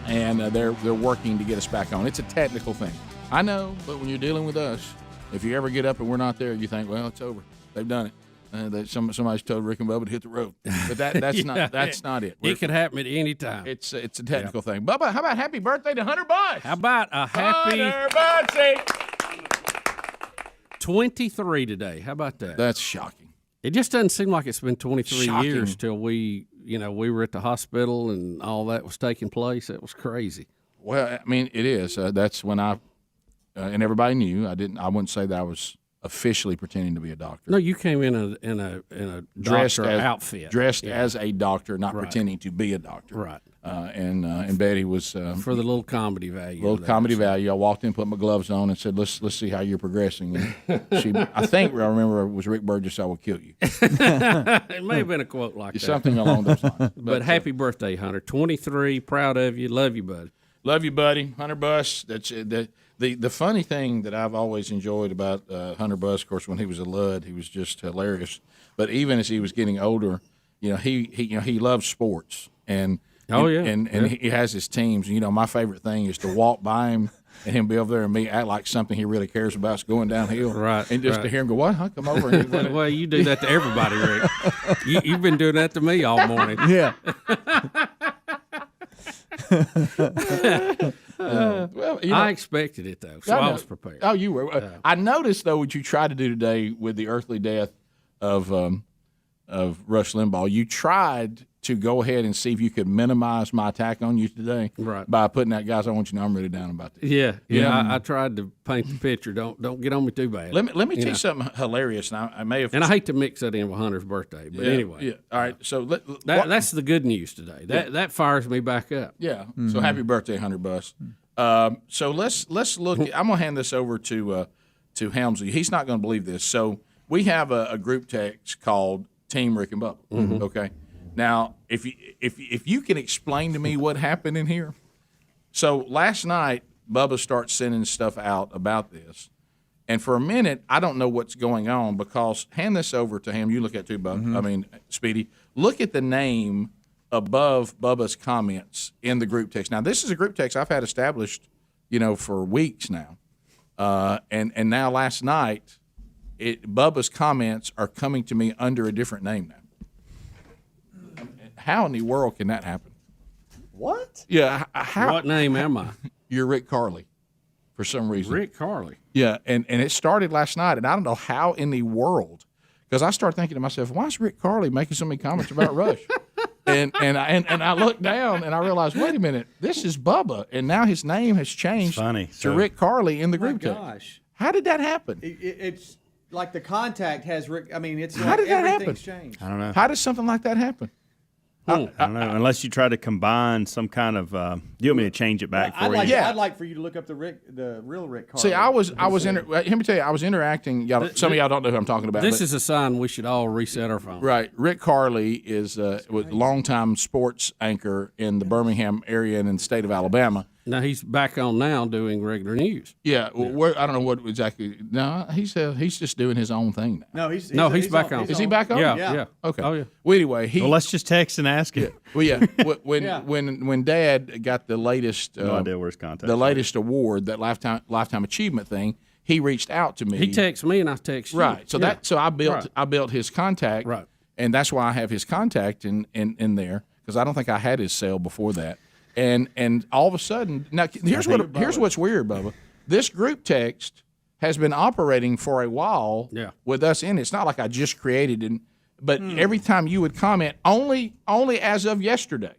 and they're working to get us back on. It's a technical thing, I know, but when you're dealing with us, if you ever get up and we're not there, you think, well, it's over. They've done it. Somebody's told Rick and Bubba to hit the road, but that's not it. It could happen at any time. It's a technical thing. Bubba, how about happy birthday to Hunter Buss? How about a happy Hunter Bussy? 23 today? How about that? That's shocking. It just doesn't seem like it's been 23 Shocking. years till we were at the hospital and all that was taking place. It was crazy. Well, I mean, it is. That's when I and everybody knew. I wouldn't say that I was officially pretending to be a doctor. No, you came in a doctor outfit, dressed as a doctor, not pretending to be a doctor. Right. And Betty was for the little comedy value. I walked in, put my gloves on, and said, "Let's see how you're progressing." And I remember it was Rick Burgess, "I will kill you." It may have been a quote like that, something along those lines. But happy birthday, Hunter! 23, proud of you, love you, buddy. Love you, buddy. Hunter Buss. That's the funny thing that I've always enjoyed about Hunter Buss. Of course, when he was a lud, he was just hilarious. But even as he was getting older, he loves sports and he has his teams. My favorite thing is to walk by him and him be over there and me act like something he really cares about is going downhill. Right. And just to hear him go, "What? Huh? Come over." And well, you do that to everybody, Rick. You've been doing that to me all morning. Yeah. I expected it, though, so I was prepared. Oh, you were. I noticed, though, what you tried to do today with the earthly death of Rush Limbaugh. You tried to go ahead and see if you could minimize my attack on you today, right? By putting that, guys, I want you to know I'm really down about this. Yeah. I tried to paint the picture. Don't get on me too bad. Let me tell you something hilarious. Now I may have, and I hate to mix that in with Hunter's birthday, but anyway. Yeah. All right. So that's the good news today. That fires me back up. Yeah. Mm-hmm. So happy birthday, Hunter Buss. So let's look. I'm gonna hand this over to Helmsley. He's not gonna believe this. So we have a group text called Team Rick and Bubba. Mm-hmm. Okay. Now, if you can explain to me what happened in here. So last night, Bubba starts sending stuff out about this, and for a minute, I don't know what's going on because hand this over to him. You look at it too, Bubba. Mm-hmm. I mean, Speedy. Look at the name above Bubba's comments in the group text. Now, this is a group text I've had established, for weeks now, and now last night, Bubba's comments are coming to me under a different name now. How in the world can that happen? What? Yeah. How? What name am I? You're Rick Carley, for some reason. Rick Carley. Yeah, and it started last night, and I don't know how in the world, because I started thinking to myself, why is Rick Carley making so many comments about Rush? and I looked down and I realized, wait a minute, this is Bubba, and now his name has changed to Rick Carley in the group text. Gosh, how did that happen? It's like the contact has Rick. I mean, it's how like did that everything's happen? changed. I don't know. How does something like that happen? I don't know. Unless you try to combine some kind of. You want me to change it back for you? I'd like for you to look up the real Rick Carley. See, let me tell you, I was interacting. Some of y'all don't know who I'm talking about. This is a sign we should all reset our phones. Right. Rick Carley was a longtime sports anchor in the Birmingham area and in the state of Alabama. Now he's back on now doing regular news. Yeah, I don't know what exactly. No, he's just doing his own thing now. No, he's back on. Is he back on? Yeah. Okay. Oh yeah. Well, anyway, let's just text and ask him. Well, yeah. When Dad got the latest, no idea where his contact. The latest award, that lifetime achievement thing, he reached out to me. He texted me and I texted you. Right. So I built his contact. Right. And that's why I have his contact in there, because I don't think I had his cell before that. And all of a sudden, now here's what's weird, Bubba. This group text has been operating for a while with us in it. It's not like I just created it, but every time you would comment, only as of yesterday,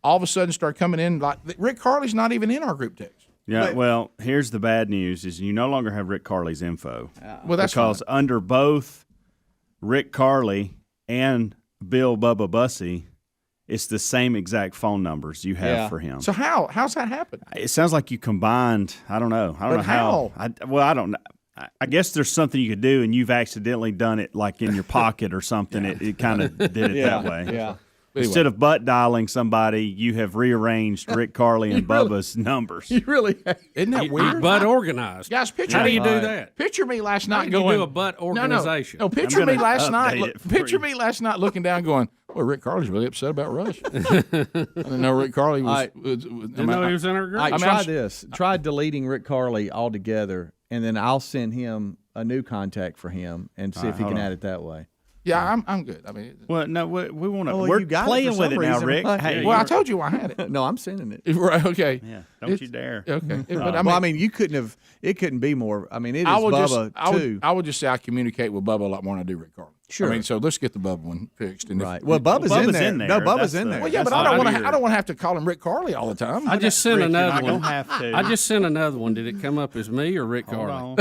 all of a sudden start coming in like Rick Carley's not even in our group text. Yeah, well, here's the bad news: is you no longer have Rick Carley's info. Well, that's because fine. Under both Rick Carley and Bill Bubba Bussey, it's the same exact phone numbers you have for him. So how's that happen? It sounds like you combined. I don't know. I don't know how. I don't know. I guess there's something you could do, and you've accidentally done it like in your pocket or something. It kind of did it that way. Yeah. Instead of butt dialing somebody, you have rearranged Rick Carly and Bubba's numbers. You really isn't that weird? You're butt organized. Guys, picture How me. do you do that? Picture me last night How going. do you do a butt organization? No, picture me last night. Picture me last night looking down, going, "Well, Rick Carly's really upset about Rush." I didn't know Rick Carly was. Didn't know he was in our group. All right, try this. Try deleting Rick Carly altogether, and then I'll send him a new contact for him and see if he can add it that way. Yeah, I'm good. I mean, well, no, we want to. Oh, we're you got playing it for with some it now, reason. Rick. Hey, well, I told you I had it. No, I'm sending it. Right? Okay. Yeah. Don't you dare. Okay. But I mean, you couldn't have. It couldn't be more. I mean, it is Bubba too. I would just say I communicate with Bubba a lot more than I do Rick Carly. Sure. I mean, so let's get the Bubba one fixed. And right. Well, Bubba's in there. No, Bubba's in there. Well, yeah, but I don't want to have to call him Rick Carly all the time. I just sent another one. Have to. I just sent another one. Did it come up as me or Rick Carly?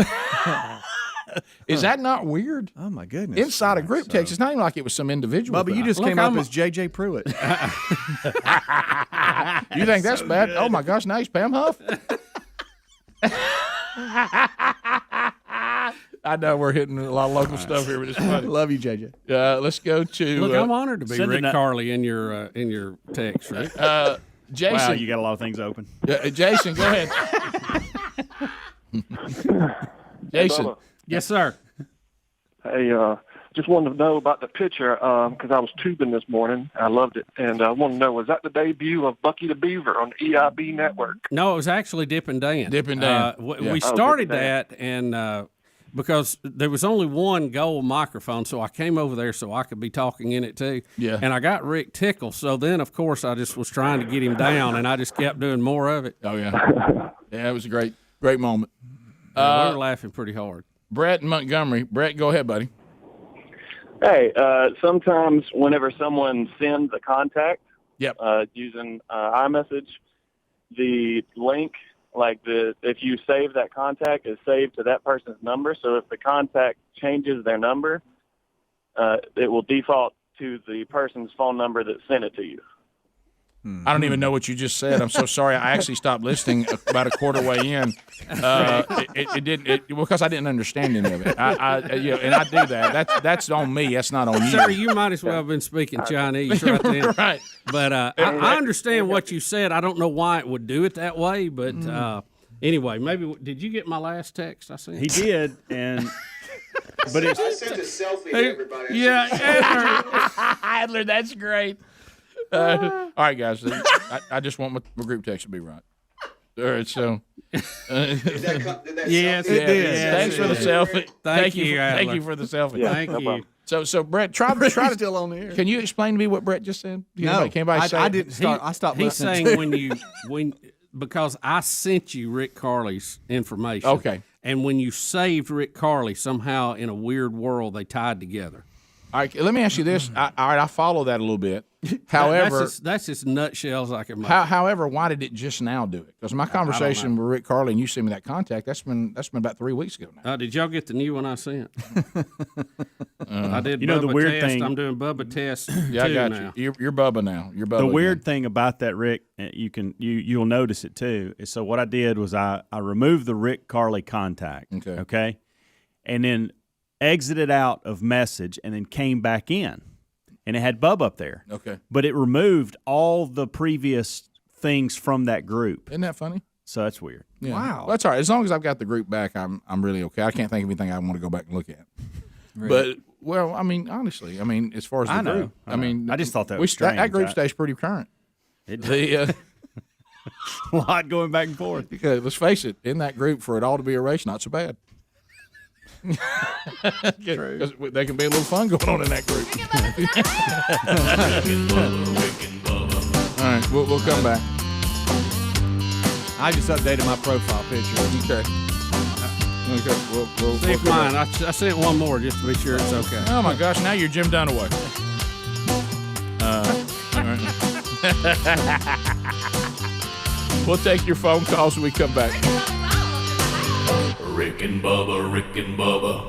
Is that not weird? Oh my goodness! Inside a group text, it's not even like it was some individual. Bubba, you just came up as JJ Pruitt. You think that's bad? Good. Oh my gosh! Now he's Pam Huff. I know we're hitting a lot of local stuff here, but it's funny. Love you, JJ. Let's go to. Look, I'm honored to be Rick Carly in your text, right? Jason, wow, you got a lot of things open. Jason, go ahead. Jason. Yes, sir. Hey, just wanted to know about the picture because I was tubing this morning. I loved it. And I want to know, was that the debut of Bucky the Beaver on the EIB network? No, it was actually Dip and Dan. Dip and Dan. We started that, and because there was only one gold microphone, so I came over there so I could be talking in it too. Yeah. And I got Rick tickled. So then, of course, I just was trying to get him down, and I just kept doing more of it. Oh, yeah. Yeah, it was a great moment. We were laughing pretty hard. Brett in Montgomery. Brett, go ahead, buddy. Hey, sometimes whenever someone sends a contact using iMessage, the link, if you save that contact, is saved to that person's number. So if the contact changes their number, it will default to the person's phone number that sent it to you. I don't even know what you just said. I'm so sorry. I actually stopped listening about a quarter way in. It didn't because I didn't understand any of it. And I do that. That's on me. That's not on you. Sir, you might as well have been speaking Chinese right then. Right. But I understand what you said. I don't know why it would do it that way. But anyway, maybe did you get my last text I sent? He did, and. But I sent a selfie to everybody. Yeah, Adler, that's great. All right, guys. I just want my group text to be right. All right, so. Did that yes, selfie? it did. Yes, thanks for the selfie. Thank you. Thank you for the selfie. Yeah, thank you. So Brett, try to still on the air. Can you explain to me what Brett just said? No, I didn't start. I stopped listening. He's saying because I sent you Rick Carly's information. Okay. And when you saved Rick Carly, somehow in a weird world they tied together. All right, let me ask you this. All right, I follow that a little bit. However, that's as nutshells I can make. However, why did it just now do it? Because my conversation with Rick Carly and you sent me that contact. That's been about 3 weeks ago now. Did y'all get the new one I sent? I did. The weird test. thing. I'm doing Bubba test. Yeah, I got now. you. You're Bubba now. You're Bubba. The weird thing about that, Rick, you'll notice it too. Is so what I did was I removed the Rick Carly contact. Okay, and then exited out of message and then came back in, and it had Bubba up there. Okay, but it removed all the previous things from that group. Isn't that funny? So that's weird. Yeah. Wow, well, that's all right. As long as I've got the group back, I'm really okay. I can't think of anything I want to go back and look at. Really? But well, I mean, honestly, as far as the group, I just thought that was strange. That group stays pretty current. A lot going back and forth. Because let's face it, in that group, for it all to be erased, not so bad. True. There can be a little fun going on in that group. All right, we'll come back. I just updated my profile picture. Okay. We'll See if mine. I sent one more just to be sure it's okay. Oh my gosh! Now you're Jim Dunaway. All right. We'll take your phone calls when we come back. Rick and Bubba, Rick and Bubba.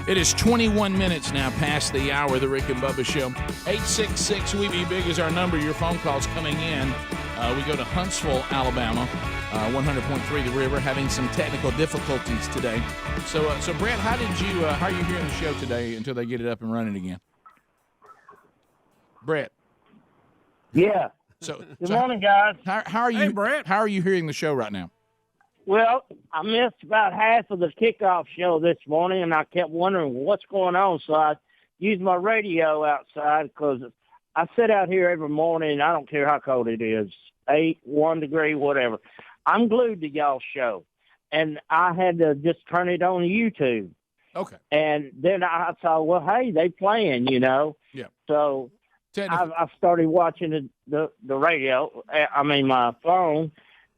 It is 21 minutes now past the hour of the Rick and Bubba Show. 866-WE-BE-BIG is our number. Your phone calls coming in. We go to Huntsville, Alabama, 100.3 The River, having some technical difficulties today. So Brett, how are you hearing the show today until they get it up and running again? Brett. Yeah. Good morning, guys. How are you, hey, Brett. How are you hearing the show right now? Well, I missed about half of the kickoff show this morning, and I kept wondering what's going on. So I used my radio outside because I sit out here every morning. I don't care how cold it is, 1 degree, whatever. I'm glued to y'all's show, and I had to just turn it on YouTube. Okay. And then I saw, well, hey, they playing, Yeah. So I started watching the radio, my phone,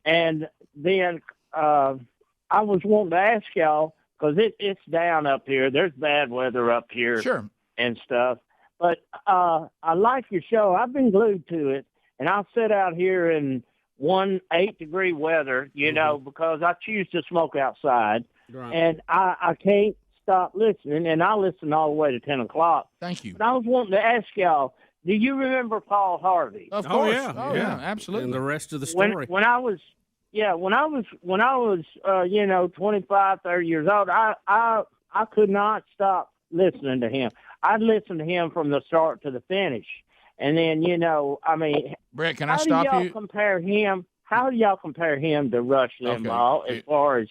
and then I was wanting to ask y'all, because it's down up here. There's bad weather up here. Sure. And stuff. But I like your show. I've been glued to it, and I'll sit out here in 8-degree weather, because I choose to smoke outside. Right. And I can't stop listening, and I listen all the way to 10 o'clock. Thank you. But I was wanting to ask y'all, do you remember Paul Harvey? Of course. Oh, yeah, absolutely. And the rest of the story. When I was 25, 30 years old, I could not stop listening to him. I'd listen to him from the start to the finish. And then, Brett, can I stop you? How do y'all compare him to Rush Limbaugh as far as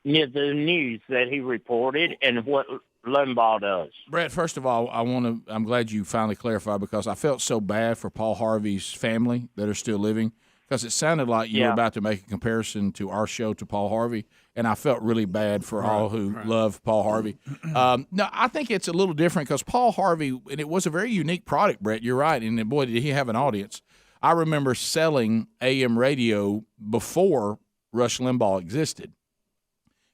the news that he reported and what Limbaugh does? Brett, first of all, I'm glad you finally clarified, because I felt so bad for Paul Harvey's family that are still living, because it sounded like you were about to make a comparison to our show to Paul Harvey, and I felt really bad for all who love Paul Harvey. No, I think it's a little different, because Paul Harvey, and it was a very unique product, Brett, you're right, and boy, did he have an audience. I remember selling AM radio before Rush Limbaugh existed,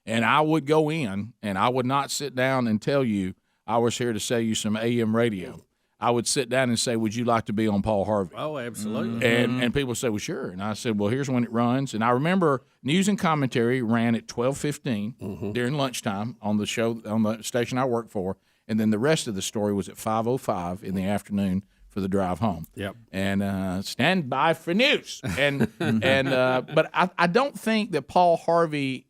and I would go in, and I would not sit down and tell you I was here to sell you some AM radio. I would sit down and say, would you like to be on Paul Harvey? Oh, absolutely. And people say, well, sure. And I said, well, here's when it runs. And I remember news and commentary ran at 12:15 during lunchtime on the show, on the station I worked for. And then the rest of the story was at 5:05 in the afternoon for the drive home. Yep. And stand by for news. And but I don't think that Paul Harvey.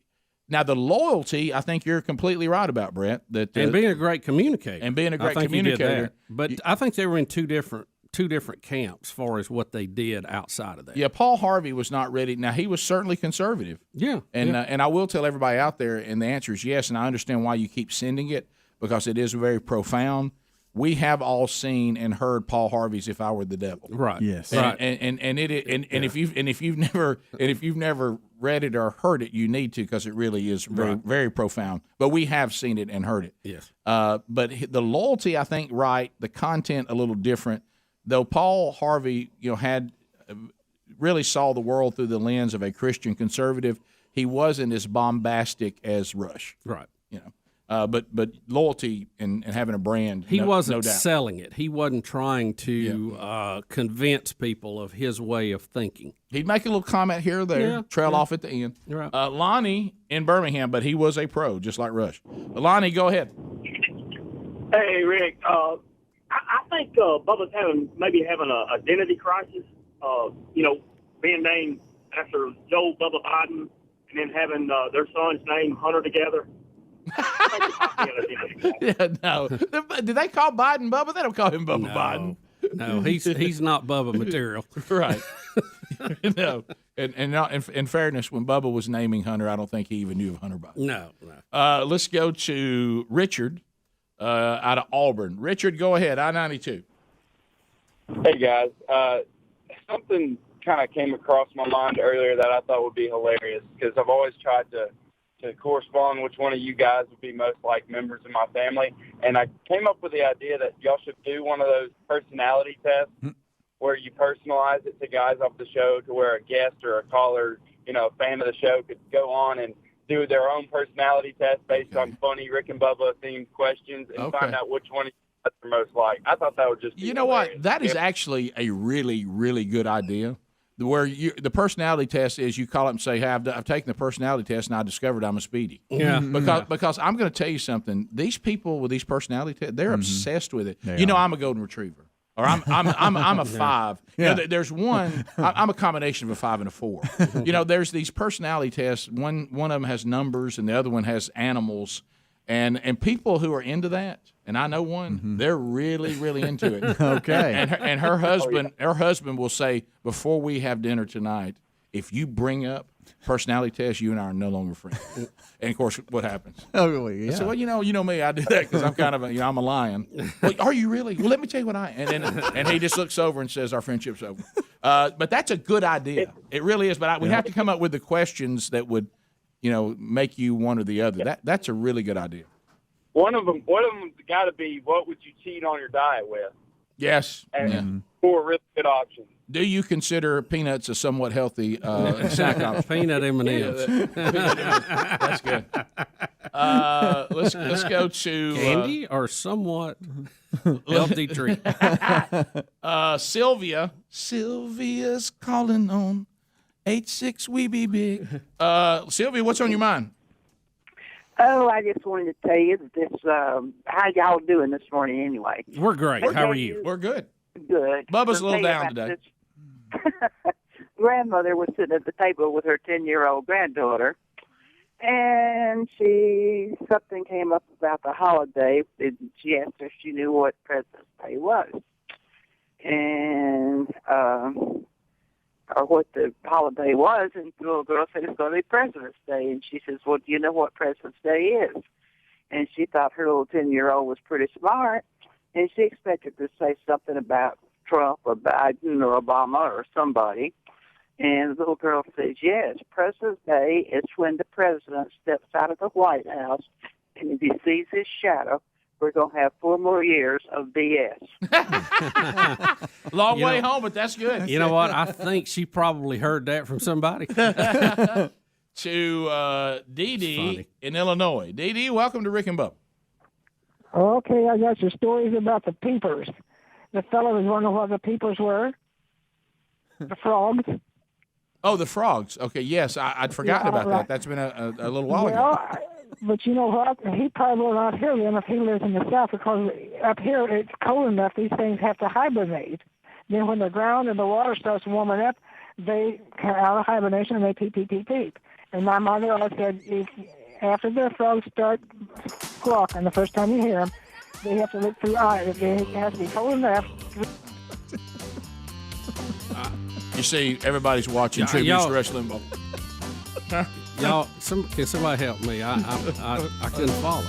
Now, the loyalty, I think you're completely right about, Brett. And being a great communicator. And being a great I think communicator. You did that. But I think they were in two different camps as far as what they did outside of that. Yeah, Paul Harvey was not ready. Now, he was certainly conservative. Yeah. And I will tell everybody out there, and the answer is yes, and I understand why you keep sending it, because it is very profound. We have all seen and heard Paul Harvey's "If I Were the Devil." Right. Yes. And, Right. If you've never read it or heard it, you need to, because it really is very very profound. But we have seen it and heard it. Yes. But the loyalty, I think, right. The content a little different, though. Paul Harvey, had really saw the world through the lens of a Christian conservative. He wasn't as bombastic as Rush. Right. But loyalty and having a brand, he wasn't no doubt. selling it. He wasn't trying to convince people of his way of thinking. He'd make a little comment here or there, trail off at the end. Right. Lonnie in Birmingham, but he was a pro, just like Rush. Lonnie, go ahead. Hey, Rick. I think Bubba's having an identity crisis. Being named after Joe Bubba Biden, and then having their son's name Hunter together. Yeah, no. Do they call Biden Bubba? They don't call him Bubba Biden. No, he's not Bubba material. Right. No. And not, in fairness, when Bubba was naming Hunter, I don't think he even knew of Hunter Biden. No. Let's go to Richard out of Auburn. Richard, go ahead. I-92. Hey, guys. Something kind of came across my mind earlier that I thought would be hilarious, because I've always tried to correspond which one of you guys would be most like members of my family. And I came up with the idea that y'all should do one of those personality tests where you personalize it to guys off the show, to where a guest or a caller, a fan of the show could go on and do their own personality test based on funny Rick and Bubba themed questions and find out which one of you guys are most like. I thought that would just be hilarious. What? That is actually a really, really good idea. where the personality test is you call up and say, hey, I've taken the personality test and I discovered I'm a speedy. Yeah. Because I'm going to tell you something. These people with these personality tests, they're obsessed with it. They are. I'm a golden retriever. Or I'm a 5. Yeah. There's one. I'm a combination of a 5 and a 4. There's these personality tests. One of them has numbers, and the other one has animals. And people who are into that, and I know one, they're really, really into it. Okay. And her husband will say, before we have dinner tonight, if you bring up personality test, you and I are no longer friends. And of course, what happens? Oh, yeah. I said, well, you know me, I do that because I'm kind of I'm a lion. Well, are you really? Well, let me tell you what and he just looks over and says, our friendship's over. But that's a good idea. It really is. But we have to come up with the questions that would, make you one or the other. That's a really good idea. One of them got to be, what would you cheat on your diet with? Yes. And 4 really good options. Do you consider peanuts a somewhat healthy snack option? Peanut M&Ms. That's good. Let's go to candy or somewhat healthy treat. Sylvia. Sylvia's calling on 86 we be big. Sylvia, what's on your mind? Oh, I just wanted to tell you that this. How y'all doing this morning, anyway? We're great. How are you? We're good. Good. Bubba's a little down today. Grandmother was sitting at the table with her 10-year-old granddaughter, and something came up about the holiday, and she asked her if she knew what President's Day was, and or what the holiday was, and the little girl said it's going to be President's Day, and she says, well, do you know what President's Day is? And she thought her little 10-year-old was pretty smart, and she expected to say something about Trump or Biden or Obama or somebody. And the little girl says, yes, President's Day is when the president steps out of the White House, and if he sees his shadow, we're going to have 4 more years of BS. Long way home, but that's good. You know what? I think she probably heard that from somebody. To Dee Dee in Illinois. Dee Dee, welcome to Rick and Bubba. Okay, I got your stories about the peepers. The fellow was wondering what the peepers were. The frogs. Oh, the frogs. Okay, yes, I'd forgotten about that. That's been a little while ago. But you know what? He probably will not hear them if he lives in the South, because up here it's cold enough, these things have to hibernate. Then when the ground and the water starts warming up, they come out of hibernation and they peep, peep, peep, peep. And my mother always said, after the frogs start squawking, the first time you hear them, they have to look through eyes. It has to be cold enough. You see, everybody's watching tributes to Rush Limbaugh. Y'all, can somebody help me? I couldn't follow.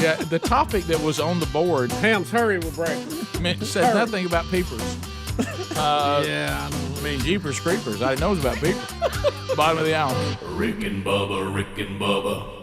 Yeah, the topic that was on the board. Hams, hurry with breakfast. Said nothing about peepers. Yeah, I mean, Jeepers Creepers. I didn't know it was about peepers. Bottom of the hour. Rick and Bubba, Rick and Bubba.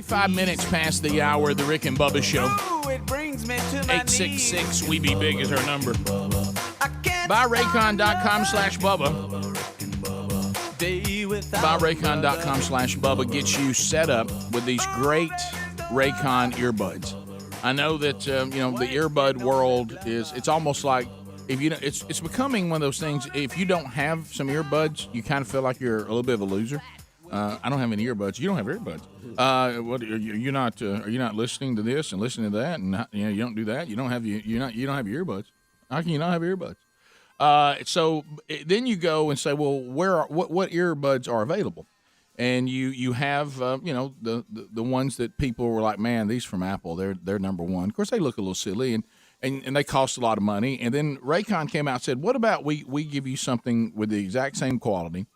5 minutes past the hour of the Rick and Bubba Show. Ooh, it brings me to my 866 We Be Big is our number. BuyRaycon.com/Bubba. BuyRaycon.com/Bubba gets you set up with these great Raycon earbuds. I know that the earbud world it's almost like it's becoming one of those things. If you don't have some earbuds, you kind of feel like you're a little bit of a loser. I don't have any earbuds. You don't have earbuds. What are you not? Are you not listening to this and listening to that? And you don't do that. You don't have your earbuds. How can you not have earbuds? So then you go and say, well, what earbuds are available? And you have the ones that people were like, man, these from Apple, they're number one. Of course, they look a little silly and they cost a lot of money. And then Raycon came out and said, what about we give you something with the exact same quality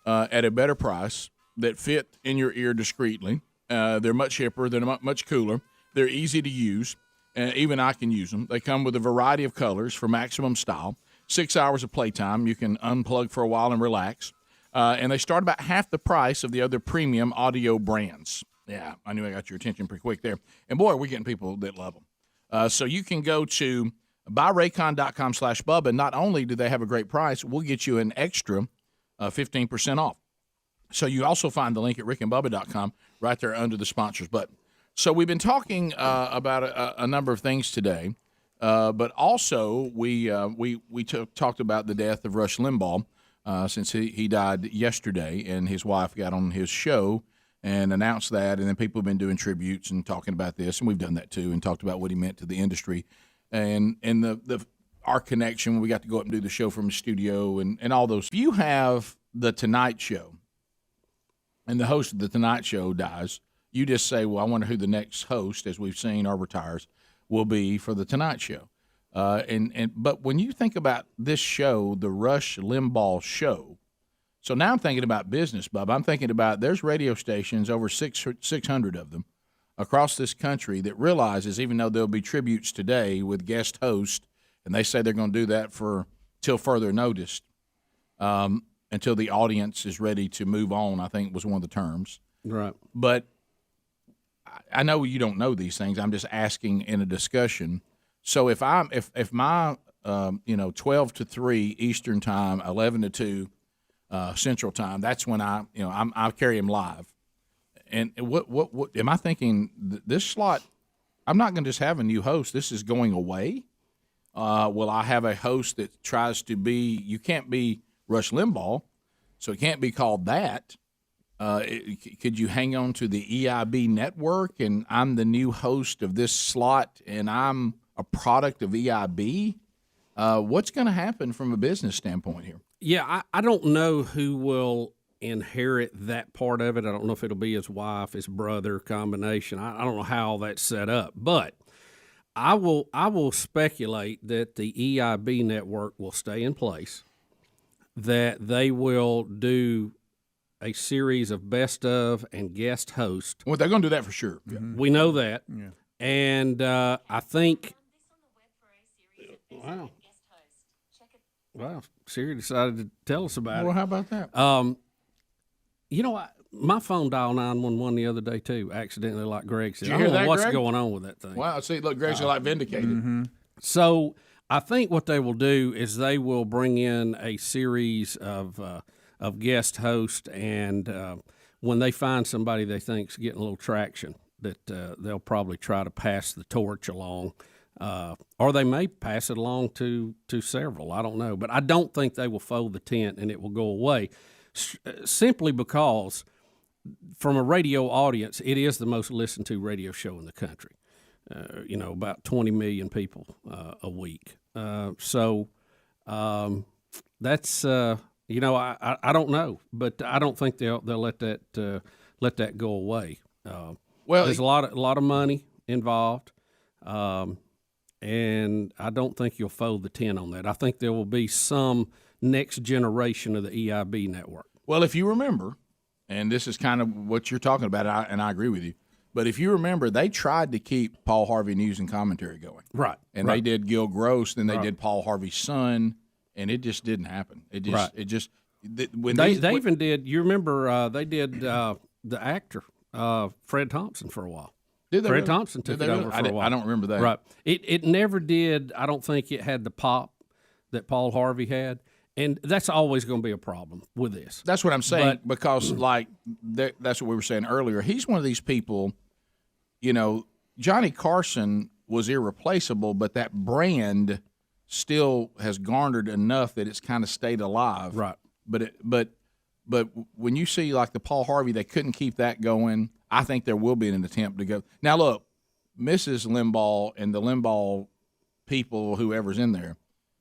at a better price that fit in your ear discreetly. They're much hipper. They're much cooler. They're easy to use. Even I can use them. They come with a variety of colors for maximum style. 6 hours of playtime. You can unplug for a while and relax. And they start about half the price of the other premium audio brands. Yeah, I knew I got your attention pretty quick there. And boy, we're getting people that love them. So you can go to buyraycon.com/Bubba. Not only do they have a great price, we'll get you an extra 15% off. So you also find the link at rickandbubba.com right there under the sponsors button. So we've been talking about a number of things today, but also we talked about the death of Rush Limbaugh. Since he died yesterday, and his wife got on his show and announced that, and then people have been doing tributes and talking about this, and we've done that too, and talked about what he meant to the industry, and our connection. We got to go up and do the show from the studio and all those. If you have the Tonight Show, and the host of the Tonight Show dies, you just say, well, I wonder who the next host, as we've seen, or retires, will be for the Tonight Show. But when you think about this show, the Rush Limbaugh Show, so now I'm thinking about business, Bub. I'm thinking about there's radio stations, over 600 of them, across this country that realizes, even though there'll be tributes today with guest hosts, and they say they're going to do that till further notice, until the audience is ready to move on, I think was one of the terms. Right. But I know you don't know these things. I'm just asking in a discussion. So if my 12 to 3 Eastern time, 11 to 2 Central time, that's when I carry him live. And what am I thinking? This slot, I'm not going to just have a new host. This is going away. Will I have a host that tries to be? You can't be Rush Limbaugh, so it can't be called that. Could you hang on to the EIB network, and I'm the new host of this slot, and I'm a product of EIB? What's going to happen from a business standpoint here? Yeah, I don't know who will inherit that part of it. I don't know if it'll be his wife, his brother, combination. I don't know how all that's set up, but I will speculate that the EIB network will stay in place, that they will do a series of best of and guest host. Well, they're going to do that for sure. Mm-hmm. We know that. Yeah. And I think, wow, Siri decided to tell us about it. Well, how about that? My phone dialed 911 the other day, too, accidentally, like Greg said. Did you I hear don't know that, what's Greg? going on with that thing. Wow, see, look, Greg's like vindicated. Mm-hmm. So I think what they will do is they will bring in a series of guest hosts, and when they find somebody they think's getting a little traction, that they'll probably try to pass the torch along, or they may pass it along to several. I don't know, but I don't think they will fold the tent and it will go away, simply because from a radio audience, it is the most listened to radio show in the country. About 20 million people a week. So that's I don't know, but I don't think they'll let that go away. Well, there's a lot of money involved, and I don't think you'll fold the tent on that. I think there will be some next generation of the EIB network. Well, if you remember, and this is kind of what you're talking about, and I agree with you, but if you remember, they tried to keep Paul Harvey News and Commentary going. Right. And they did Gil Gross, then they did Paul Harvey's son, and it just didn't happen. They even did, you remember, they did the actor Fred Thompson for a while. Did they Fred really? Thompson took it over for a while. I don't remember that. Right. It never did. I don't think it had the pop that Paul Harvey had. And that's always going to be a problem with this. That's what I'm saying, because that's what we were saying earlier. He's one of these people, Johnny Carson was irreplaceable, but that brand still has garnered enough that it's kind of stayed alive. Right. But when you see like the Paul Harvey, they couldn't keep that going. I think there will be an attempt to go. Now, look, Mrs. Limbaugh and the Limbaugh people, whoever's in there,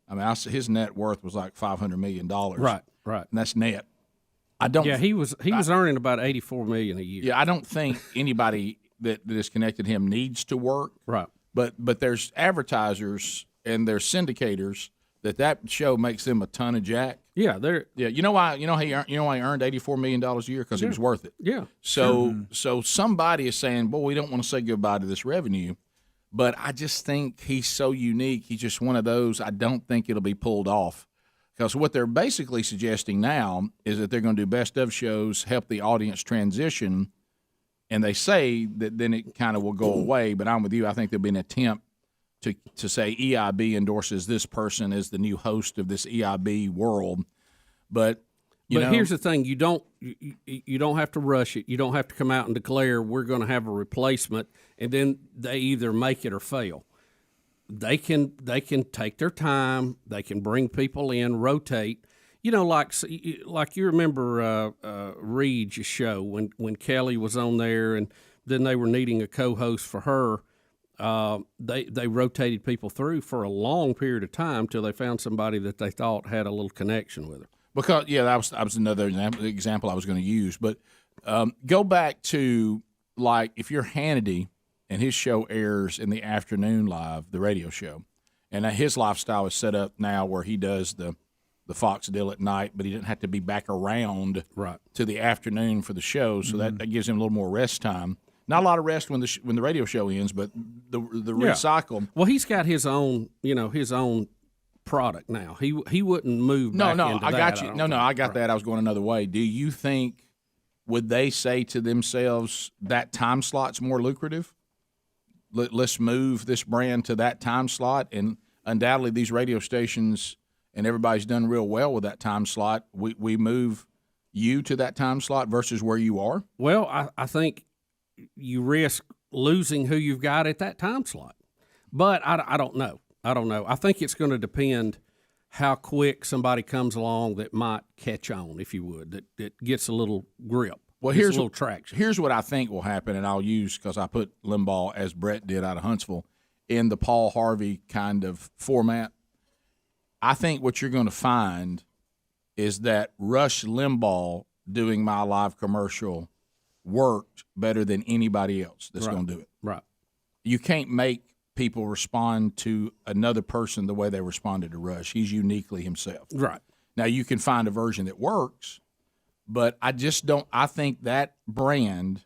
I mean, his net worth was like $500 million. Right. And that's net. I don't. Yeah, he was earning about $84 million a year. Yeah, I don't think anybody that is connected to him needs to work. Right. But there's advertisers and there's syndicators that show makes them a ton of jack. Yeah, they're. Yeah, you know why he earned $84 million a year? Because he was worth it. Yeah. So somebody is saying, "Boy, we don't want to say goodbye to this revenue." But I just think he's so unique. He's just one of those. I don't think it'll be pulled off, because what they're basically suggesting now is that they're going to do best of shows, help the audience transition, and they say that then it kind of will go away. But I'm with you. I think there'll be an attempt to say EIB endorses this person as the new host of this EIB world. But here's the thing: you don't have to rush it. You don't have to come out and declare we're going to have a replacement, and then they either make it or fail. They can take their time. They can bring people in, rotate. Like you remember Reed's show when Kelly was on there, and then they were needing a co-host for her. They rotated people through for a long period of time till they found somebody that they thought had a little connection with her. Because that was another example I was going to use. But go back to, like, if you're Hannity and his show airs in the afternoon live, the radio show, and his lifestyle is set up now where he does the Fox deal at night, but he didn't have to be back around to the afternoon for the show, so that gives him a little more rest time. Not a lot of rest when the radio show ends, but the recycle. Well, he's got his own product now. He wouldn't move. No, back I got you. No, I got that. I was going another way. Do you think would they say to themselves that time slot's more lucrative? Let's move this brand to that time slot, and undoubtedly these radio stations and everybody's done real well with that time slot. We move you to that time slot versus where you are. Well, I think you risk losing who you've got at that time slot, but I don't know. I think it's going to depend how quick somebody comes along that might catch on, if you would, that gets a little grip. Well, here's a little traction. Here's what I think will happen, and I'll use, because I put Limbaugh, as Brett did out of Huntsville, in the Paul Harvey kind of format. I think what you're going to find is that Rush Limbaugh doing my live commercial worked better than anybody else that's going to do it. Right. You can't make people respond to another person the way they responded to Rush. He's uniquely himself. Right. Now, you can find a version that works, but I just don't – I think that brand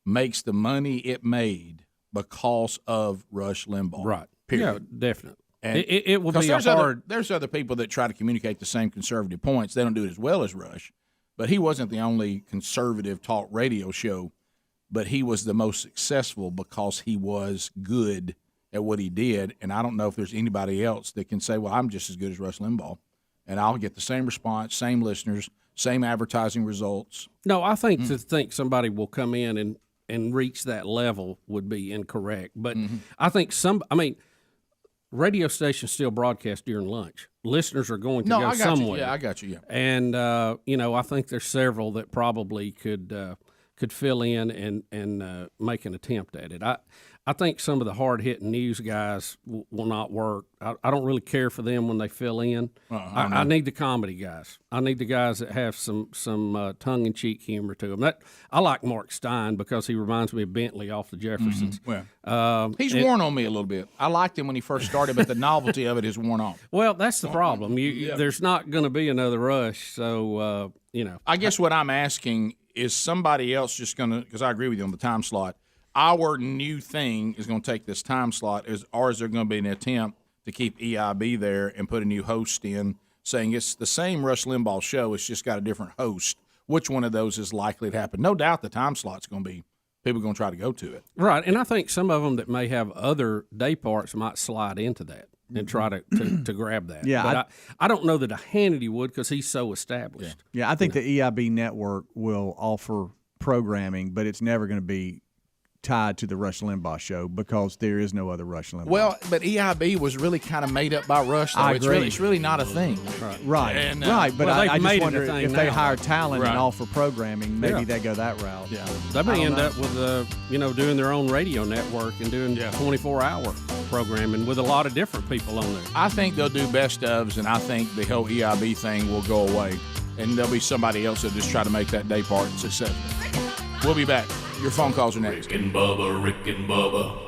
makes the money it made because of Rush Limbaugh. Right. Period. Yeah, definitely. And it will be there's other people that try to communicate the same conservative points. They don't do it as well as Rush, but he wasn't the only conservative talk radio show, but he was the most successful because he was good at what he did. And I don't know if there's anybody else that can say, well, I'm just as good as Rush Limbaugh, and I'll get the same response, same listeners, same advertising results. No, I think to think somebody will come in and reach that level would be incorrect. But I think radio stations still broadcast during lunch. Listeners are going to go somewhere. Yeah, I got you. Yeah, and I think there's several that probably could fill in and make an attempt at it. I think some of the hard-hitting news guys will not work. I don't really care for them when they fill in. I need the comedy guys. I need the guys that have some tongue-in-cheek humor to them. I like Mark Stein because he reminds me of Bentley off the Jeffersons. He's worn on me a little bit. I liked him when he first started, but the novelty of it is worn off. Well, that's the problem. There's not going to be another Rush, so I guess what I'm asking is somebody else just going to – because I agree with you on the time slot. Our new thing is going to take this time slot, or is there going to be an attempt to keep EIB there and put a new host in, saying it's the same Rush Limbaugh show, it's just got a different host? Which one of those is likely to happen? No doubt the time slot's going to be people are going to try to go to it. Right, and I think some of them that may have other day parts might slide into that and try to grab that. Yeah, but I don't know that a Hannity would because he's so established. Yeah, I think the EIB network will offer programming, but it's never going to be tied to the Rush Limbaugh show because there is no other Rush Limbaugh. Well, but EIB was really kind of made up by Rush, though. I agree. It's really not a thing. Right. And, But well, I they've just made it wonder a thing if they now. hire talent Right. and offer programming, maybe Yeah. they go that route. Yeah. They may end up with doing their own radio network and doing 24-hour programming with a lot of different people on there. I think they'll do best ofs, and I think the whole EIB thing will go away, and there'll be somebody else that'll just try to make that day part successful. We'll be back. Your phone calls are next. Rick and Bubba.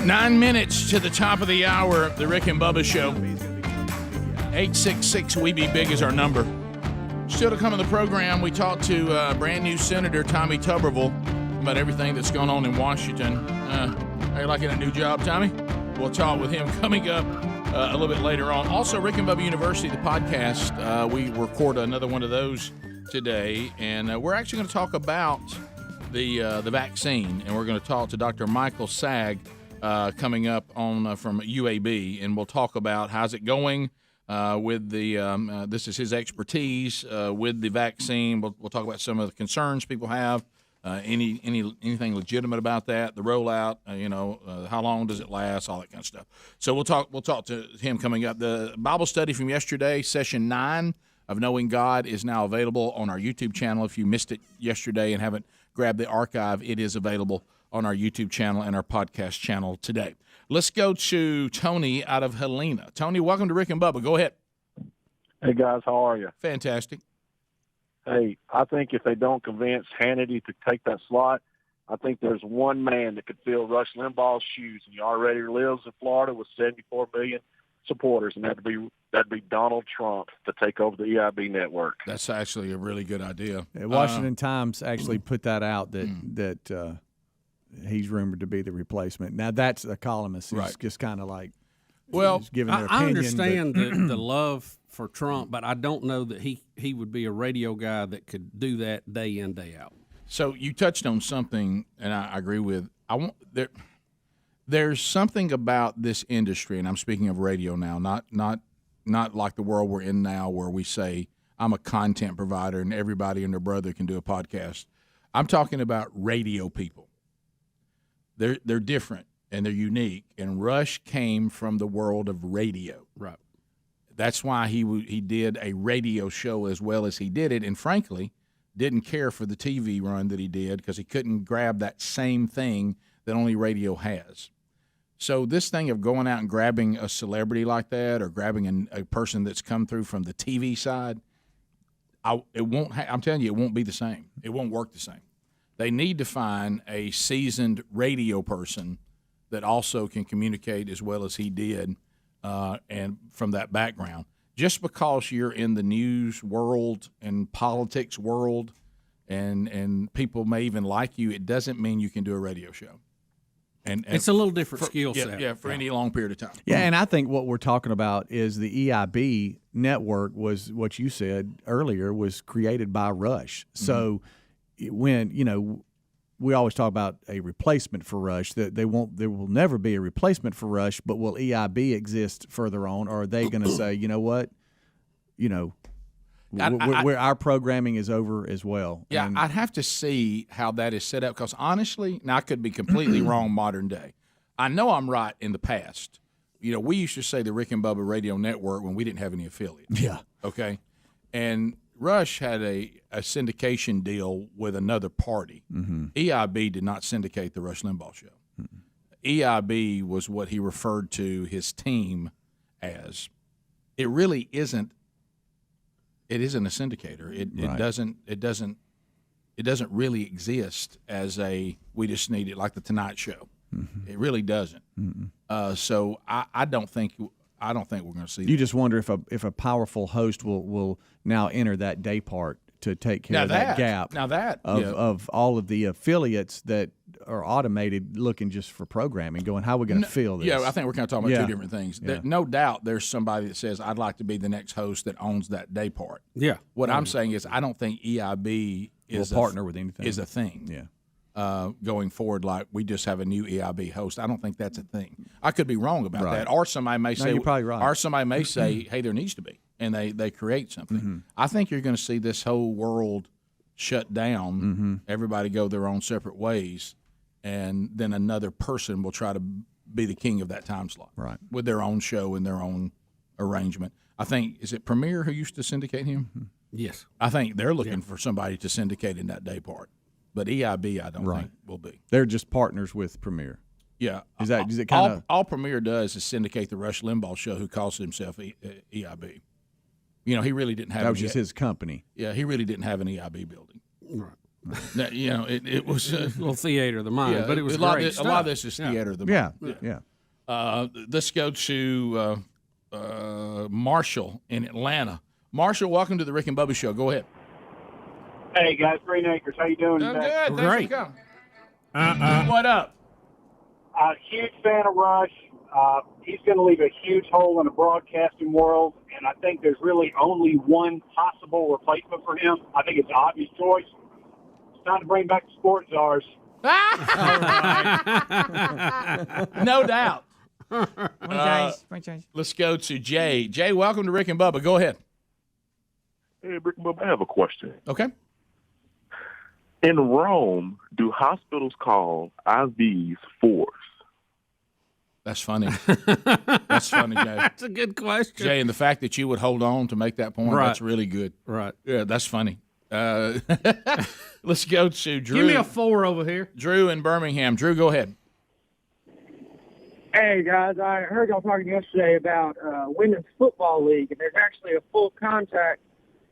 9 minutes to the top of the hour, the Rick and Bubba Show. 866-WE-BE-BIG is our number. Still to come in the program, we talked to brand new Senator Tommy Tuberville about everything that's going on in Washington. Are you liking a new job, Tommy? We'll talk with him coming up a little bit later on. Also, Rick and Bubba University, the podcast, we record another one of those today, and we're actually going to talk about the vaccine, and we're going to talk to Dr. Michael Sag coming up on from UAB, and we'll talk about how's it going with the this is his expertise with the vaccine. We'll talk about some of the concerns people have, anything legitimate about that, the rollout, how long does it last, all that kind of stuff. So we'll talk to him coming up. The Bible study from yesterday, session 9 of Knowing God, is now available on our YouTube channel. If you missed it yesterday and haven't grabbed the archive, it is available on our YouTube channel and our podcast channel today. Let's go to Tony out of Helena. Tony, welcome to Rick and Bubba. Go ahead. Hey, guys. How are you? Fantastic. Hey, I think if they don't convince Hannity to take that slot, I think there's one man that could fill Rush Limbaugh's shoes, and he already lives in Florida with 74 million supporters, and that'd be Donald Trump to take over the EIB network. That's actually a really good idea. Washington Times actually put that out that he's rumored to be the replacement. Now that's a columnist who's just kind of like giving their opinion. I understand the love for Trump, but I don't know that he would be a radio guy that could do that day in, day out. So you touched on something, and I agree with. There's something about this industry, and I'm speaking of radio now, not like the world we're in now where we say I'm a content provider and everybody and their brother can do a podcast. I'm talking about radio people. They're different and they're unique, and Rush came from the world of radio. Right. That's why he did a radio show as well as he did it, and frankly, didn't care for the TV run that he did because he couldn't grab that same thing that only radio has. So this thing of going out and grabbing a celebrity like that or grabbing a person that's come through from the TV side, I'm telling you, it won't be the same. It won't work the same. They need to find a seasoned radio person that also can communicate as well as he did and from that background. Just because you're in the news world and politics world and people may even like you, it doesn't mean you can do a radio show. And it's a little different skill set. Yeah, for any long period of time. Yeah, and I think what we're talking about is the EIB network was what you said earlier was created by Rush. So when, we always talk about a replacement for Rush, that there will never be a replacement for Rush, but will EIB exist further on, or are they going to say, you know what, our programming is over as well? Yeah, I'd have to see how that is set up because honestly, now I could be completely wrong modern day. I know I'm right in the past. We used to say the Rick and Bubba Radio Network when we didn't have any affiliates. Yeah. Okay. And Rush had a syndication deal with another party. EIB did not syndicate the Rush Limbaugh Show. EIB was what he referred to his team as. It really isn't. It isn't a syndicator. It doesn't really exist as we just need it like the Tonight Show. It really doesn't. So I don't think we're going to see. You just wonder if a powerful host will now enter that day part to take care of that gap. Now that of all of the affiliates that are automated looking just for programming, going, how are we going to fill this? Yeah, I think we're kind of talking about two different things. Yeah. No doubt there's somebody that says, I'd like to be the next host that owns that day part. Yeah. What I'm saying is I don't think EIB is partner with anything. Is a thing. Yeah. Going forward, like we just have a new EIB host. I don't think that's a thing. I could be wrong about that. Or somebody may say, you're probably right. Or somebody may say, hey, there needs to be. And they create something. I think you're going to see this whole world shut down, everybody go their own separate ways, and then another person will try to be the king of that time slot with their own show and their own arrangement. I think, is it Premier who used to syndicate him? Yes. I think they're looking for somebody to syndicate in that day part. But EIB, I don't think will be. They're just partners with Premier. Yeah. Is it kind of all Premier does is syndicate the Rush Limbaugh Show, who calls himself EIB. He really didn't have. That was just his company. Yeah, he really didn't have an EIB building. Right. It was a little theater of the mind, but it was a lot great. A lot of this is theater of the mind. Yeah. Let's go to Marshall in Atlanta. Marshall, welcome to the Rick and Bubba Show. Go ahead. Hey guys, Green Acres, how you doing today? Good. Thanks for coming. What up? Huge fan of Rush. He's going to leave a huge hole in the broadcasting world, and I think there's really only one possible replacement for him. I think it's an obvious choice. It's time to bring back the sports czars. No doubt. Franchise. Let's go to Jay. Jay, welcome to Rick and Bubba. Go ahead. Hey, Rick and Bubba, I have a question. Okay. In Rome, do hospitals call IVs force? That's funny. That's funny, Jay. That's a good question. Jay, and the fact that you would hold on to make that point, that's really good. Right. Yeah, that's funny. Let's go to Drew. Give me a 4 over here. Drew in Birmingham. Drew, go ahead. Hey, guys, I heard y'all talking yesterday about Women's Football League, and there's actually a full contact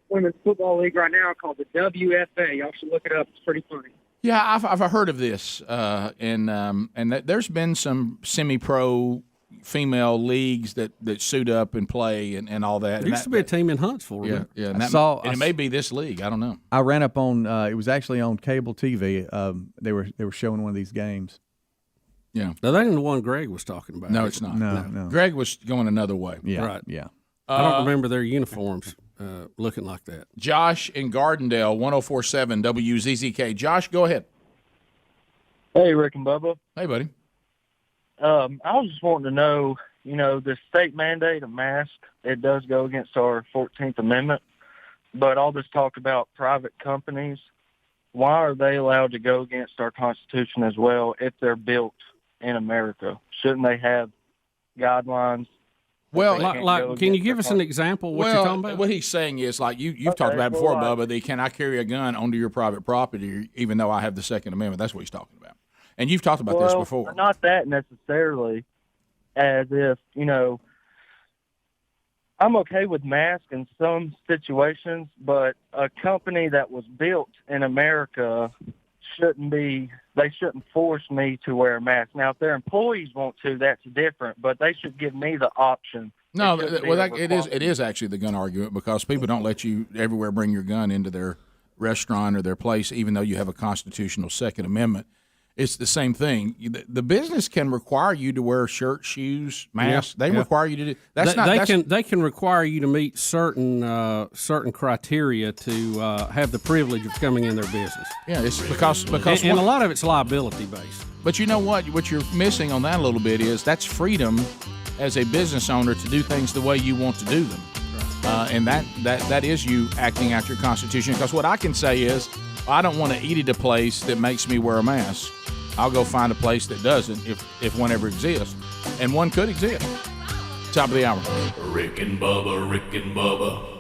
Women's Football League right now called the WFA. Y'all should look it up. It's pretty funny. Yeah, I've heard of this, and there's been some semi-pro female leagues that suit up and play and all that. There used to be a team in Huntsville. Yeah, yeah. And, it may be this league. I don't know. I ran up on it was actually on cable TV. They were showing one of these games. Yeah. Now, that ain't the one Greg was talking about. No, it's not. No. Greg was going another way. Yeah, right. Yeah. I don't remember their uniforms looking like that. Josh in Gardendale, 104.7 WZZK. Josh, go ahead. Hey, Rick and Bubba. Hey, buddy. I was just wanting to know, the state mandate of mask, it does go against our 14th Amendment, but all this talk about private companies, why are they allowed to go against our Constitution as well if they're built in America? Shouldn't they have guidelines? Well, can you give us an example of what you're talking about? What he's saying is, like you've talked about it before, Bubba, can I carry a gun onto your private property even though I have the Second Amendment? That's what he's talking about. And you've talked about this before. Not that necessarily, as if, I'm okay with masks in some situations, but a company that was built in America they shouldn't force me to wear a mask. Now, if their employees want to, that's different, but they should give me the option. No, it is actually the gun argument because people don't let you everywhere bring your gun into their restaurant or their place, even though you have a constitutional Second Amendment. It's the same thing. The business can require you to wear shirts, shoes, masks. They require you to do. They can require you to meet certain criteria to have the privilege of coming in their business. Yeah, it's because and a lot of it's liability based. But you know what? What you're missing on that a little bit is that's freedom as a business owner to do things the way you want to do them, and that is you acting out your Constitution. Because what I can say is, I don't want to eat at a place that makes me wear a mask. I'll go find a place that doesn't if one ever exists. And one could exist. Top of the hour. Rick and Bubba, Rick and Bubba.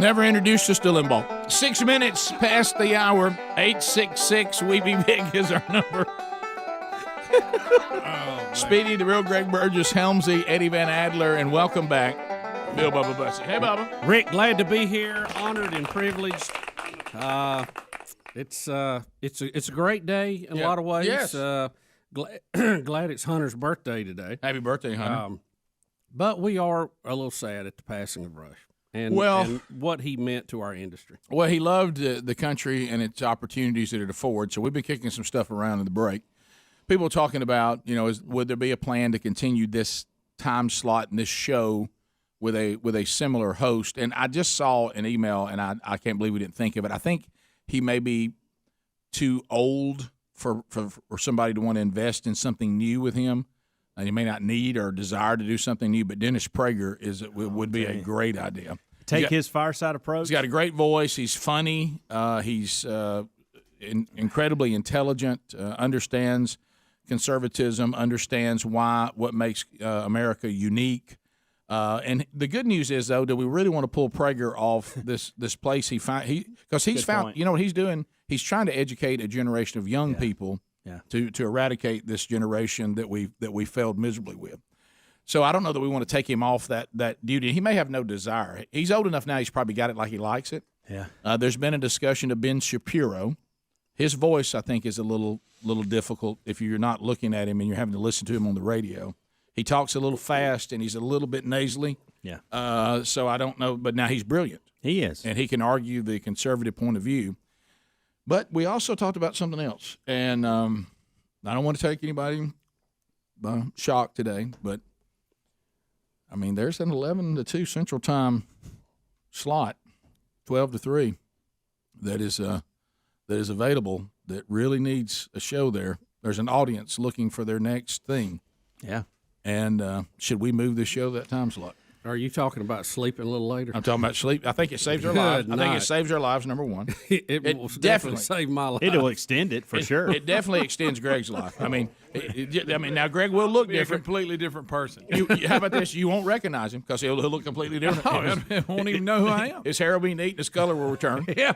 Never introduced us to Limbaugh. 6 minutes past the hour. 866 We Be Big is our number. Speedy, the real Greg Burgess, Helmsy, Eddie Van Adler, and welcome back, Bill Bubba Bussey. Hey, Bubba. Rick, glad to be here. Honored and privileged. It's a great day in a lot of ways. Yes. Glad it's Hunter's birthday today. Happy birthday, Hunter. But we are a little sad at the passing of Rush and what he meant to our industry. Well, he loved the country and its opportunities that it affords. So we've been kicking some stuff around in the break. People talking about, would there be a plan to continue this time slot in this show with a similar host? And I just saw an email, and I can't believe we didn't think of it. I think he may be too old for somebody to want to invest in something new with him. And he may not need or desire to do something new, but Dennis Prager would be a great idea. Take his fireside approach. He's got a great voice. He's funny. He's incredibly intelligent, understands conservatism, understands what makes America unique. And the good news is, though, do we really want to pull Prager off this place because he's found, what he's doing? He's trying to educate a generation of young people to eradicate this generation that we failed miserably with. So I don't know that we want to take him off that duty. He may have no desire. He's old enough now. He's probably got it like he likes it. Yeah. There's been a discussion of Ben Shapiro. His voice, I think, is a little difficult if you're not looking at him and you're having to listen to him on the radio. He talks a little fast and he's a little bit nasally. Yeah. So I don't know, but now he's brilliant. He is. And he can argue the conservative point of view. But we also talked about something else. And I don't want to take anybody by shock today, but, I mean, there's an 11 to 2 Central Time slot, 12 to 3, that is available that really needs a show there. There's an audience looking for their next thing. Yeah. And should we move this show that time slot? Are you talking about sleeping a little later? I'm talking about sleep. I think it saves our lives. I think it saves our lives, number one. It will definitely save my life. It'll extend it for sure. It definitely extends Greg's life. I mean, now Greg will look different. A completely different person. How about this? You won't recognize him because he'll look completely different. I won't even know who I am. His hair will be neat. His color will return. Yeah.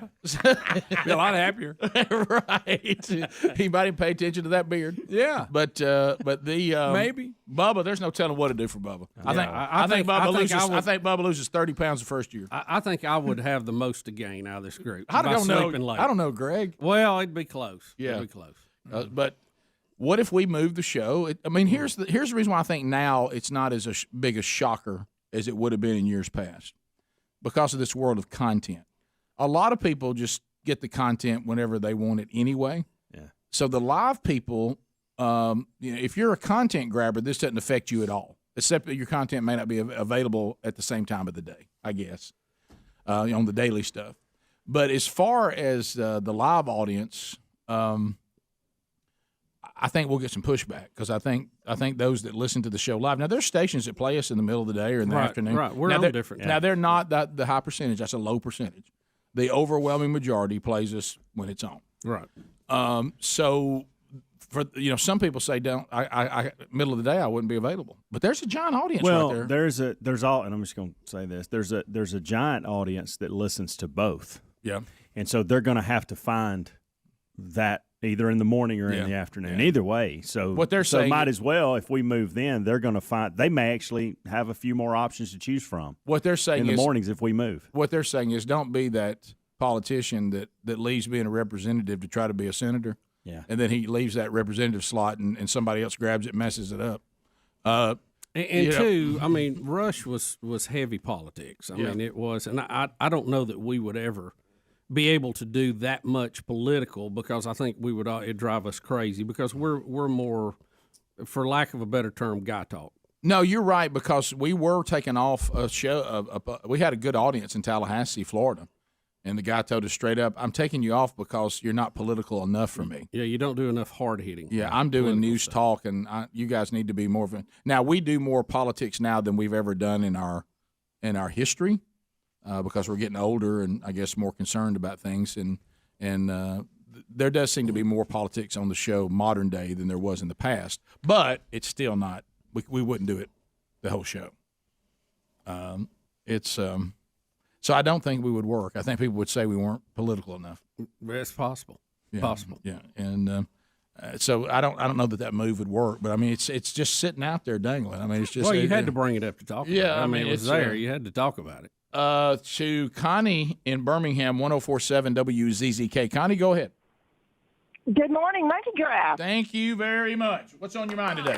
Be a lot happier. Right. He might even pay attention to that beard. Yeah. But the maybe Bubba, there's no telling what to do for Bubba. I think Bubba loses 30 pounds the first year. I think I would have the most to gain out of this group. I don't know, Greg. Well, it'd be close. Yeah. It'd be close. But what if we move the show? Here's the reason why I think now it's not as big a shocker as it would have been in years past because of this world of content. A lot of people just get the content whenever they want it anyway. Yeah. So the live people, if you're a content grabber, this doesn't affect you at all, except that your content may not be available at the same time of the day, I guess, on the daily stuff. But as far as the live audience, I think we'll get some pushback because I think those that listen to the show live. Now, there's stations that play us in the middle of the day or in the afternoon. Right, we're on different. Now, they're not the high percentage. That's a low percentage. The overwhelming majority plays us when it's on. Right. So, for some people say, middle of the day I wouldn't be available. But there's a giant audience right there. And I'm just going to say this. There's a giant audience that listens to both. Yeah. And so they're going to have to find that either in the morning or in the afternoon. Either way. So what they're saying, might as well, if we move then, they're going to find they may actually have a few more options to choose from. What they're saying in the mornings if we move. What they're saying is don't be that politician that leaves being a representative to try to be a senator. Yeah. And then he leaves that representative slot and somebody else grabs it and messes it up. Two, I mean, Rush was heavy politics. I mean, it was, and I don't know that we would ever be able to do that much political because I think it'd drive us crazy because we're more, for lack of a better term, guy talk. No, you're right because we were taking off a show. We had a good audience in Tallahassee, Florida. And the guy told us straight up, I'm taking you off because you're not political enough for me. Yeah, you don't do enough hard hitting. Yeah, I'm doing news talk, and you guys need to be more of a. Now, we do more politics now than we've ever done in our history because we're getting older and I guess more concerned about things. And there does seem to be more politics on the show modern day than there was in the past. But it's still not. We wouldn't do it the whole show. So So I don't think we would work. I think people would say we weren't political enough. It's possible. Yeah, Possible. Yeah, and so I don't know that move would work. But I mean, it's just sitting out there dangling. I mean, it's just. Well, you had to bring it up to talk about it. Yeah, I mean, it was it's there. You had to talk about it. To Connie in Birmingham, 104.7 WZZK. Connie, go ahead. Good morning, Monkey Giraffe. Thank you very much. What's on your mind today?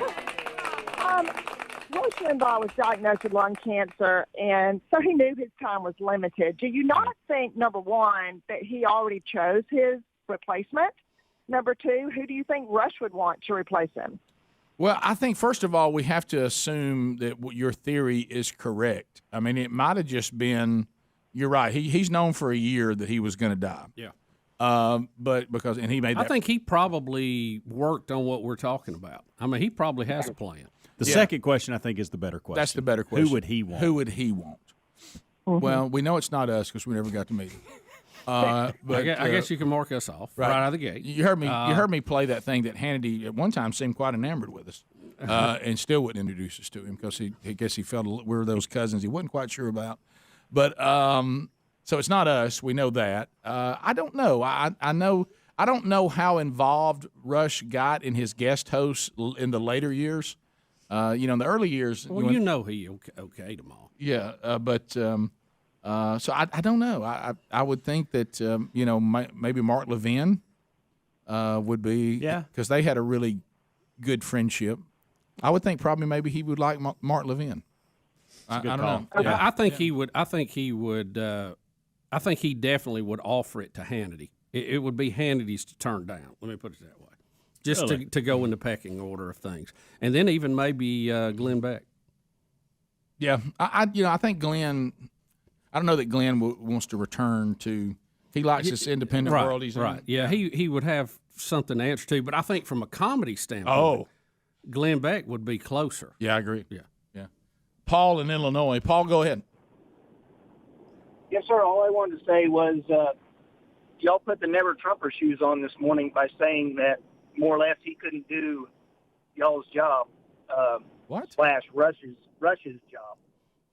Rush Limbaugh was diagnosed with lung cancer, and so he knew his time was limited. Do you not think, number one, that he already chose his replacement? Number two, who do you think Rush would want to replace him? Well, I think, first of all, we have to assume that your theory is correct. I mean, it might have just been, you're right, he's known for a year that he was going to die. Yeah. But he made that. I think he probably worked on what we're talking about. I mean, he probably has a plan. The second question, I think, is the better question. That's the better question. Who would he want? Who would he want? Mm-hmm. Well, we know it's not us because we never got to meet him. But I guess you can mark us off right out of the gate. You heard me play that thing that Hannity at one time seemed quite enamored with us, and still wouldn't introduce us to him because he felt we were those cousins he wasn't quite sure about. But so it's not us. We know that. I don't know. I don't know how involved Rush got in his guest hosts in the later years. In the early years. Well, he okayed them all. Yeah, but so I don't know. I would think that maybe Mark Levin would be because they had a really good friendship. I would think probably maybe he would like Mark Levin. I don't know. Yeah. I think he would. I think he would. I think he definitely would offer it to Hannity. It would be Hannity's to turn down. Let me put it that way. Just to go in the pecking order of things, and then even maybe Glenn Beck. Yeah, I think Glenn. I don't know that Glenn wants to return to. He likes this independent world he's in. Yeah, he would have something to answer to, but I think from a comedy standpoint, Glenn Beck would be closer. Yeah, I agree. Yeah. Paul in Illinois. Paul, go ahead. Yes, sir. All I wanted to say was y'all put the Never Trumper shoes on this morning by saying that more or less he couldn't do y'all's job. What? / Rush's job.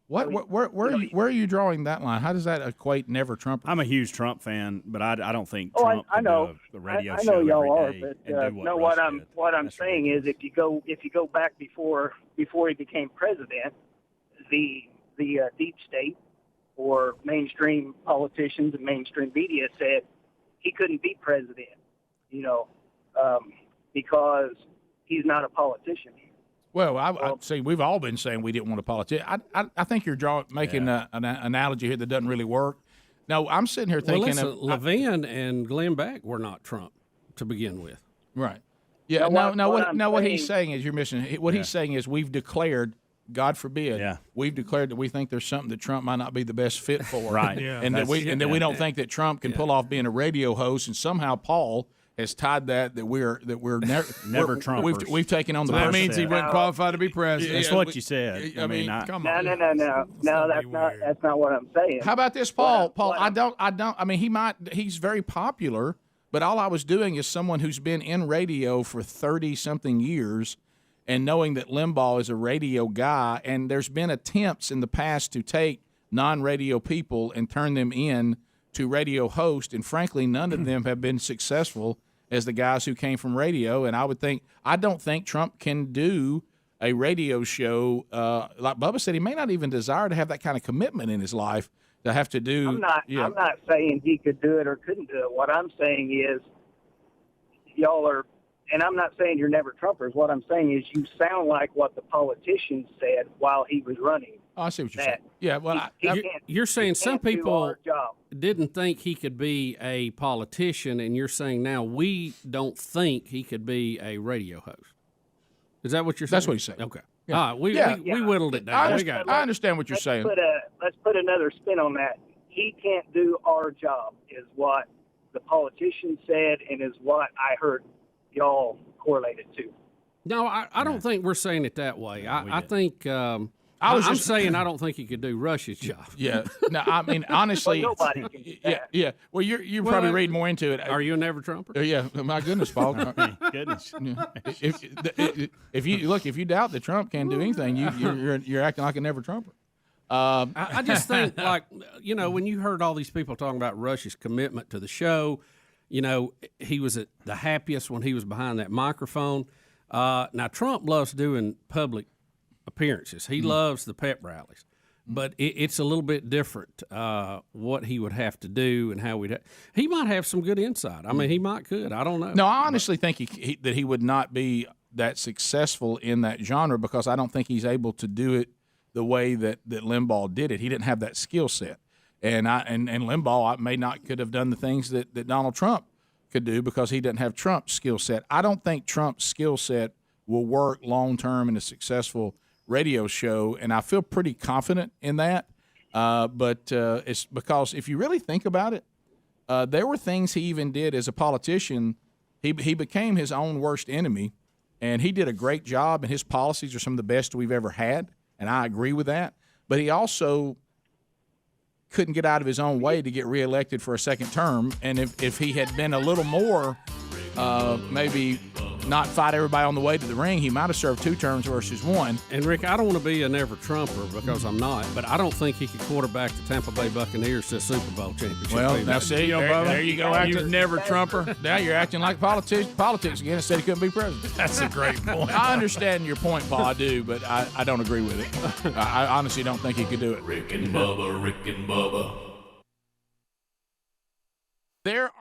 What? Where are you drawing that line? How does that equate Never Trumper? I'm a huge Trump fan, but I don't think Oh, Trump I know. can do a radio I show know y'all every are, day but and do what Rush did. what I'm saying is if you go back before he became president, the deep state or mainstream politicians and mainstream media said he couldn't be president, because he's not a politician. Well, I see. We've all been saying we didn't want a politician. I think you're making an analogy here that doesn't really work. No, I'm sitting here thinking Levin and Glenn Beck were not Trump to begin with. Right. Yeah. What he's saying is you're missing. What he's saying is we've declared, God forbid, we've declared that we think there's something that Trump might not be the best fit for. Right. And that we don't think that Trump can pull off being a radio host, and somehow Paul has tied that we're never Trumpers. We've taken on the. So that means he wouldn't qualify to be president. That's what you said. I mean, come on. No, that's not what I'm saying. How about this, Paul? I don't. I mean, he's very popular, but all I was doing is someone who's been in radio for 30-something years, and knowing that Limbaugh is a radio guy, and there's been attempts in the past to take non-radio people and turn them in to radio host, and frankly, none of them have been successful as the guys who came from radio. And I don't think Trump can do a radio show like Bubba said. He may not even desire to have that kind of commitment in his life to have to do. I'm not saying he could do it or couldn't do it. What I'm saying is y'all are, and I'm not saying you're never Trumpers. What I'm saying is you sound like what the politicians said while he was running. Oh, I see what you're saying. Yeah, well, you're saying some people didn't think he could be a politician, and you're saying now we don't think he could be a radio host. Is that what you're saying? That's what he's saying. Okay. All right, we whittled it down. I understand what you're saying. Let's put another spin on that. He can't do our job is what the politicians said and is what I heard y'all correlated to. No, I don't think we're saying it that way. I think I'm saying I don't think he could do Rush's job. Yeah. No, I mean, honestly. Well, nobody can do that. Yeah. Well, you probably read more into it. Are you a never Trumper? Yeah. My goodness, Paul. Goodness. If you doubt that Trump can do anything, you're acting like a never Trumper. I just think, like, when you heard all these people talking about Rush's commitment to the show, he was at the happiest when he was behind that microphone. Now, Trump loves doing public appearances. He loves the pep rallies. But it's a little bit different what he would have to do and how he might have some good insight. I mean, he could. I don't know. No, I honestly think that he would not be that successful in that genre because I don't think he's able to do it the way that Limbaugh did it. He didn't have that skill set. And Limbaugh could have done the things that Donald Trump could do because he didn't have Trump's skill set. I don't think Trump's skill set will work long term in a successful radio show, and I feel pretty confident in that. But it's because if you really think about it, there were things he even did as a politician. He became his own worst enemy, and he did a great job, and his policies are some of the best we've ever had, and I agree with that. But he also couldn't get out of his own way to get reelected for a second term, and if he had been a little more maybe not fight everybody on the way to the ring, he might have served 2 terms versus 1. And, Rick, I don't want to be a never-Trumper because I'm not, but I don't think he could quarterback the Tampa Bay Buccaneers to a Super Bowl championship. Well, now see, there you go. You're never-Trumper. Now you're acting like politics again and said he couldn't be president. That's a great point. I understand your point, Paul, I do, but I don't agree with it. I honestly don't think he could do it. Rick and Bubba. There are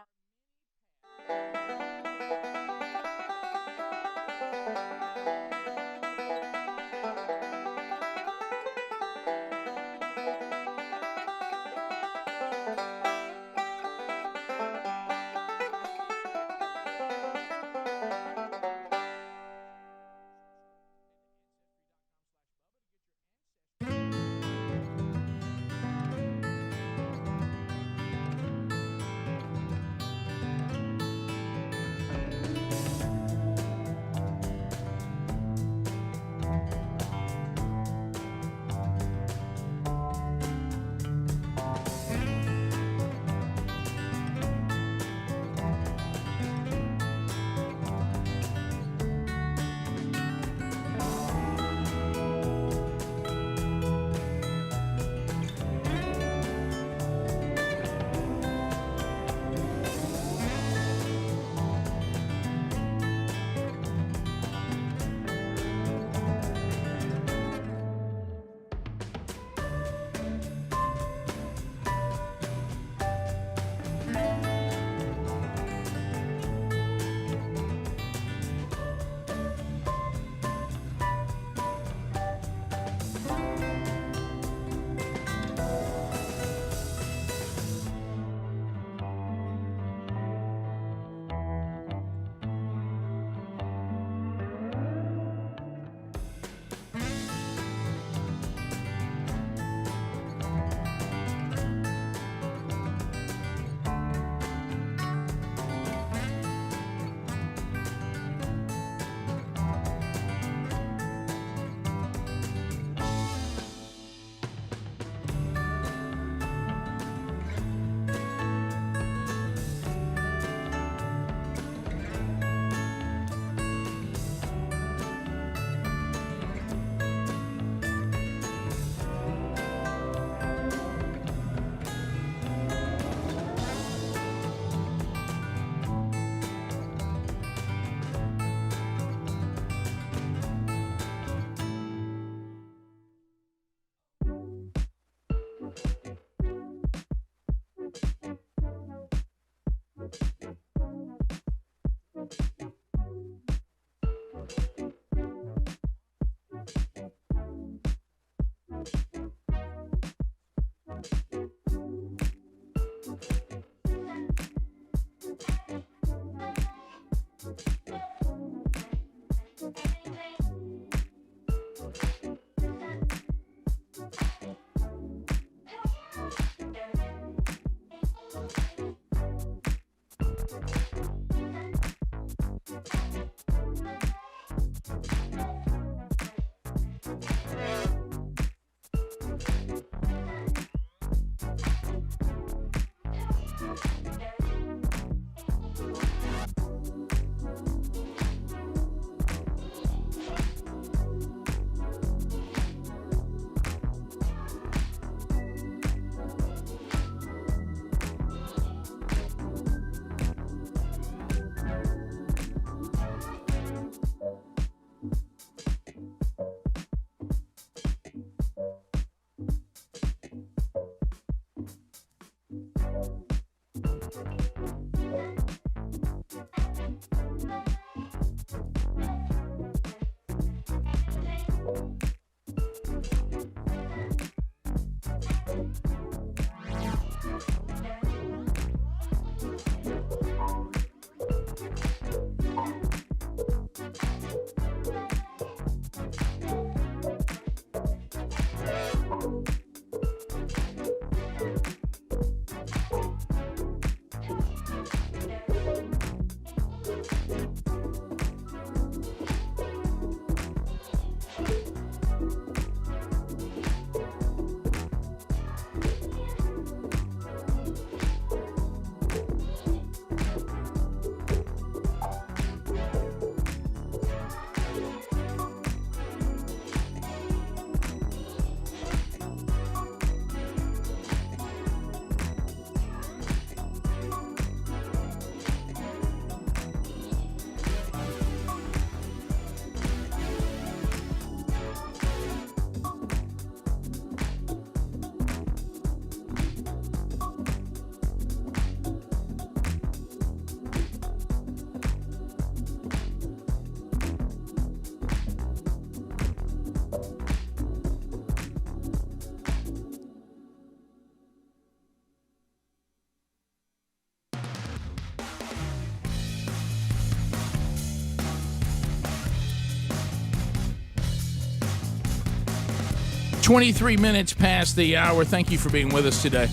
23 minutes past the hour. Thank you for being with us today.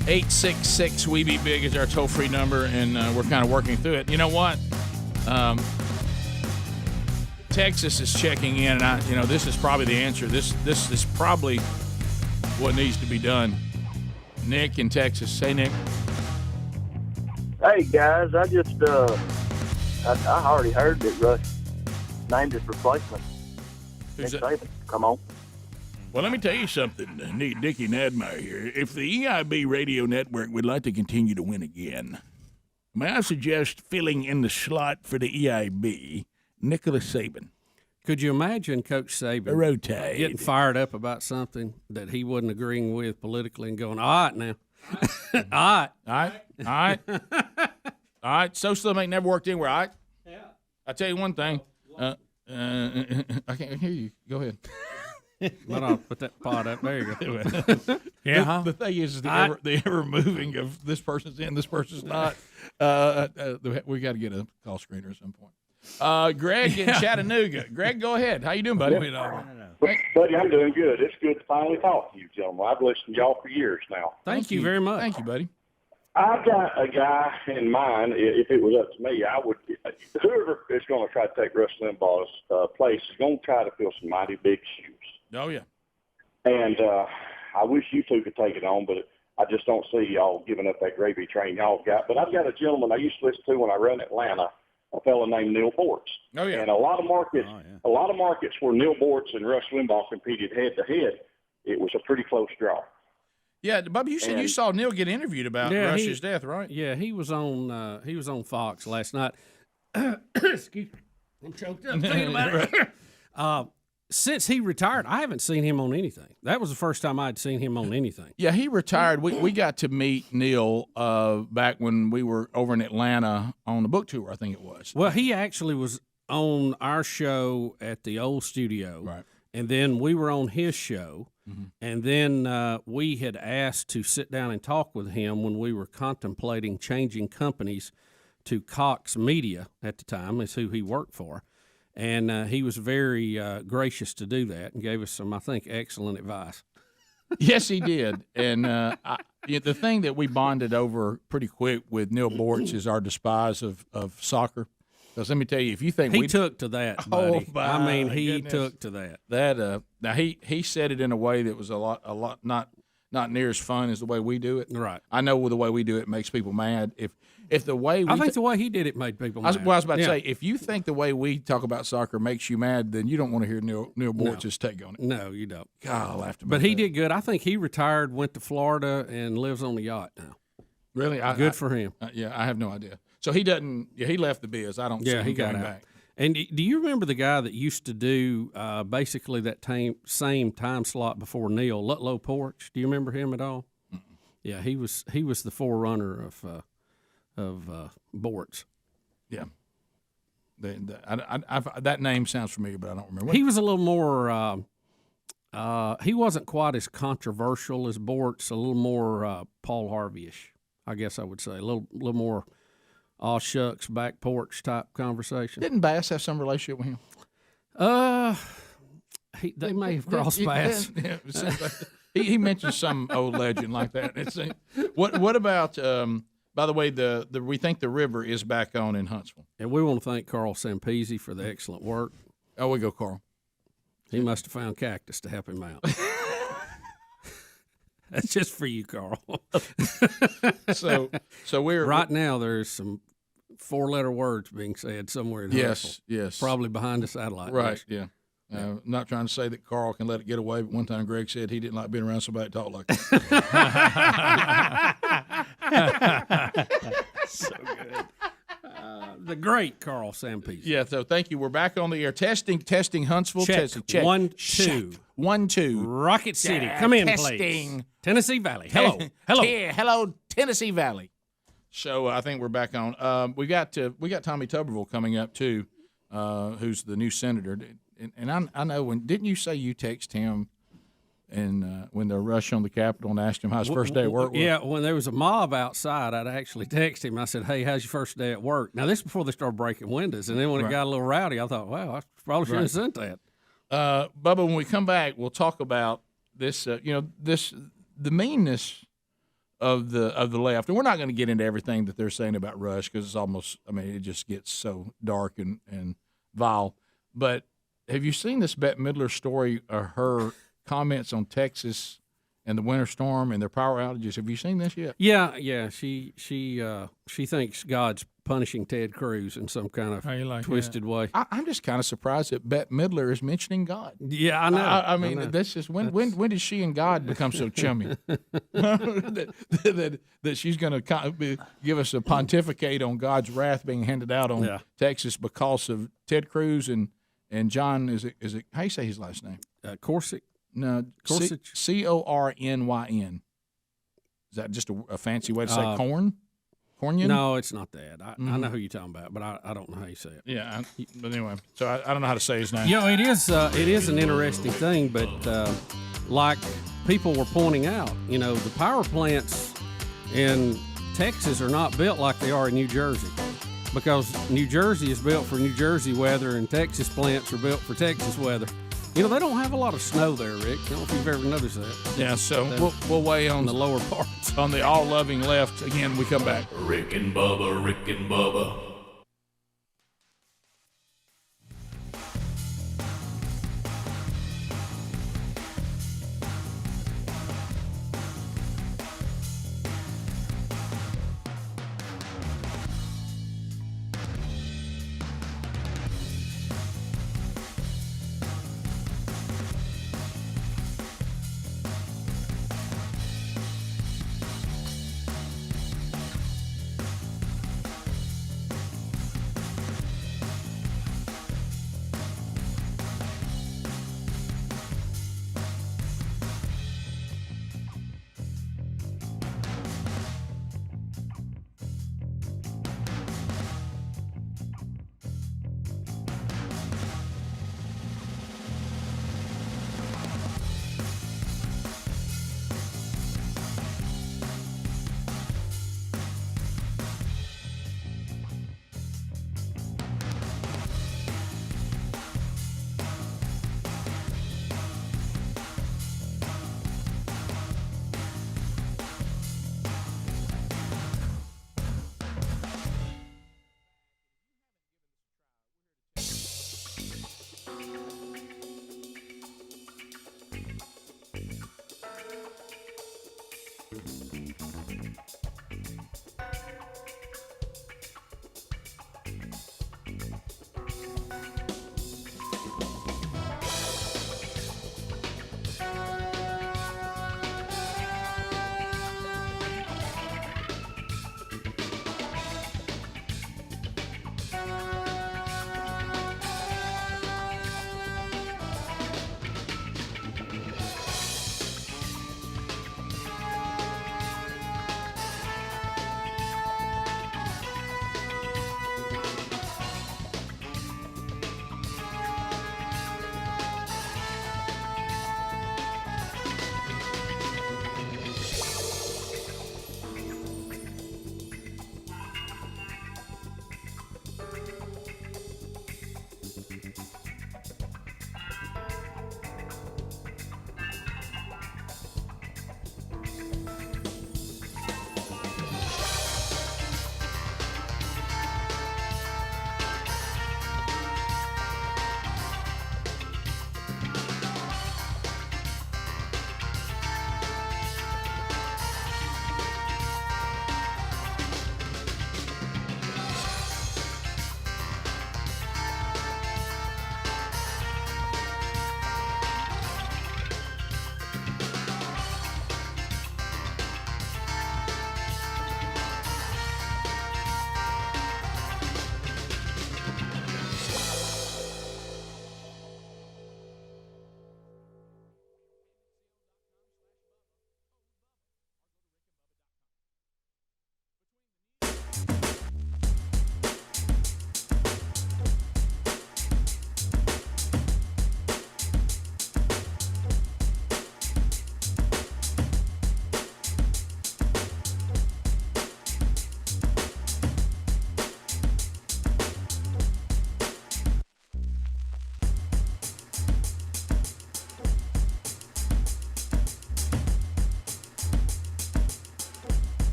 866-WE-BE-BIG is our toll-free number, and we're kind of working through it. You know what? Texas is checking in, and this is probably the answer. This is probably what needs to be done. Nick in Texas. Hey, Nick. Hey, guys. I just I already heard that Rush named his replacement. Who's that? Saban. Come on. Well, let me tell you something, Dickie Nadmeyer here. If the EIB radio network would like to continue to win again, may I suggest filling in the slot for the EIB, Nicholas Saban. Could you imagine Coach Saban rotate getting fired up about something that he wasn't agreeing with politically and going, all right now. All right. Social ain't never worked anywhere, all right? Yeah. I tell you one thing. I can't hear you. Go ahead. Hold on, put that pot up. There you go. Yeah. The thing is the ever moving of this person's in, this person's not. We got to get a call screener at some point. Greg in Chattanooga. Greg, go ahead. How you doing, buddy? Buddy, I'm doing good. It's good to finally talk to you, gentlemen. I've listened to y'all for years now. Thank you very much. Thank you, buddy. I've got a guy in mind. If it was up to me, I would. Whoever is going to try to take Rush Limbaugh's place is going to try to fill some mighty big shoes. Oh yeah. And I wish you two could take it on, but I just don't see y'all giving up that gravy train y'all got. But I've got a gentleman I used to listen to when I ran Atlanta, a fellow named Neil Bortz. Oh yeah. And a lot of markets where Neil Bortz and Rush Limbaugh competed head to head, it was a pretty close draw. Yeah, Bubba, you said you saw Neil get interviewed about Rush's death, right? Yeah, he was on Fox last night. Excuse me, I'm choked up thinking about it. Since he retired, I haven't seen him on anything. That was the first time I'd seen him on anything. Yeah, he retired. We got to meet Neil back when we were over in Atlanta on the book tour, I think it was. Well, he actually was on our show at the old studio. Right. And then we were on his show. Mm-hmm. And then we had asked to sit down and talk with him when we were contemplating changing companies to Cox Media at the time, is who he worked for. And he was very gracious to do that and gave us some, I think, excellent advice. Yes, he did. And the thing that we bonded over pretty quick with Neil Bortz is our despise of soccer. Because let me tell you, if you think he took to that, buddy. Oh, I mean, he took to that. That now he said it in a way that was a lot not near as fun as the way we do it. Right. I know the way we do it makes people mad. If the way I think the way he did it made people mad. I was about to say, if you think the way we talk about soccer makes you mad, then you don't want to hear Neil Bortz's take on it. No, you don't. God, I'll have to. But he did good. I think he retired, went to Florida, and lives on the yacht now. Really? Good for him. Yeah, I have no idea. So he doesn't. Yeah, he left the biz. I don't. see him he got coming out. back. And do you remember the guy that used to do basically that same time slot before Neil, Lutlow Porch? Do you remember him at all? Mm-mm. Yeah, he was the forerunner of Bortz. Yeah. That name sounds familiar, but I don't remember. He was a little more. He wasn't quite as controversial as Bortz. A little more Paul Harvey-ish, I guess I would say. A little more. Aw shucks, back porch type conversation. Didn't Bass have some relationship with him? They may have crossed paths. He mentioned some old legend like that. What about? By the way, we think the river is back on in Huntsville, and we want to thank Carl Sampisi for the excellent work. Oh, we go, Carl. He must have found cactus to help him out. That's just for you, Carl. So we're right now. There's some 4-letter words being said somewhere in Huntsville. Yes, probably behind the satellite. Right. dish. Yeah. I'm not trying to say that Carl can let it get away, but one time Greg said he didn't like being around somebody that talked like that. So good. The great Carl Sampisi. Yeah, so thank you. We're back on the air. Testing Huntsville. Check. Check. 1, 2. Check. 1, 2. Rocket City. Come in, testing. Please. Tennessee Valley. Hello. Hello, Tennessee Valley. So I think we're back on. We got Tommy Tuberville coming up too, who's the new senator. And I know didn't you say you text him and when the rush on the Capitol and asked him how his first day at work was? Yeah, when there was a mob outside, I'd actually text him. I said, "Hey, how's your first day at work?" Now this is before they started breaking windows, and then when it got a little rowdy, I thought, "Wow, I probably shouldn't have sent that." Bubba, when we come back, we'll talk about this the meanness of the left, and we're not going to get into everything that they're saying about Rush because it's almost, I mean, it just gets so dark and vile. But have you seen this Bette Midler story, her comments on Texas and the winter storm and their power outages? Have you seen this yet? Yeah. She thinks God's punishing Ted Cruz in some kind of twisted way. I'm just kind of surprised that Bette Midler is mentioning God. Yeah, I know. I mean, that's just when did she and God become so chummy that she's going to give us a pontificate on God's wrath being handed out on Texas because of Ted Cruz and John? Is it how you say his last name? Corsic. No, Corsic. Cornyn. Is that just a fancy way to say corn? Cornyn? No, it's not that. I know who you're talking about, but I don't know how you say it. Yeah, but anyway, so I don't know how to say his name. It is an interesting thing, but like people were pointing out, the power plants in Texas are not built like they are in New Jersey, because New Jersey is built for New Jersey weather and Texas plants are built for Texas weather. They don't have a lot of snow there, Rick. I don't know if you've ever noticed that. Yeah, so we'll weigh on the lower parts. On the all-loving left. Again, we come back. Rick and Bubba.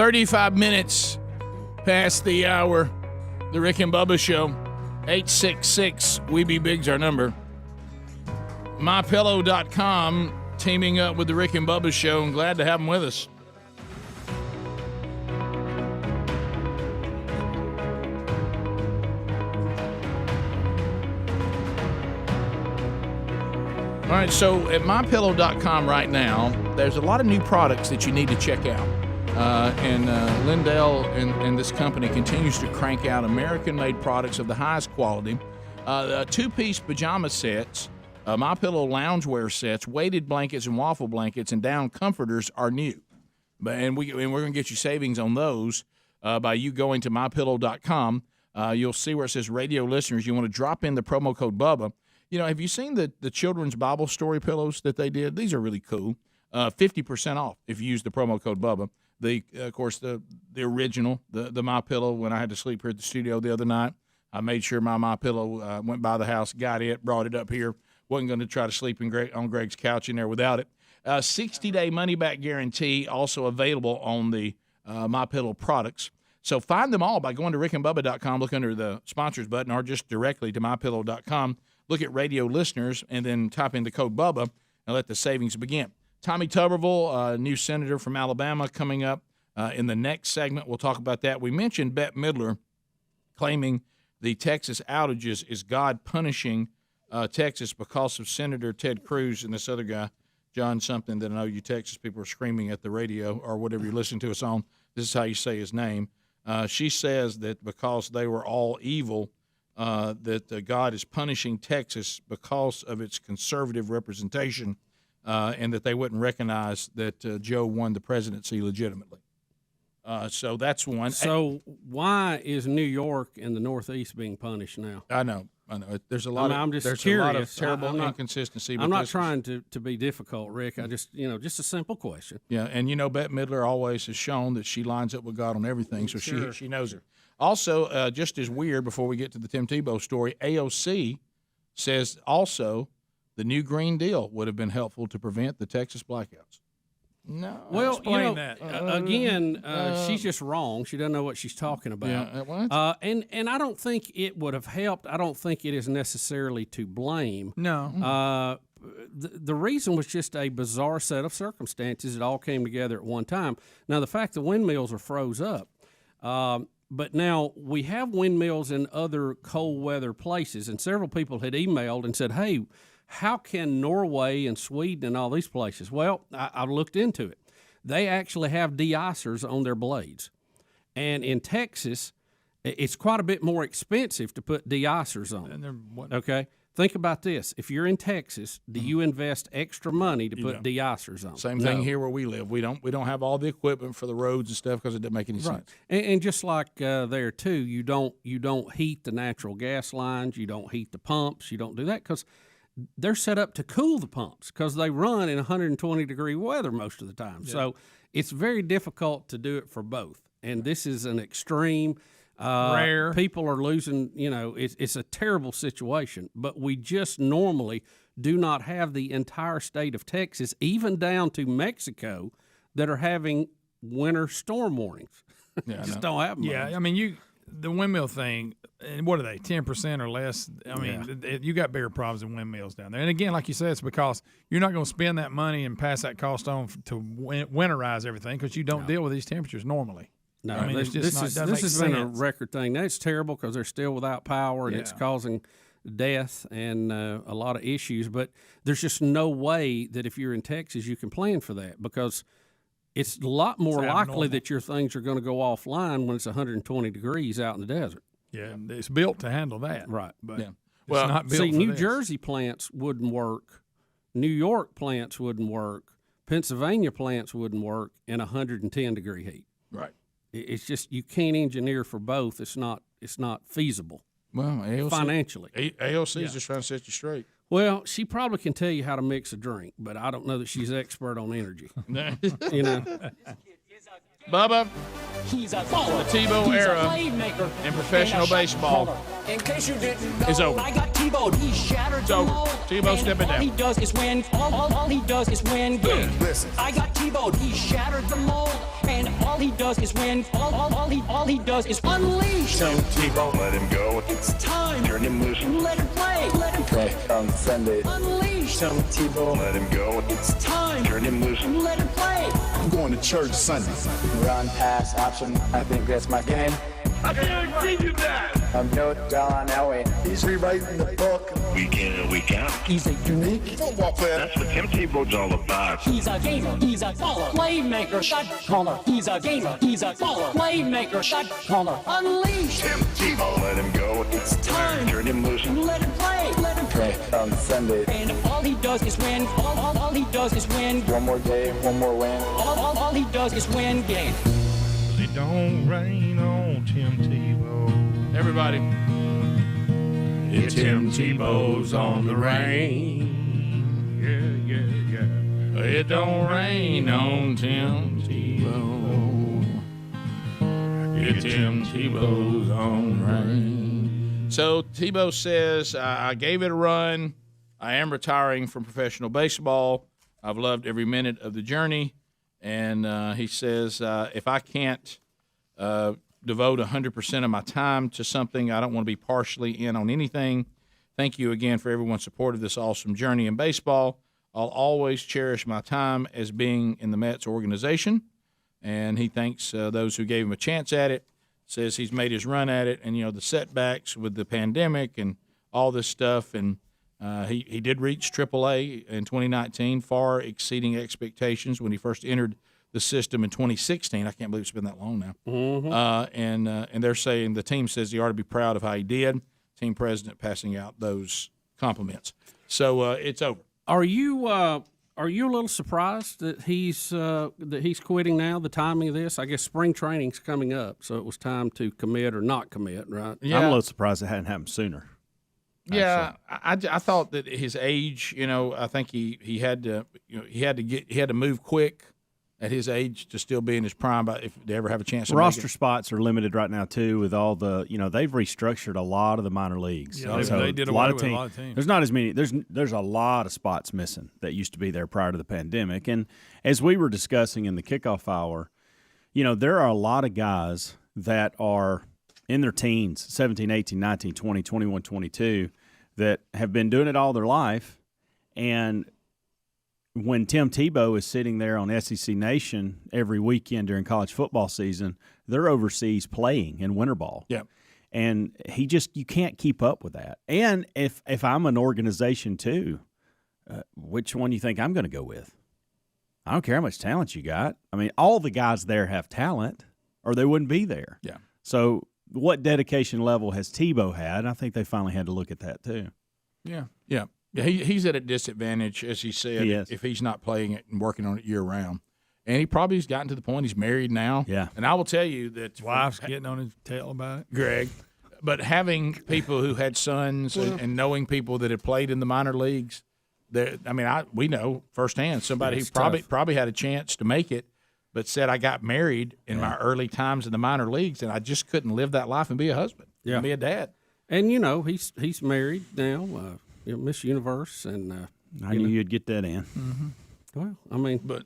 35 minutes past the hour. The Rick and Bubba Show. 866-WE-BE-BIG's our number. MyPillow.com teaming up with the Rick and Bubba Show, and glad to have them with us. All right, so at MyPillow.com right now, there's a lot of new products that you need to check out. Lindell and this company continues to crank out American-made products of the highest quality. Two-piece pajama sets, MyPillow loungewear sets, weighted blankets and waffle blankets, and down comforters are new. And we're going to get you savings on those by you going to MyPillow.com. You'll see where it says radio listeners. You want to drop in the promo code Bubba. You know, have you seen the children's Bible story pillows that they did? These are really cool. 50% off if you use the promo code Bubba. Of course, the original, the MyPillow, when I had to sleep here at the studio the other night, I made sure my MyPillow went by the house, got it, brought it up here. Wasn't going to try to sleep on Greg's couch in there without it. 60-day money-back guarantee also available on the MyPillow products. So find them all by going to rickandbubba.com, look under the sponsors button, or just directly to MyPillow.com. Look at radio listeners, and then type in the code Bubba and let the savings begin. Tommy Tuberville, new senator from Alabama, coming up in the next segment. We'll talk about that. We mentioned Bette Midler claiming the Texas outages is God punishing Texas because of Senator Ted Cruz and this other guy, John something that I know you Texas people are screaming at the radio or whatever you listen to us on. This is how you say his name. She says that because they were all evil, that God is punishing Texas because of its conservative representation, and that they wouldn't recognize that Joe won the presidency legitimately. So that's one. So why is New York and the Northeast being punished now? I know. There's a lot. I'm just there's curious. a lot of terrible inconsistency. I'm not trying to be difficult, Rick. I just just a simple question. Yeah, and Bette Midler always has shown that she lines up with God on everything, so Sure. she knows her. Also, just as weird, before we get to the Tim Tebow story, AOC says also the new Green Deal would have been helpful to prevent the Texas blackouts. No. Well, explain that. Again, she's just wrong. She doesn't know what she's talking about. Yeah, what? And I don't think it would have helped. I don't think it is necessarily to blame. No. The reason was just a bizarre set of circumstances. It all came together at one time. Now, the fact the windmills are froze up, but now we have windmills in other cold weather places, and several people had emailed and said, hey, how can Norway and Sweden and all these places? Well, I looked into it. They actually have de-icers on their blades. And in Texas, it's quite a bit more expensive to put de-icers on. Okay? Think about this. If you're in Texas, do you invest extra money to put de-icers on? Same thing here where we live. We don't have all the equipment for the roads and stuff because it doesn't make any sense. And just like there too, you don't heat the natural gas lines, you don't heat the pumps, you don't do that because they're set up to cool the pumps because they run in 120-degree weather most of the time. Yeah. So it's very difficult to do it for both. And this is an extreme. Rare. People are losing, it's a terrible situation. But we just normally do not have the entire state of Texas, even down to Mexico, that are having winter storm warnings. Yeah, just don't have them. Yeah, I mean, the windmill thing, and what are they, 10% or less? I mean, you got bigger problems than windmills down there. And again, like you said, it's because you're not going to spend that money and pass that cost on to winterize everything because you don't deal with these temperatures normally. No, I mean, this has been a record thing. That's terrible because they're still without power and it's causing death and a lot of issues. But there's just no way that if you're in Texas, you can plan for that because it's a lot more likely that your things are going to go offline when it's 120 degrees out in the desert. Yeah, it's built to handle that. Right. But it's not built for New this. Jersey plants wouldn't work. New York plants wouldn't work. Pennsylvania plants wouldn't work in 110-degree heat. Right. It's just you can't engineer for both. It's not feasible. Well, AOC, financially. AOC is just trying to set you straight. Well, she probably can tell you how to mix a drink, but I don't know that she's expert on energy. Bubba, he's a the Tebow era in professional baseball in case you didn't know, is over. I got Tebow. He shattered the mold. Tebow stepping down. All he does is win. All he does is win games. Listen. I got Tebow. He shattered the mold. And all he does is win. All he does is unleash. Tim Tebow, let him go. It's time. Turn him loose. Let him play. Let him play on Sunday. Unleash. Tim Tebow, let him go. It's time. Turn him loose. Let him play. I'm going to church Sunday. Run, pass, option. I think that's my game. I guarantee you that. I'm no John Elway. He's rewriting the book. Week in and week out. He's a unique football player. That's what Tim Tebow's all about. He's a gamer. He's a baller. Playmaker. Shot caller. He's a gamer. He's a baller. Playmaker. Shot caller. Unleash. Tim Tebow, let him go. It's time. Turn him loose. Let him play. Let him play on Sunday. And all he does is win. All he does is win. One more day, one more win. All he does is win games. It don't rain on Tim Tebow. Everybody. It's Tim Tebow's on the rain. Yeah, yeah, yeah. It don't rain on Tim Tebow. It's Tim Tebow's on the rain. So Tebow says, I gave it a run. I am retiring from professional baseball. I've loved every minute of the journey. And he says, if I can't devote 100% of my time to something, I don't want to be partially in on anything. Thank you again for everyone's support of this awesome journey in baseball. I'll always cherish my time as being in the Mets organization. And he thanks those who gave him a chance at it, says he's made his run at it, and, you know, the setbacks with the pandemic and all this stuff. And he did reach AAA in 2019, far exceeding expectations when he first entered the system in 2016. I can't believe it's been that long now. Mm-hmm. And they're saying the team says he ought to be proud of how he did. Team president passing out those compliments. So it's over. Are you a little surprised that he's quitting now? The timing of this, I guess, spring training's coming up, so it was time to commit or not commit, right? Yeah. I'm a little surprised it hadn't happened sooner. Yeah, I thought that his age, you know, I think he had to move quick at his age to still be in his prime, but if they ever have a chance to roster make it. spots are limited right now too, with all the, you know, they've restructured a lot of the minor leagues. Yeah, so they did a lot of teams. There's not as many. There's a lot of spots missing that used to be there prior to the pandemic. And as we were discussing in the kickoff hour, you know, there are a lot of guys that are in their teens, 17, 18, 19, 20, 21, 22, that have been doing it all their life. And when Tim Tebow is sitting there on SEC Nation every weekend during college football season, they're overseas playing in winter ball. Yeah. And you can't keep up with that. And if I'm an organization too, which one do you think I'm going to go with? I don't care how much talent you got. I mean, all the guys there have talent or they wouldn't be there. Yeah. So what dedication level has Tebow had? I think they finally had to look at that too. Yeah. Yeah. Yeah, he's at a disadvantage, as he said, if he's not playing it and working on it year round. And he probably has gotten to the point he's married now. Yeah. And I will tell you that his wife's getting on his tail about it. Greg. But having people who had sons and knowing people that had played in the minor leagues, we know firsthand somebody who probably had a chance to make it, but said, I got married in my early times in the minor leagues, and I just couldn't live that life and be a husband and be a dad. And, you know, he's married now. Miss Universe, and I knew you'd get that in. Mm-hmm. Well, I mean, but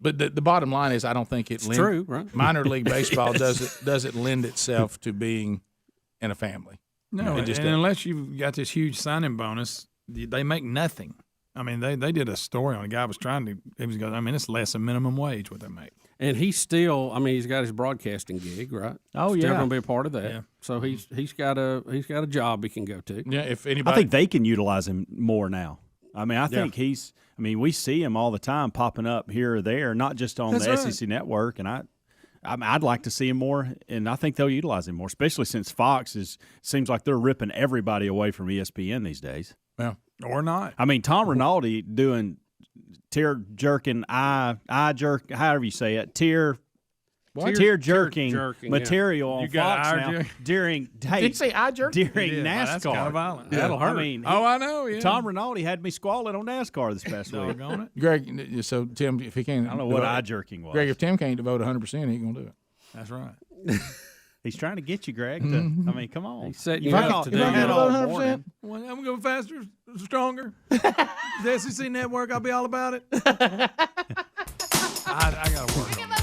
the bottom line is, I don't think it's true, right? Minor league baseball doesn't lend itself to being in a family. No, and unless you've got this huge signing bonus, they make nothing. I mean, they did a story on a guy was trying to. He was going. I mean, it's less than minimum wage what they make. And he's still. I mean, he's got his broadcasting gig, right? Oh still yeah, going to be a part of that. Yeah. So he's got a job he can go to. Yeah. If anybody, I think they can utilize him more now. I mean, I think he's. I mean, we see him all the time popping up here or there, not just on the SEC Network, and I'd like to see him more, and I think they'll utilize him more, especially since Fox seems like they're ripping everybody away from ESPN these days. Well, or not. I mean, Tom Rinaldi doing tear jerking, eye jerk, however you say it, tear jerking material on Fox now during. Did you say eye jerk? During NASCAR. That's kind of violent. Yeah. That'll hurt. I mean, I know. Yeah. Tom Rinaldi had me squalling on NASCAR this past week. Greg, so Tim, if he can't, I don't know what eye jerking was. Greg, if Tim can't devote 100%, he ain't gonna do it. That's right. He's trying to get you, Greg. I mean, come on. He's setting you up today. Well, I'm going faster, stronger. The SEC Network, I'll be all about it. I got to work on it.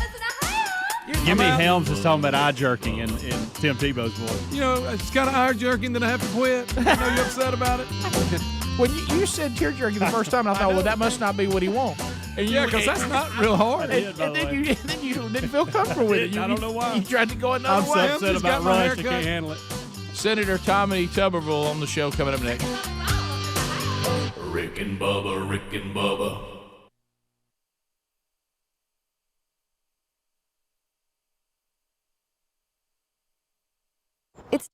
Give me Helms is talking about eye jerking in Tim Tebow's voice. You know, it's kind of eye jerking that I have to quit. I know you're upset about it. Well, you said tear jerking the first time, and I thought, well, that must not be what he wants. And because that's not real hard. And then you didn't feel comfortable with it. I don't know why. You tried to go another way. I'm so upset about Rush. I can't handle it. Senator Tommy Tuberville on the show coming up next. Rick and Bubba, Rick and Bubba. It's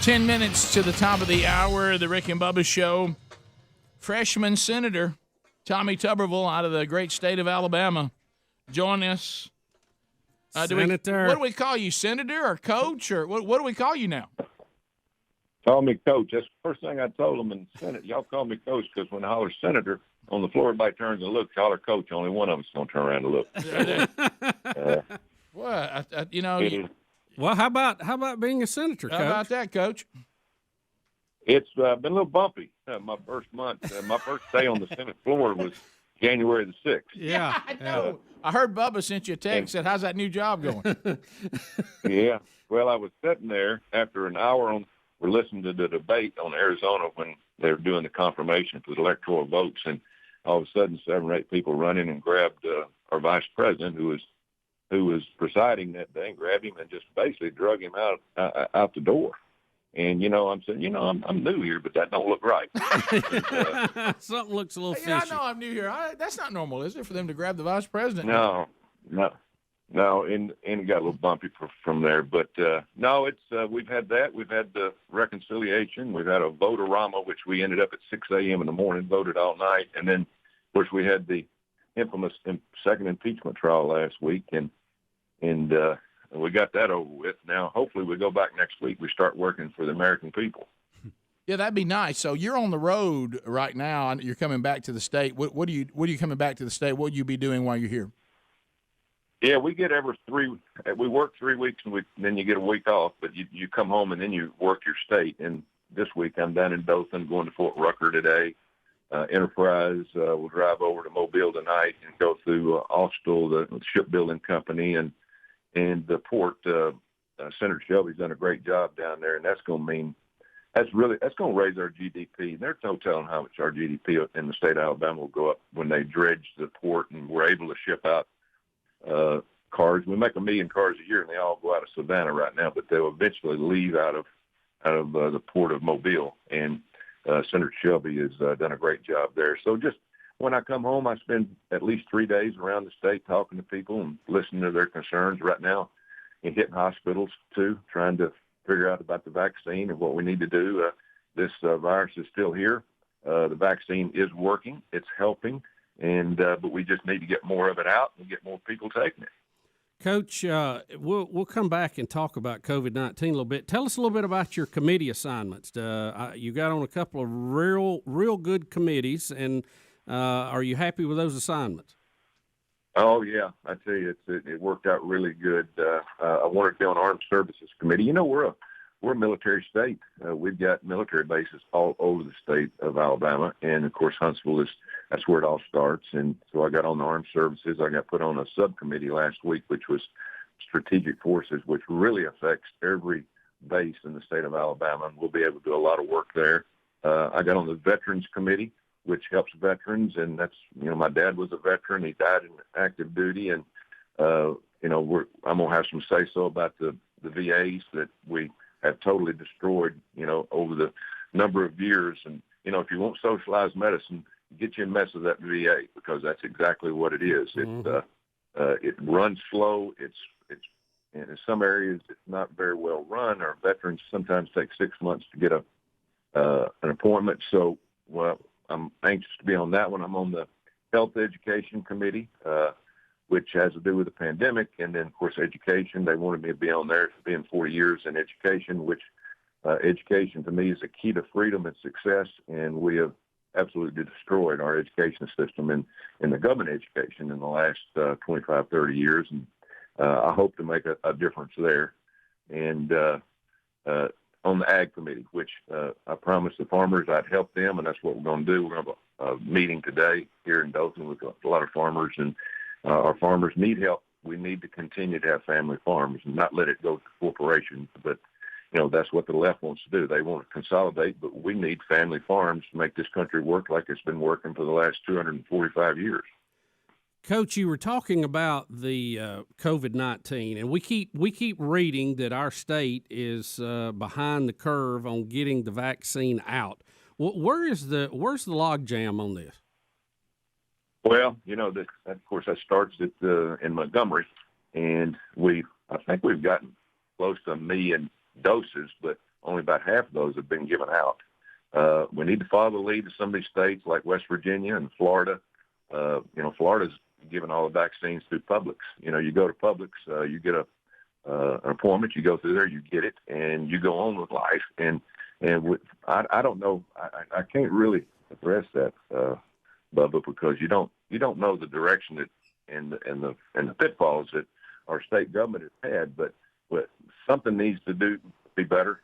10 minutes to the top of the hour, the Rick and Bubba Show. Freshman Senator Tommy Tuberville out of the great state of Alabama. Join us. Senator. What do we call you, Senator or Coach? Or what do we call you now? Call me Coach. That's the first thing I told them in the Senate. Y'all call me Coach because when I holler Senator, on the floor, everybody turns and looks. Holler Coach, only one of us going to turn around and look. What? Well, how about being a senator, Coach? How about that, Coach? It's been a little bumpy. My first month, my first day on the Senate floor was January the 6th. Yeah, I know. I heard Bubba sent you a text, said, how's that new job going? Yeah. Well, I was sitting there after an hour we're listening to the debate on Arizona when they were doing the confirmation for the electoral votes, and all of a sudden 7 or 8 people run in and grabbed our vice president who was presiding that day, and grabbed him and just basically drug him out the door. And, I'm saying, I'm new here, but that don't look right. Something looks a little fishy. I know I'm new here. That's not normal, is it, for them to grab the vice president? No, and it got a little bumpy from there. But, no, it's we've had that. We've had the reconciliation. We've had a vote-a-rama, which we ended up at 6 a.m. in the morning, voted all night. And then, of course, we had the infamous second impeachment trial last week, and we got that over with. Now, hopefully we go back next week. We start working for the American people. Yeah, that'd be nice. So you're on the road right now. You're coming back to the state. What are you coming back to the state? What will you be doing while you're here? Yeah, we get we work 3 weeks, and then you get a week off, but you come home and then you work your state. And this week I'm down in Dothan, going to Fort Rucker today. Enterprise will drive over to Mobile tonight and go through Austell, the shipbuilding company, and the port. Senator Shelby's done a great job down there, and that's going to raise our GDP. There's no telling how much our GDP in the state of Alabama will go up when they dredge the port and we're able to ship out cars. We make 1 million cars a year, and they all go out of Savannah right now, but they'll eventually leave out of the port of Mobile. And Senator Shelby has done a great job there. So just when I come home, I spend at least 3 days around the state talking to people and listening to their concerns right now, and hitting hospitals too, trying to figure out about the vaccine and what we need to do. This virus is still here. The vaccine is working. It's helping, but we just need to get more of it out and get more people taking it. Coach, we'll come back and talk about COVID-19 a little bit. Tell us a little bit about your committee assignments. You got on a couple of real good committees, and are you happy with those assignments? Oh, yeah. I tell you, it worked out really good. I wanted to be on Armed Services Committee. We're a military state. We've got military bases all over the state of Alabama, and, of course, Huntsville that's where it all starts. And so I got on the Armed Services. I got put on a subcommittee last week, which was Strategic Forces, which really affects every base in the state of Alabama, and we'll be able to do a lot of work there. I got on the Veterans Committee, which helps veterans, and that's, my dad was a veteran. He died in active duty, and, I'm going to have some say-so about the VAs that we have totally destroyed, over the number of years. And, if you want socialized medicine, get you a mess of that VA, because that's exactly what it is. Mm-hmm. It runs slow. It's in some areas it's not very well run. Our veterans sometimes take 6 months to get an appointment. So, I'm anxious to be on that one. I'm on the Health Education Committee, which has to do with the pandemic. And then, of course, education. They wanted me to be on there for being 40 years in education, which education to me is a key to freedom and success. And we have absolutely destroyed our education system in the government education in the last 25, 30 years. And I hope to make a difference there. And on the Ag Committee, which I promised the farmers I'd help them, and that's what we're going to do. We're going to have a meeting today here in Dothan with a lot of farmers, and our farmers need help. We need to continue to have family farms and not let it go to corporations. But, that's what the left wants to do. They want to consolidate, but we need family farms to make this country work like it's been working for the last 245 years. Coach, you were talking about the COVID-19, and we keep reading that our state is behind the curve on getting the vaccine out. Where's the log jam on this? Well, of course, that starts in Montgomery, and I think we've gotten close to 1 million doses, but only about half of those have been given out. We need to follow the lead of some of these states like West Virginia and Florida. Florida's giving all the vaccines through Publix. You go to Publix, you get an appointment, you go through there, you get it, and you go on with life. I don't know. I can't really address that, Bubba, because you don't know the direction that and the pitfalls that our state government has had. But something needs to be better.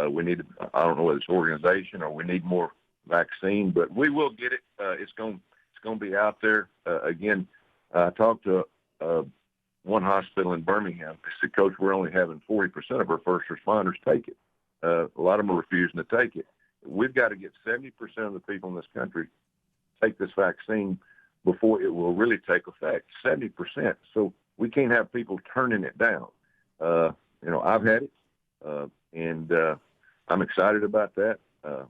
We need. I don't know whether it's organization or we need more vaccine, but we will get it. It's going to be out there again. I talked to one hospital in Birmingham. They said, "Coach, we're only having 40% of our first responders take it. A lot of them are refusing to take it. We've got to get 70% of the people in this country take this vaccine before it will really take effect. 70%. So we can't have people turning it down. I've had it, and I'm excited about that.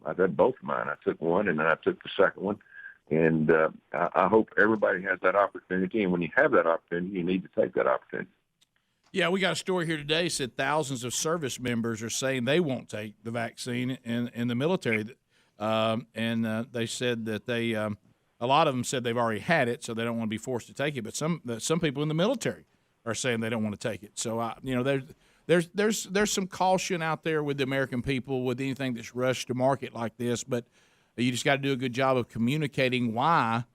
I've had both of mine. I took one, and then I took the second one. And I hope everybody has that opportunity. And when you have that opportunity, you need to take that opportunity. Yeah, we got a story here today said thousands of service members are saying they won't take the vaccine in the military. And they said that a lot of them said they've already had it, so they don't want to be forced to take it. But some people in the military are saying they don't want to take it. So, there's some caution out there with the American people with anything that's rushed to market like this. But you just got to do a good job of communicating why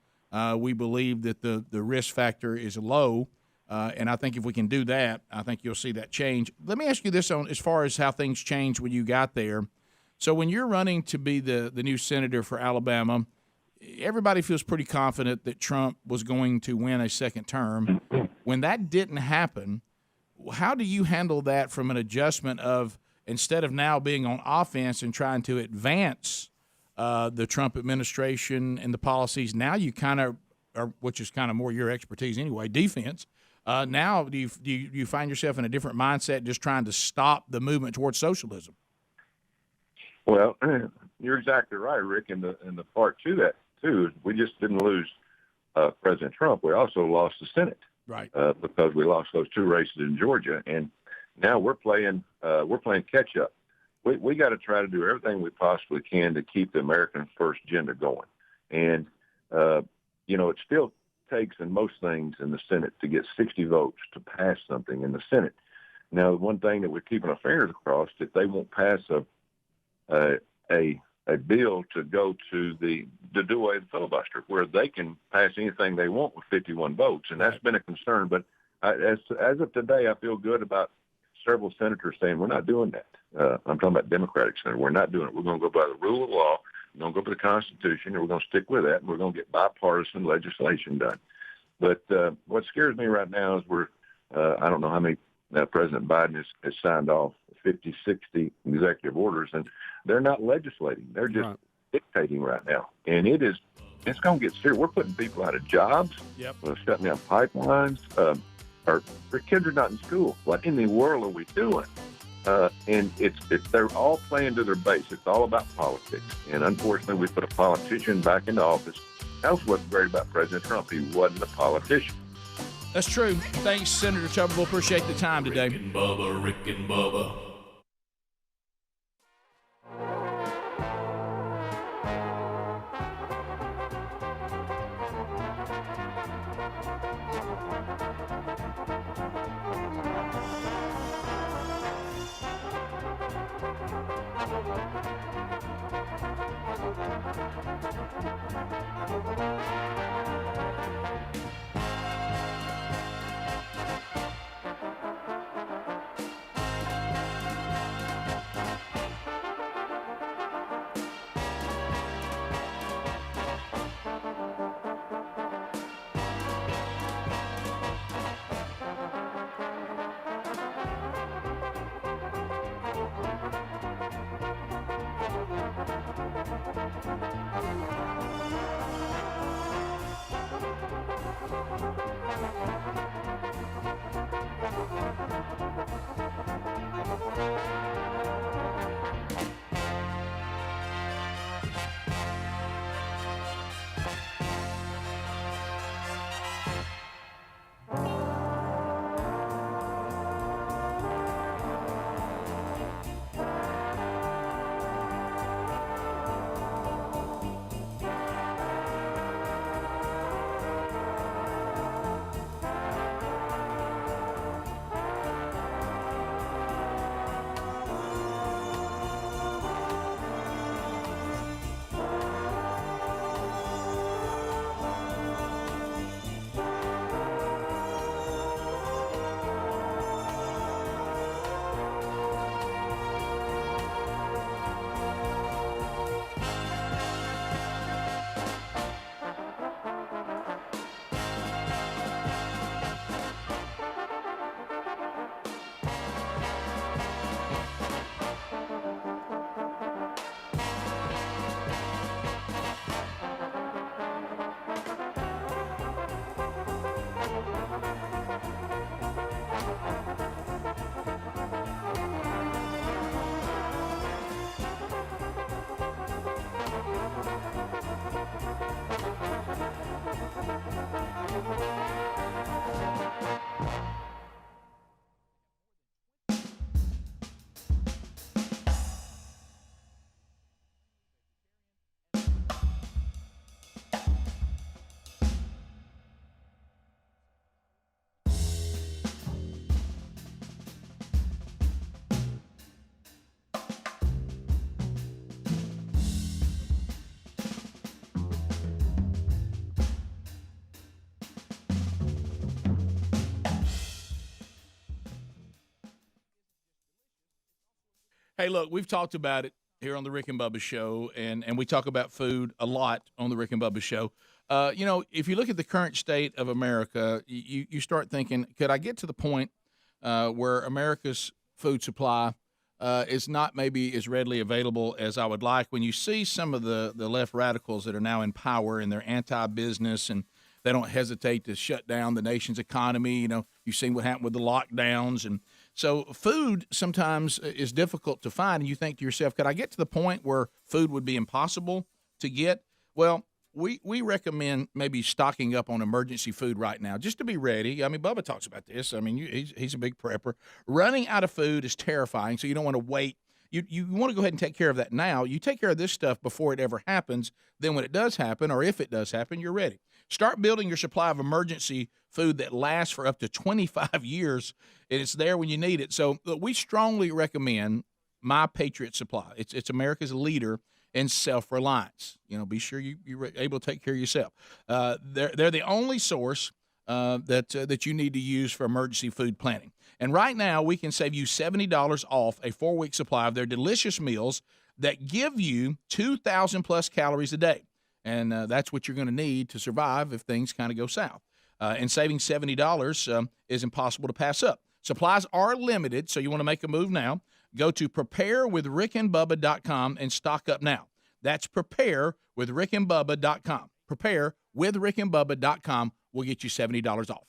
we believe that the risk factor is low. And I think if we can do that, I think you'll see that change. Let me ask you this on as far as how things changed when you got there. So when you're running to be the new senator for Alabama, everybody feels pretty confident that Trump was going to win a second term. When that didn't happen, how do you handle that from an adjustment of instead of now being on offense and trying to advance the Trump administration and the policies, now you kind of are, which is kind of more your expertise anyway, defense. Now, do you find yourself in a different mindset, just trying to stop the movement towards socialism? Well, you're exactly right, Rick. And the part to that too is we just didn't lose President Trump. We also lost the Senate, right? Because we lost those two races in Georgia, and now we're playing catch up. We got to try to do everything we possibly can to keep the American first agenda going, and it still takes in most things in the Senate to get 60 votes to pass something in the Senate. Now, one thing that we're keeping our fingers crossed, if they won't pass a bill to go to do away with the filibuster, where they can pass anything they want with 51 votes, and that's been a concern. But as of today, I feel good about several senators saying we're not doing that. I'm talking about Democratic senators. We're not doing it. We're going to go by the rule of law. We're going to go by the Constitution, and we're going to stick with that, and we're going to get bipartisan legislation done. But what scares me right now is I don't know how many President Biden has signed off 50, 60 executive orders, and they're not legislating. They're just dictating right now. And it's going to get serious. We're putting people out of jobs. Yep. We're shutting down pipelines. Our kids are not in school. What in the world are we doing? And they're all playing to their base. It's all about politics. And unfortunately, we put a politician back into office. That's what's great about President Trump. He wasn't a politician. That's true. Thanks, Senator Tuberville. Appreciate the time today. Rick and Bubba. Hey, look, we've talked about it here on the Rick and Bubba Show, and we talk about food a lot on the Rick and Bubba Show. If you look at the current state of America, you start thinking, could I get to the point where America's food supply is not maybe as readily available as I would like? When you see some of the left radicals that are now in power and they're anti-business and they don't hesitate to shut down the nation's economy. You've seen what happened with the lockdowns. And so food sometimes is difficult to find. And you think to yourself, could I get to the point where food would be impossible to get? Well, we recommend maybe stocking up on emergency food right now just to be ready. I mean, Bubba talks about this. I mean, he's a big prepper. Running out of food is terrifying, so you don't want to wait. You want to go ahead and take care of that now. You take care of this stuff before it ever happens. Then when it does happen, or if it does happen, you're ready. Start building your supply of emergency food that lasts for up to 25 years, and it's there when you need it. So we strongly recommend My Patriot Supply. It's America's leader in self-reliance. Be sure you're able to take care of yourself. They're the only source that you need to use for emergency food planning. And right now, we can save you $70 off a 4-week supply of their delicious meals that give you 2,000 plus calories a day. And that's what you're going to need to survive if things kind of go south. And saving $70 is impossible to pass up. Supplies are limited, so you want to make a move now. Go to preparewithrickandbubba.com and stock up now. That's preparewithrickandbubba.com. Preparewithrickandbubba.com will get you $70 off.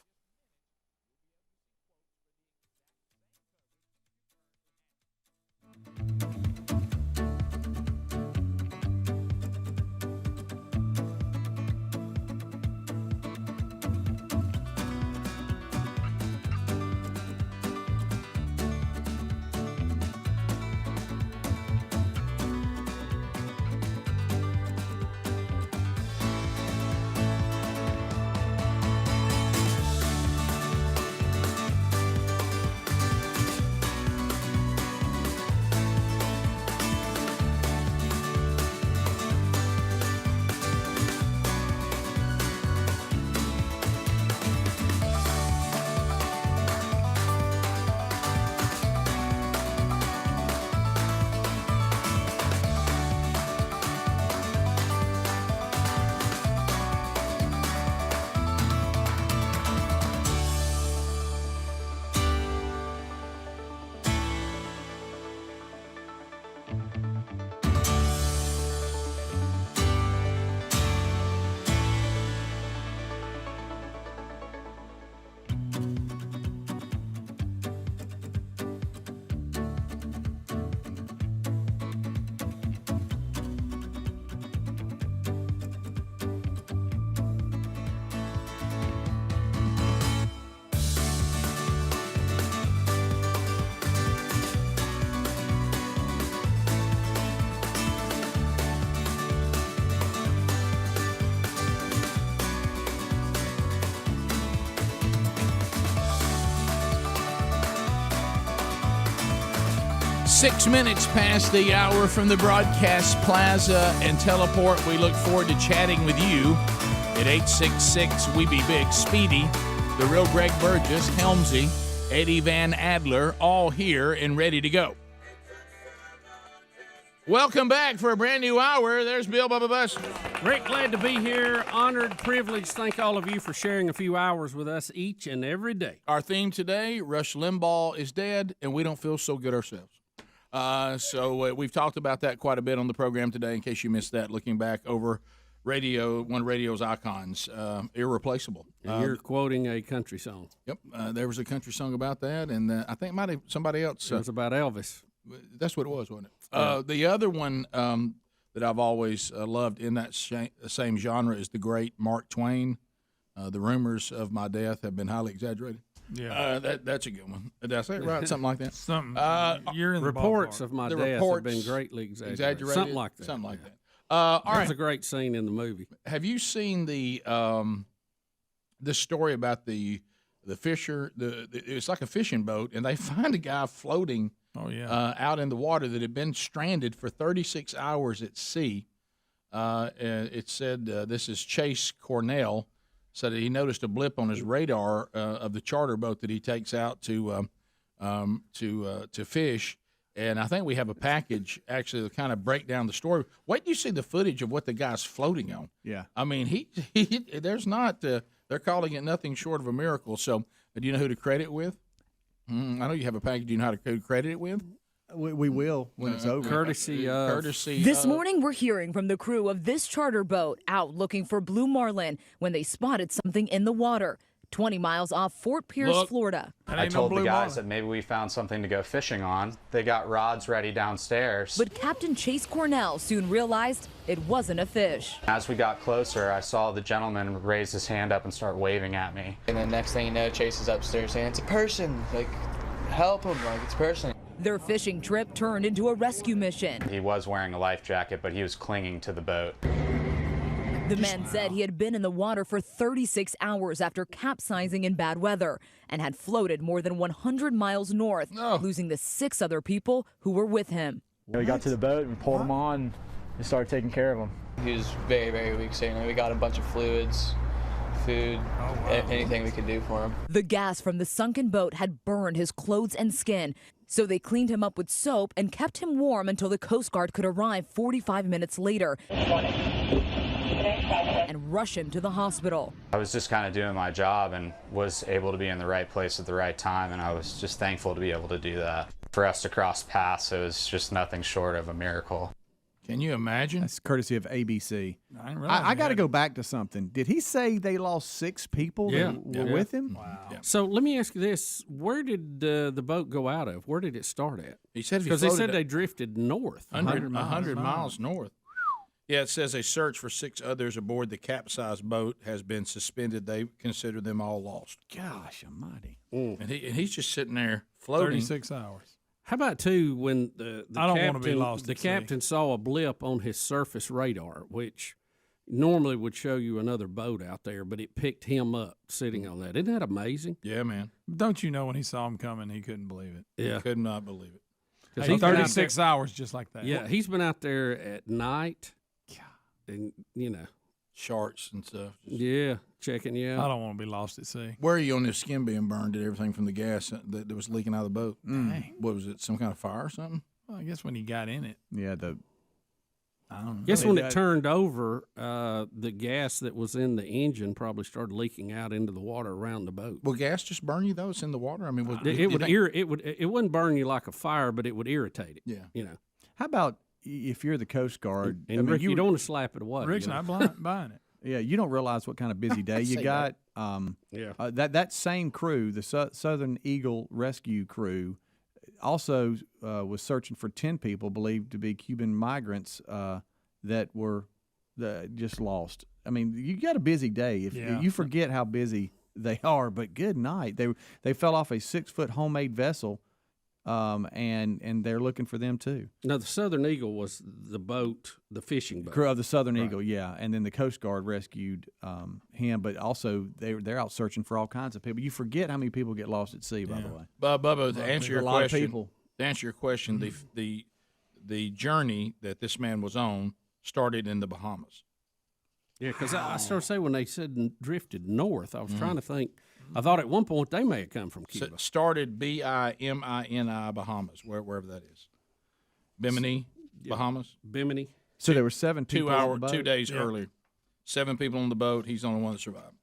Six minutes past the hour from the Broadcast Plaza and Teleport. We look forward to chatting with you at 866-WE-BE-BIG. Speedy, the real Greg Burgess, Helmsy, Eddie Van Adler, all here and ready to go. Welcome back for a brand new hour. There's Bill Bubba Bus. Rick, glad to be here. Honored, privileged. Thank all of you for sharing a few hours with us each and every day. Our theme today, Rush Limbaugh is dead, and we don't feel so good ourselves. So we've talked about that quite a bit on the program today, in case you missed that, looking back over one of radio's icons, irreplaceable. And you're quoting a country song. Yep. There was a country song about that, and I think somebody else. It was about Elvis. That's what it was, wasn't it? The other one that I've always loved in that same genre is the great Mark Twain. The rumors of my death have been highly exaggerated. Yeah, that's a good one. Did I say it right? Something like that. You're in the reports ballpark. of my death have been greatly exaggerated. Something like that. Something like that. All right. That's a great scene in the movie. Have you seen the story about the fisher? It's like a fishing boat, and they find a guy floating. Oh yeah. Out in the water that had been stranded for 36 hours at sea. It said this is Chase Cornell. Said that he noticed a blip on his radar of the charter boat that he takes out to fish, And I think we have a package actually to kind of break down the story. Wait till you see the footage of what the guy's floating on. Yeah. I mean, he there's not, they're calling it nothing short of a miracle. So, do you know who to credit it with? I know you have a package. Do you know who to credit it with? We will when it's over. Courtesy. This morning, we're hearing from the crew of this charter boat out looking for blue marlin when they spotted something in the water. 20 miles off Fort Pierce, Florida. I told the guys that maybe we found something to go fishing on. They got rods ready downstairs. But Captain Chase Cornell soon realized it wasn't a fish. As we got closer, I saw the gentleman raise his hand up and start waving at me. And then next thing you know, Chase is upstairs saying, it's a person, like, help him, like, it's a person. Their fishing trip turned into a rescue mission. He was wearing a life jacket, but he was clinging to the boat. The man said he had been in the water for 36 hours after capsizing in bad weather and had floated more than 100 miles north, losing the 6 other people who were with him. We got to the boat and pulled him on and started taking care of him. He was very, very weak, so we got a bunch of fluids, food, anything we could do for him. The gas from the sunken boat had burned his clothes and skin, so they cleaned him up with soap and kept him warm until the Coast Guard could arrive 45 minutes later and rush him to the hospital. I was just kind of doing my job and was able to be in the right place at the right time, and I was just thankful to be able to do that. For us to cross paths, it was just nothing short of a miracle. Can you imagine? That's courtesy of ABC. I got to go back to something. Did he say they lost 6 people that were with him? Wow. Yeah. So let me ask you this: where did the boat go out of? Where did it start at? He said because they said they drifted north, 100 miles north. Yeah, it says a search for 6 others aboard the capsized boat has been suspended. They consider them all lost. Gosh almighty. And he's just sitting there floating. 36 hours. How about, too, when the I don't want to be lost the at sea. captain saw a blip on his surface radar, which normally would show you another boat out there, but it picked him up sitting on that. Isn't that amazing? Yeah, man. Don't you know when he saw him coming, he couldn't believe it. Yeah. He could not believe it. Hey, 36 hours just like that. Yeah, he's been out there at night. And, sharks and stuff. Yeah, checking you out. I don't want to be lost at sea. Where are you on this skin being burned and everything from the gas that was leaking out of the boat? Dang. What was it, some kind of fire or something? Well, I guess when he got in it. Yeah, I don't know. Guess when it turned over, the gas that was in the engine probably started leaking out into the water around the boat. Will gas just burn you though? It's in the water. I mean, it wouldn't burn you like a fire, but it would irritate it. Yeah, How about if you're the Coast Guard? And Rick, you don't want to slap it away. Rick's not buying it. Yeah, you don't realize what kind of busy day you got. That same crew, the Southern Eagle Rescue Crew, also was searching for 10 people believed to be Cuban migrants that were just lost. I mean, you got a busy day. If you forget how busy they are, but good night. They fell off a 6-foot homemade vessel. And they're looking for them too. No, the Southern Eagle was the boat, the fishing boat. Crew of the Southern Eagle, yeah. And then the Coast Guard rescued him, but also they're out searching for all kinds of people. You forget how many people get lost at sea, by the way. Bubba, to answer your lot question, of people. The journey that this man was on started in the Bahamas. Yeah, because I started saying when they said drifted north, I was trying to think. I thought at one point they may have come from Cuba. Started Bimini, Bahamas, wherever that is. Bimini, Bahamas. Bimini. So there were 7 people. 2 hours, on the boat? 2 days earlier. 7 people on the boat. He's the only one that survived.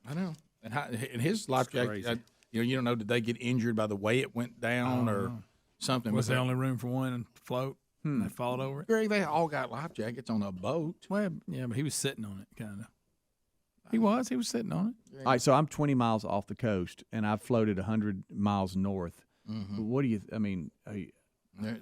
I know. And his life jacket, you don't know, did they get injured by the way it went down or something? Was there only room for one to float? They fought over it? Greg, they all got life jackets on a boat. Well, yeah, but he was sitting on it, kind of. He was sitting on it. All right, so I'm 20 miles off the coast, and I've floated 100 miles north. What do you? I mean, what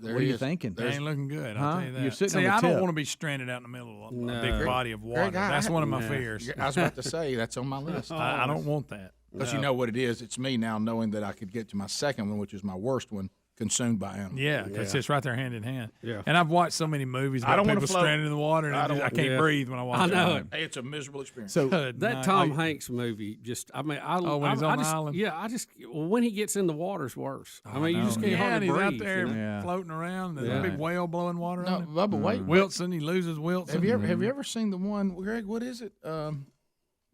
are you thinking? They ain't looking good. I'll tell you that. You're sitting on I the don't tip. want to be stranded out in the middle of a big body of water. Greg, that's one of my fears. I was about to say that's on my list. I don't want that. Because you know what it is. It's me now knowing that I could get to my second one, which is my worst one, consumed by animals. Yeah, because it's right there hand in hand. Yeah. And I've watched so many movies about people stranded in the water, and I can't breathe when I watch it. I know it. Hey, it's a miserable experience. So that Tom Hanks movie, when he's on the island? Yeah, when he gets in the water's worse. I mean, you just can't hardly he's breathe. out there floating around. There's a big whale blowing water on him. Bubba, wait. Wilson, he loses Wilson. Have you ever seen the one, Greg, what is it?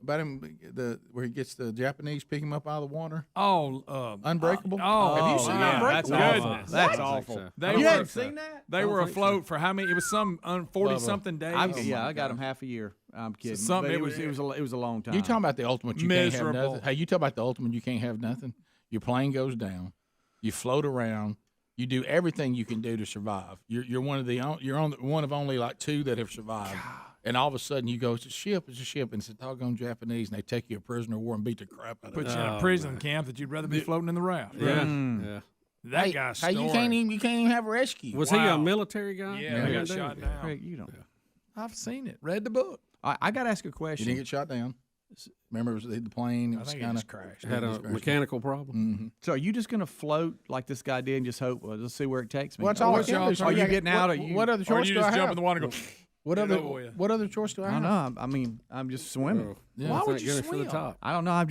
about him? Where he gets the Japanese pick him up out of the water. Unbreakable. Have you seen Unbreakable? That's awful. You haven't seen that? They were afloat for how many? It was some 40-something days. I got them half a year. I'm kidding. It was a long time. You talking about the ultimate? You Miserable. can't have nothing. Hey, you talk about the ultimate? You can't have nothing. Your plane goes down. You float around. You do everything you can do to survive. You're one of only like 2 that have survived. And all of a sudden you go, it's a ship, and it's a doggone Japanese, and they take you a prisoner of war and beat the crap out of you. Put you in a prison camp that you'd rather be floating in the raft. Yeah. That guy's story. You can't even have rescue. Was he a military guy? Yeah, he got shot down. Craig, you don't. I've seen it. Read the book. I got to ask a question. He didn't get shot down. Remember, it was the plane. I think it just crashed. Had a mechanical problem. Mm-hmm. So are you just going to float like this guy did and just hope, well, let's see where it takes me? What's all Are you getting out? What other choice you do just I jump have? in the water and go, what other choice do I I have? don't know. I mean, I'm just swimming. Why would you For swim? the top. I don't know. I'm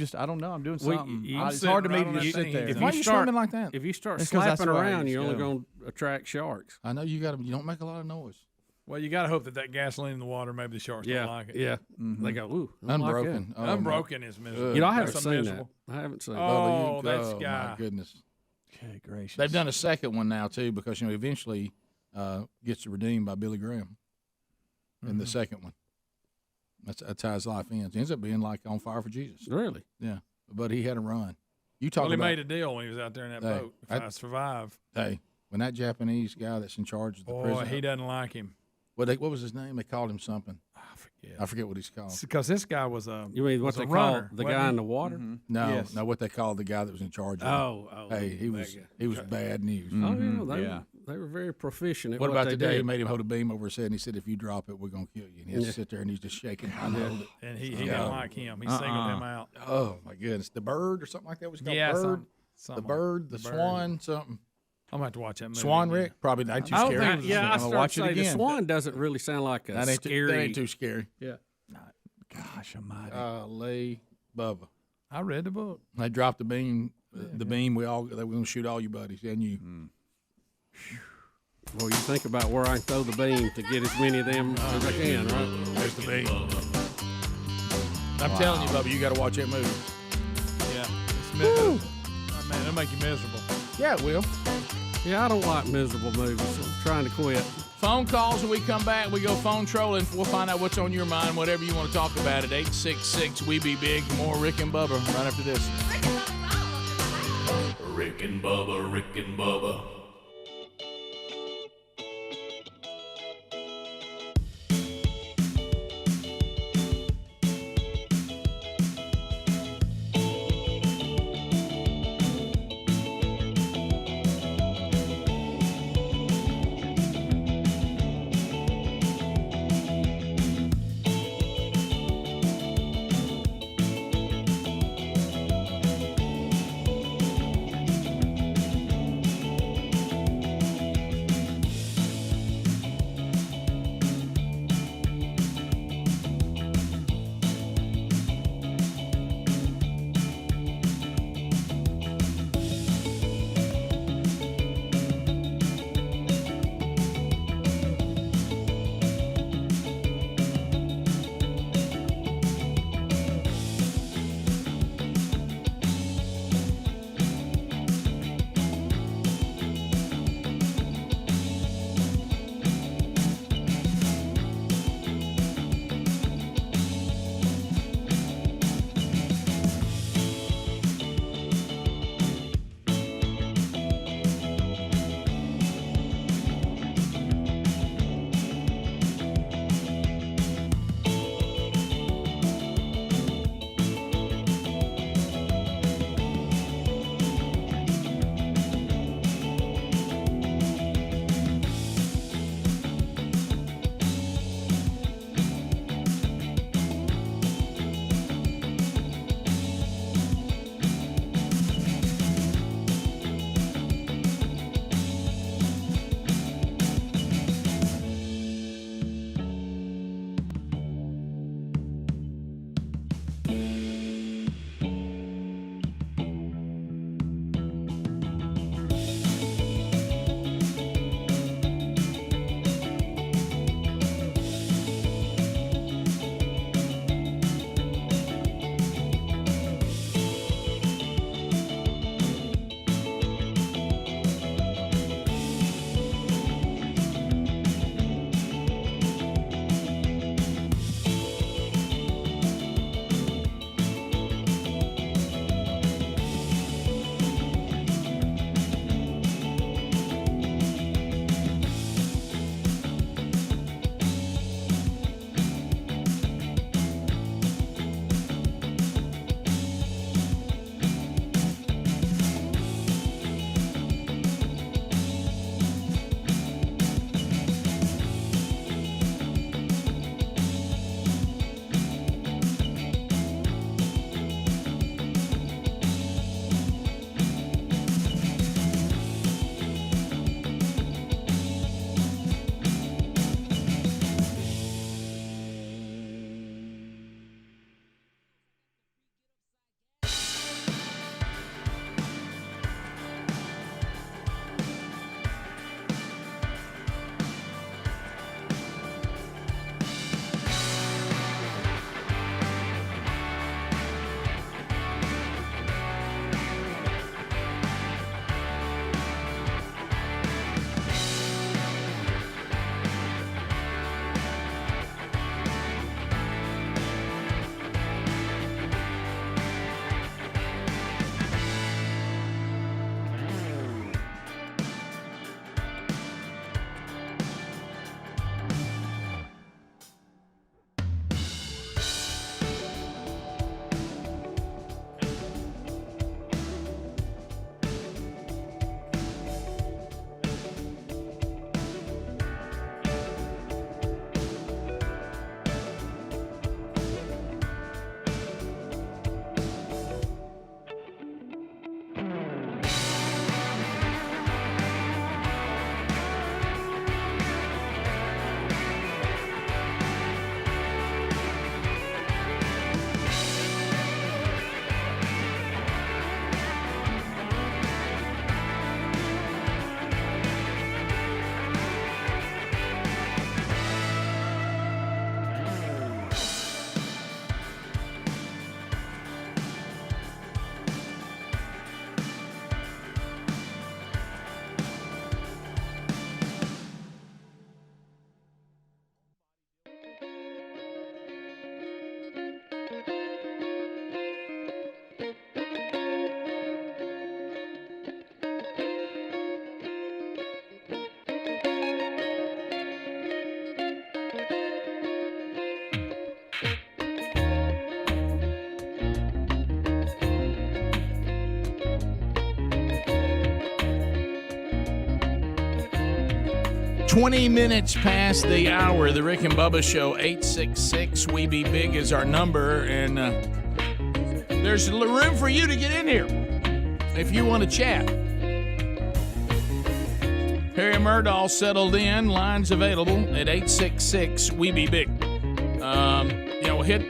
doing something. It's sitting hard to me right to on just that sit there. thing. Why are you swimming like that? If you start It's 'cause that's slapping where I around, used you're to only go. going to attract sharks. I know you don't make a lot of noise. Well, you got to hope that gasoline in the water, maybe the sharks don't like it. Yeah. Mm-hmm. They go, ooh, I don't like Unbroken. that. Oh, Unbroken is miserable. You know, I haven't That's seen miserable. that. I haven't seen it. Oh, that Oh, guy. my goodness. Okay, gracious. They've done a second one now too, because eventually gets redeemed by Billy Graham in the second one. That's how his life ends. He ends up being like on fire for Jesus. Really? Yeah, but he had a run. You talk Well, he about made a deal when he was out there in that boat. If I survive. Hey, when that Japanese guy that's in charge of the prison, he doesn't like him. What was his name? They called him something. I forget what he's called. Because this guy was a You mean what they call the guy in the water? No, what they called the guy that was in charge of him. Hey, he was bad news. Oh, yeah. They were very proficient at What about they the day he did. made him hold a beam over his head and he said, if you drop it, we're going to kill you. And he has to sit there and he's just shaking. And he didn't like him. He singled him out. Oh, my goodness. The bird or something like that was called? Yeah, Bird? something The bird, the swan, something. I'm going to have to watch that movie. Swan again. Rick? Probably not too I don't scary. think, yeah, I I'll started watch it to say the again. swan doesn't really sound like a That scary. ain't too scary. Yeah. Gosh almighty. Lee Bubba. I read the book. They dropped the beam. Beam. They were going to shoot all your buddies and you. Well, you think about where I can throw the beam to get as many of them as I can, right? There's the beam. I'm telling you, Bubba, you got to watch that movie. Yeah. It's miserable. Oh, man, it'll make you miserable. Yeah, it will. Yeah, I don't like miserable movies. So I'm trying to quit. Phone calls when we come back. We go phone trolling. We'll find out what's on your mind, whatever you want to talk about at 866 We Be Big. More Rick and Bubba right after this. Rick and Bubba, Rick and Bubba. 20 minutes past the hour, the Rick and Bubba Show, 866-WE-BE-BIG is our number, and there's room for you to get in here if you want to chat. Harry Murdahl settled in, lines available at 866-WE-BE-BIG.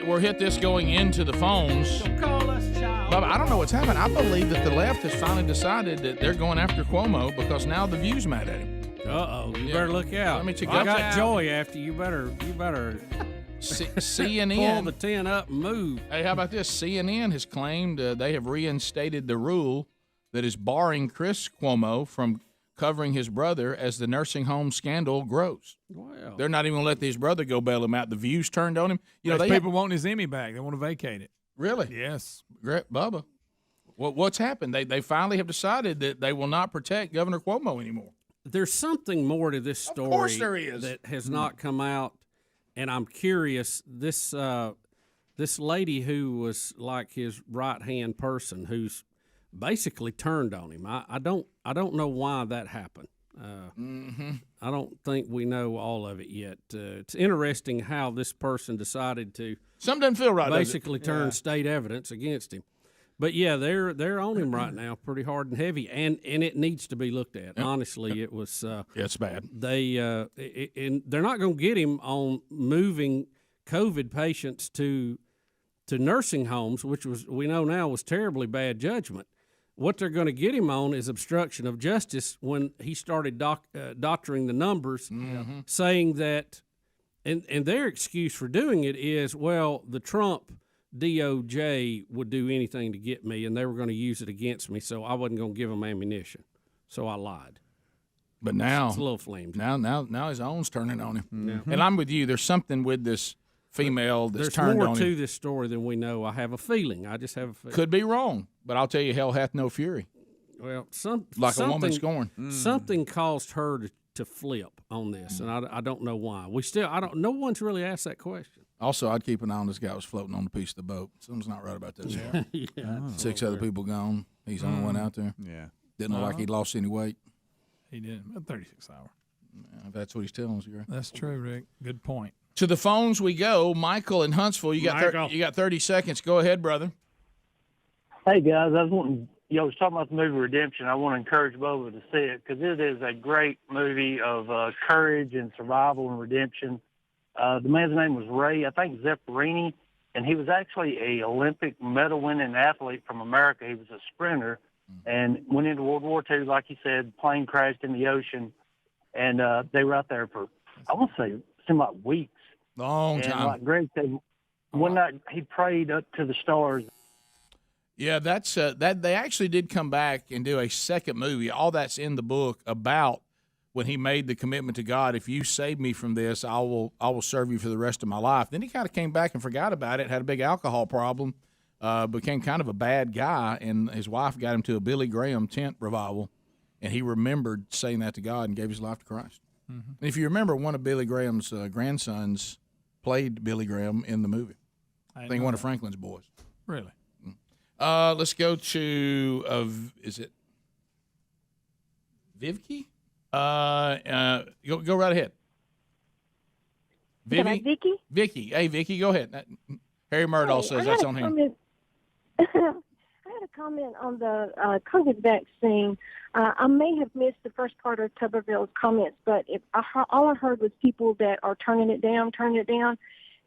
We'll hit this going into the phones. Don't call us child. Bubba, I don't know what's happened. I believe that the left has finally decided that they're going after Cuomo because now the View's mad at him. You better look out. Let me check I got out. Joy after you. Better CNN pull the tent up and move. Hey, how about this? CNN has claimed they have reinstated the rule that is barring Chris Cuomo from covering his brother as the nursing home scandal grows. Wow. They're not even going to let his brother go bail him out. The View's turned on him. People want his Emmy back. They want to vacate it. Really? Yes. Great, Bubba. What's happened? They finally have decided that they will not protect Governor Cuomo anymore. There's something more to this story Of course there is. that has not come out, and I'm curious. This lady who was like his right-hand person, who's basically turned on him. I don't know why that happened. I don't think we know all of it yet. It's interesting how this person decided to something doesn't feel right. Basically, turn state evidence against him. But yeah, they're on him right now, pretty hard and heavy, and it needs to be looked at. Yep. Honestly, it was. It's bad. And they're not going to get him on moving COVID patients to nursing homes, which we know now was terribly bad judgment. What they're going to get him on is obstruction of justice when he started doctoring the numbers, saying that, and their excuse for doing it is, well, the Trump DOJ would do anything to get me, and they were going to use it against me, so I wasn't going to give them ammunition. So I lied. But now it's a little flames. Now his own's turning on him. Mm-hmm. And I'm with you. There's something with this female that's turned on him. There's more to this story than we know. I have a feeling. I just have a feeling. Could be wrong, but I'll tell you, hell hath no fury. Well, like a woman scorned. Something caused her to flip on this, and I don't know why. No one's really asked that question. Also, I'd keep an eye on this guy who was floating on the piece of the boat. Something's not right about this. Yeah. 6 other people gone. He's the only one out there. Yeah. Didn't look like he lost any weight. He did. About 36 hours. Yeah, that's what he's telling us, Gary. That's true, Rick. Good point. To the phones we go. Michael in Huntsville. You got 30 seconds. Go ahead, brother. Hey, guys. I was wanting, I was talking about the movie Redemption. I want to encourage Bubba to see it because it is a great movie of courage and survival and redemption. The man's name was Ray, I think, Zepparini, and he was actually a Olympic medal-winning athlete from America. He was a sprinter and went into World War II, like he said, plane crashed in the ocean, and they were out there for, I want to say, it seemed like weeks. Long time. And like Greg said, one night he prayed up to the stars. Yeah, that's that. They actually did come back and do a second movie. All that's in the book about when he made the commitment to God. If you save me from this, I will serve you for the rest of my life. Then he kind of came back and forgot about it. Had a big alcohol problem, became kind of a bad guy, and his wife got him to a Billy Graham tent revival, and he remembered saying that to God and gave his life to Christ. Mm-hmm. And if you remember, one of Billy Graham's grandsons played Billy Graham in the movie. I think one of Franklin's boys. Really? Let's go to is it Vivki? Go right ahead. Vicky? Vicky. Hey, Vicky, go ahead. Harry Murdahl says that's on him. I had a comment on the COVID vaccine. I may have missed the first part of Tuberville's comments, but all I heard was people that are turning it down.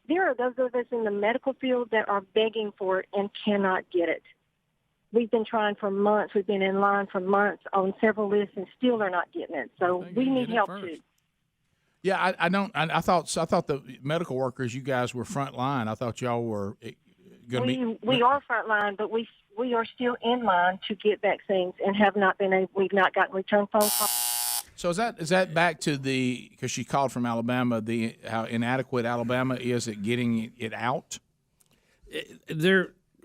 There are those of us in the medical field that are begging for it and cannot get it. We've been trying for months. We've been in line for months on several lists, and still are not getting it. So we need help too. Yeah, I don't. I thought the medical workers, you guys were front line. I thought y'all were going to be. We are front line, but we are still in line to get vaccines and have not been able. We've not gotten return phone calls. So is that back to because she called from Alabama, how inadequate Alabama is at getting it out?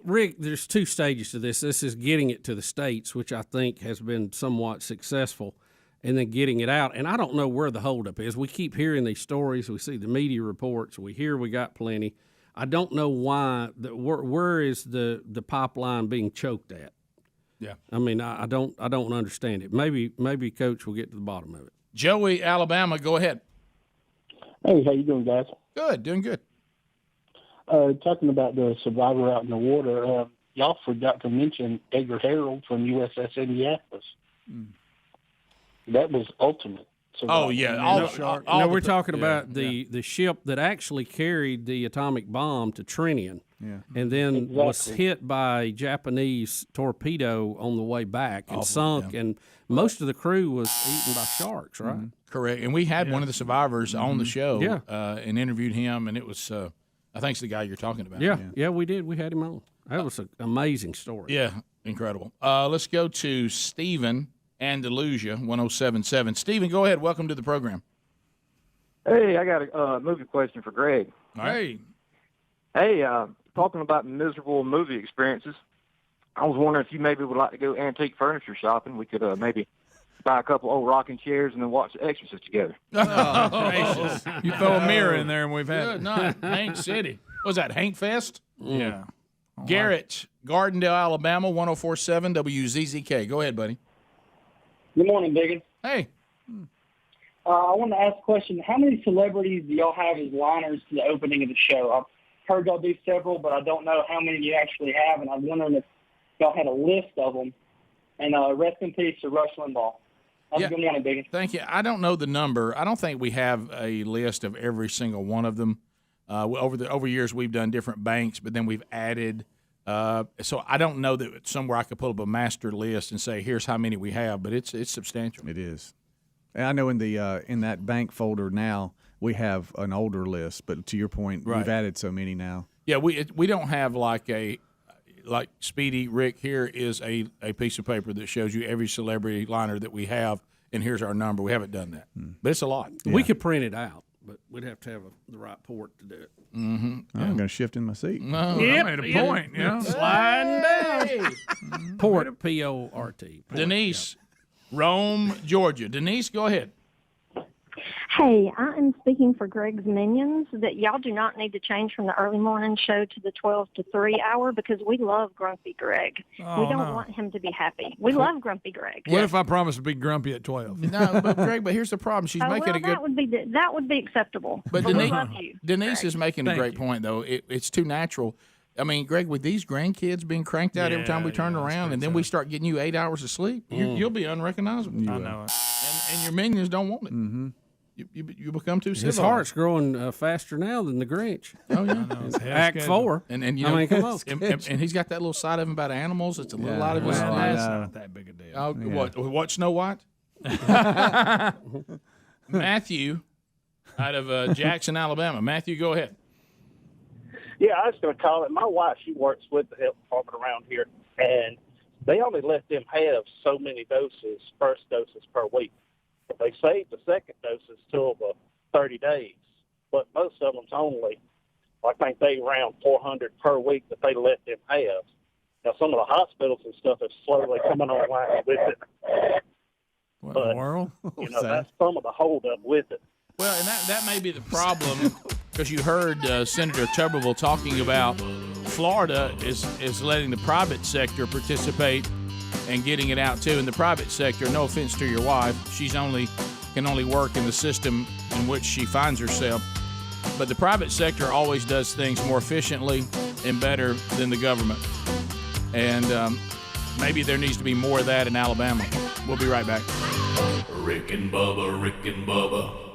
Rick, there's two stages to this. This is getting it to the states, which I think has been somewhat successful, and then getting it out. And I don't know where the holdup is. We keep hearing these stories. We see the media reports. We hear we got plenty. I don't know why. Where is the pipeline being choked at? Yeah. I mean, I don't understand it. Maybe Coach will get to the bottom of it. Joey, Alabama, go ahead. Hey, how you doing, guys? Good, doing good. Talking about the survivor out in the water, y'all forgot to mention Edgar Harold from USS Indianapolis. That was ultimate. Survivor. Oh, yeah. No, we're talking about the ship that actually carried the atomic bomb to Trinian. Yeah. And then was hit by a Japanese torpedo on the way back and sunk, and most of the crew was eaten by sharks, right? Correct. And we had one of the survivors on the show and interviewed him, and it was, I think it's the guy you're talking about. Yeah, we did. We had him on. That was an amazing story. Yeah, incredible. Let's go to Stephen Andalusia, 1077. Stephen, go ahead. Welcome to the program. Hey, I got a movie question for Greg. All right. Hey, talking about miserable movie experiences, I was wondering if you maybe would like to go antique furniture shopping. We could maybe buy a couple old rocking chairs and then watch The Exorcist together. Oh, gracious. You throw a mirror in there and we've had Good night, Hank City. Was that Hank Fest? Yeah. Garrett, Gardendale, Alabama, 1047 WZZK. Go ahead, buddy. Good morning, Biggin. Hey. I wanted to ask a question. How many celebrities do y'all have as liners to the opening of the show? I've heard y'all do several, but I don't know how many you actually have, and I'm wondering if y'all had a list of them. And rest in peace to Rush Limbaugh. Have a good morning, Biggin. Thank you. I don't know the number. I don't think we have a list of every single one of them. Over years, we've done different banks, but then we've added. So I don't know that somewhere I could pull up a master list and say, here's how many we have, but it's substantial. It is. And I know in that bank folder now we have an older list, but to your point, we've added so many now. Yeah, we don't have like Speedy Rick. Here is a piece of paper that shows you every celebrity liner that we have, and here's our number. We haven't done that, but it's a lot. We could print it out, but we'd have to have the right port to do it. I'm going to shift in my seat. No, I made a point. Yeah. Sliding down. Port, P-O-R-T. Denise, Rome, Georgia. Denise, go ahead. Hey, I am speaking for Greg's Minions that y'all do not need to change from the early morning show to the 12 to 3 hour because we love Grumpy Greg. Oh, we don't want him to be happy. We love Grumpy Greg. What if I promise to be grumpy at 12? No, but Greg, here's the problem. She's making a good. That would be acceptable. But we love you. Denise is making a great point, though. It's too natural. I mean, Greg, with these grandkids being cranked out every time we turn around, and then we start getting you 8 hours of sleep, you'll be unrecognizable. I know it. And your minions don't want it. Mm-hmm. You become too civilized. His heart's growing faster now than the Grinch. Oh, yeah. Act 4. And you know, I mean, come on. And he's got that little side of him about animals. It's a little out of his Well, life. that's not that big a deal. Oh, what, Snow White? Matthew out of Jackson, Alabama. Matthew, go ahead. Yeah, I was going to call it. My wife, she works with the health department around here, and they only let them have so many first doses per week. But they saved the second doses till the 30 days. But most of them's only, I think they around 400 per week that they let them have. Now, some of the hospitals and stuff are slowly coming online with it. What in the world? You know, that's some of the holdup with it. Well, and that may be the problem because you heard Senator Tuberville talking about Florida is letting the private sector participate and getting it out too. In the private sector, no offense to your wife, can only work in the system in which she finds herself. But the private sector always does things more efficiently and better than the government. And maybe there needs to be more of that in Alabama. We'll be right back. Rick and Bubba, Rick and Bubba.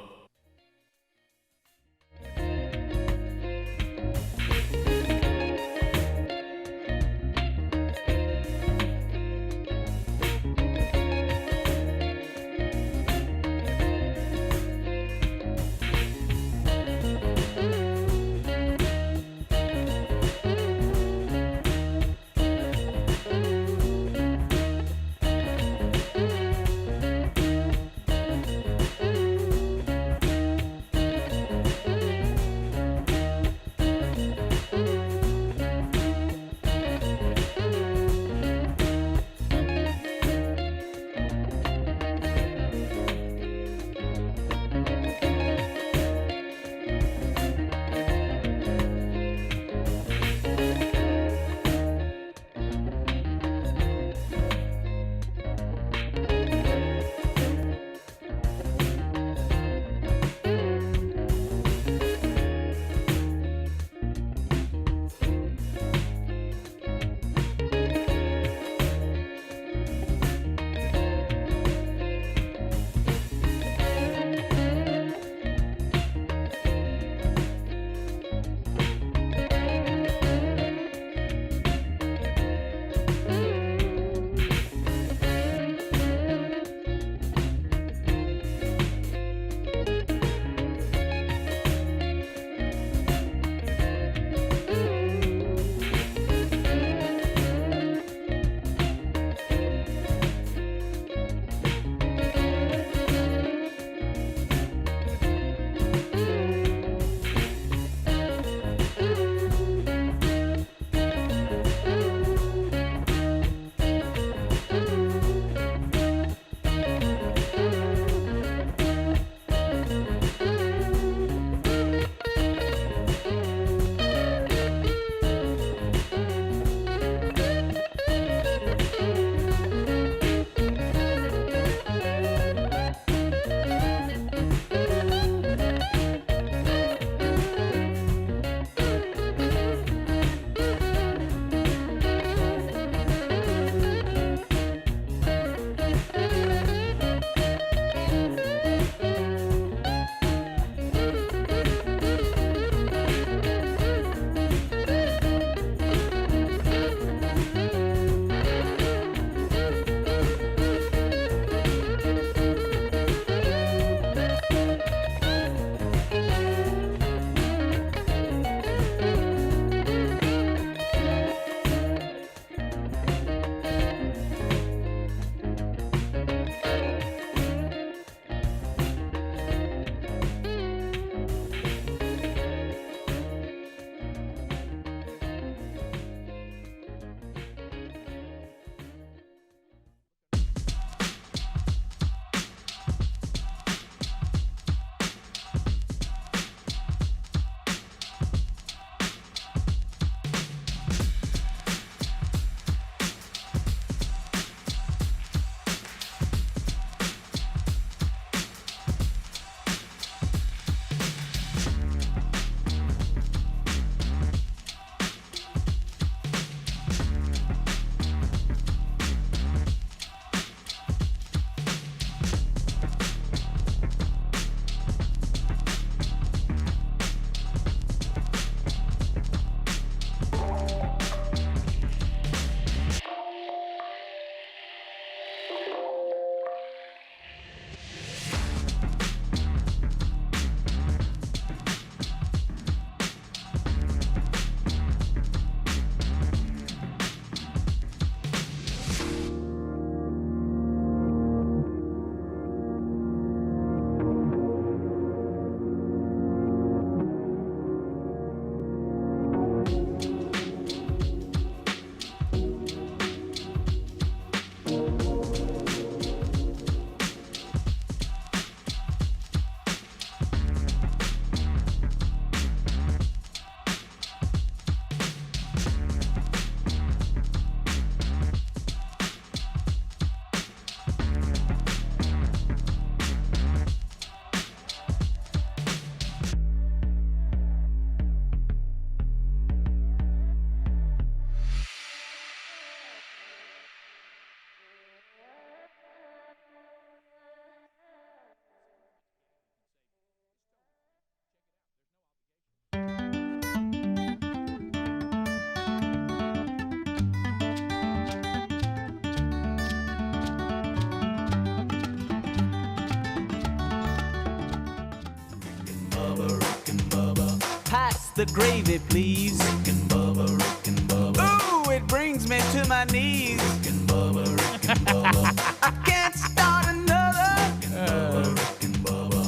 the gravy, please. Rick and Bubba, Rick and Bubba. Ooh, it brings me to my knees. Rick and Bubba, Rick and Bubba. I can't start another.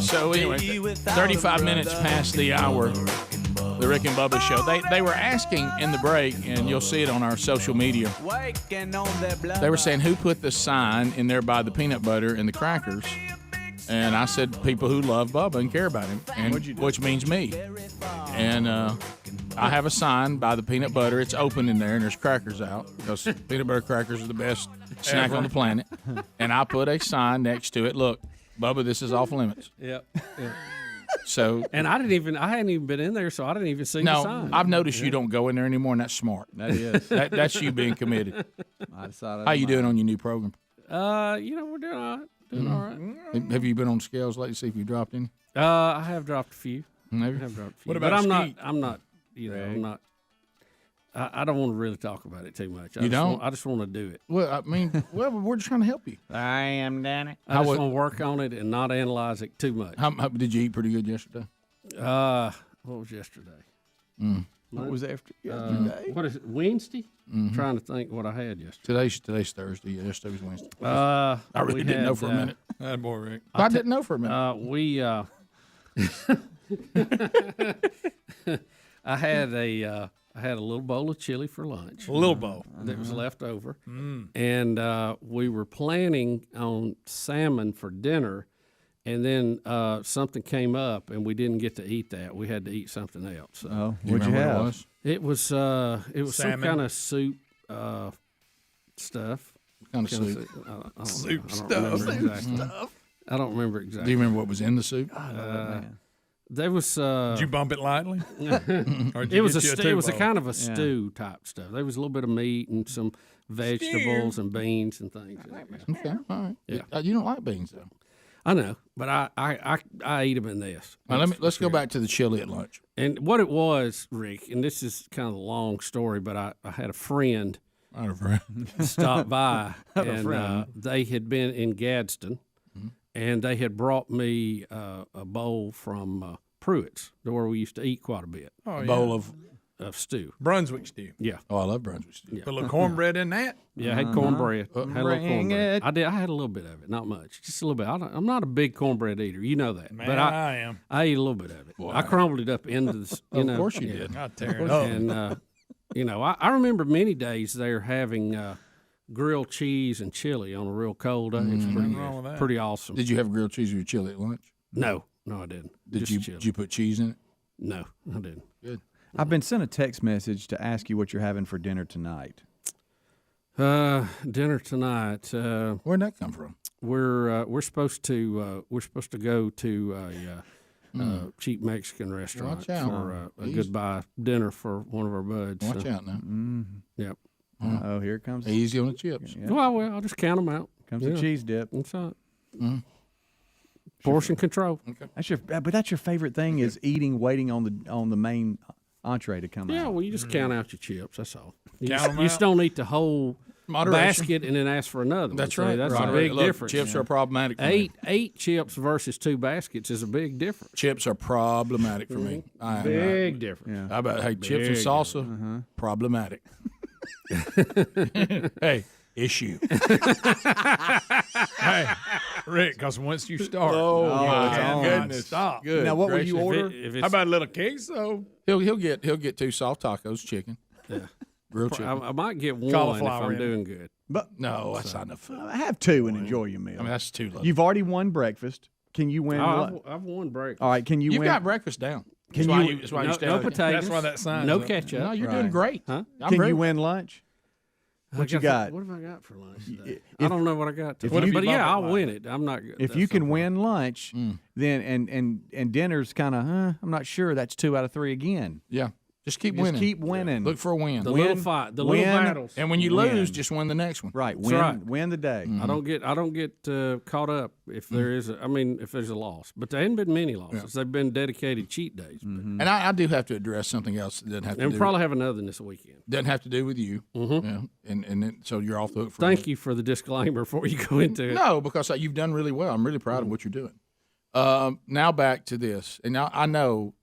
So anyway, 35 minutes past the hour, the Rick and Bubba show. They were asking in the break, and you'll see it on our social media. They were saying who put the sign in there by the peanut butter and the crackers. And I said people who love Bubba and care about him, and which means me. And I have a sign by the peanut butter. It's open in there, and there's crackers out because peanut butter crackers are the best snack on the planet. And I put a sign next to it. Look, Bubba, this is off limits. Yep. So and I hadn't even been in there, so I didn't even see the sign. I've noticed you don't go in there anymore, and that's smart. That is. That's you being committed. I decided. How you doing on your new program? We're doing all right. Doing all right. Have you been on scales lately to see if you dropped any? I have dropped a few. Maybe. I have dropped a few. What about but skeet? I'm not. I don't want to really talk about it too much. You don't? I just want to do it. Well, I mean, we're just trying to help you. I am Danny. I just want to work on it and not analyze it too much. How did you eat pretty good yesterday? What was yesterday? What was after yesterday? What is it? Wednesday? Mm-hmm. Trying to think what I had yesterday. Today's Thursday. Yeah, yesterday was Wednesday. I really didn't know for a minute. That boy, Rick. I didn't know for a minute. I had a little bowl of chili for lunch. A little bowl that was left over, and we were planning on salmon for dinner, and then something came up, and we didn't get to eat that. We had to eat something else. So. What'd you have? It was some Salmon? kind of soup stuff. What kind of soup? Soup stuff. I don't remember exactly. Do you remember what was in the soup? There was. Did you bump it lightly? It was a kind of a stew type stuff. There was a little bit of meat and some vegetables and beans and things. Okay, all right. Yeah. You don't like beans though. I know, but I eat them in this. Now, let's go back to the chili at lunch. And what it was, Rick, and this is kind of a long story, but I had a friend stop by, and they had been in Gadsden, and they had brought me a bowl from Pruitt's, where we used to eat quite a bit. Oh, A bowl of stew. Brunswick stew. Yeah. Oh, I love Brunswick stew. Yeah. Put a little cornbread in that. Yeah, I had cornbread. Had a little cornbread. I had a little bit of it, not much, just a little bit. I'm not a big cornbread eater, you know that. Man, but I am. I ate a little bit of it. Boy, I crumbled it up into the. Of course you did. I tear it up. And I remember many days there having grilled cheese and chili on a real cold day. It's pretty awesome. Did you have grilled cheese with your chili at lunch? No, I didn't. Did you put cheese in it? No, I didn't. Good. I've been sent a text message to ask you what you're having for dinner tonight. Dinner tonight. Where'd that come from? We're supposed to go to a cheap Mexican restaurant Watch out. for a goodbye dinner for one of our buds. Watch out now. Yep. Oh, here it comes. Easy on the chips. Yeah. Well, I'll just count them out. Comes the cheese dip. That's right. Portion control. Okay. That's your favorite thing is eating, waiting on the main entree to come out. Yeah, well, you just count out your chips. That's all. You Count just, 'em you just out. don't eat the whole Moderation. basket and then ask for another one. That's See, right. That's Right. a big Look, difference. Chips are problematic for me. Eight chips versus 2 baskets is a big difference. Chips are problematic for me. Big difference. Yeah. How about chips and salsa? Problematic. Hey, issue. Hey, Rick, because once you start, my goodness, stop. Good. Now, what will gracious. you order? How about a little queso? He'll get 2 soft tacos, chicken. Yeah. Grilled chicken. I might get one Cauliflower if I'm in it. doing good. But No, that's not enough food. have 2 and enjoy your meal. I mean, that's too low. You've already won breakfast. Can you win? I've won breakfast. All right. Can you You've win? got breakfast down. Can That's why you- that's why No, you stay no out there. potatoes. That's why that sign No is up. ketchup. No, you're Right. doing great. Huh? I'm Can very- you win lunch? What you got? What have I got for lunch today? If- I don't know what I got. if Today. you- But bump yeah, it I'll like win that? it. I'm not. If you can win lunch, then and dinner's kind of, I'm not sure. That's 2 out of 3 again. Yeah. Just keep Just winning. keep winning. Look for a win. the Win, little fight, the win, little battles. And when you Win. lose, just win the next one. Right. That's Win. right. Win the day. I don't get caught up if there is. If there's a loss, but there ain't been many losses. They've been dedicated cheat days. And I do have to address something else that doesn't have to And do probably have another this weekend. doesn't have to do with you. Yeah. And then, so you're off the hook for Thank you for the disclaimer before you go into it. No, because you've done really well. I'm really proud of what you're doing. Now back to this, and now I know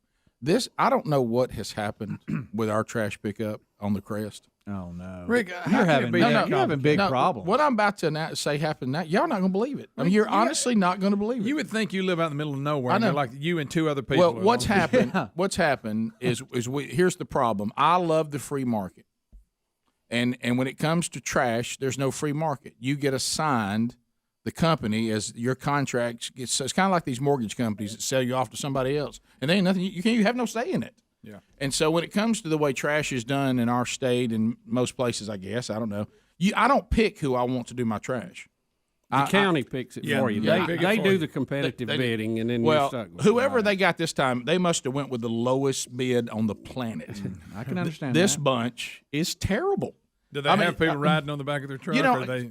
This I don't know what has happened with our trash pickup on the Crest. Oh no, Rick, you're having big problems. What I'm about to say happened now, y'all not going to believe it. I mean, you're honestly not going to believe it. You would think you live out in the middle of nowhere. I know. And like you and two other people. Well, what's happened? What's happened is here's the problem. I love the free market, and when it comes to trash, there's no free market. You get assigned the company as your contract gets. It's kind of like these mortgage companies that sell you off to somebody else, and there ain't nothing you have no say in it. Yeah. And so when it comes to the way trash is done in our state and most places, I guess I don't know. I don't pick who I want to do my trash. The county picks it for you. They do the competitive bidding, and then you're stuck with whoever they got this time, they must have went with the lowest bid on the planet. I can understand this that. bunch is terrible. Do they have people riding on the back of their truck?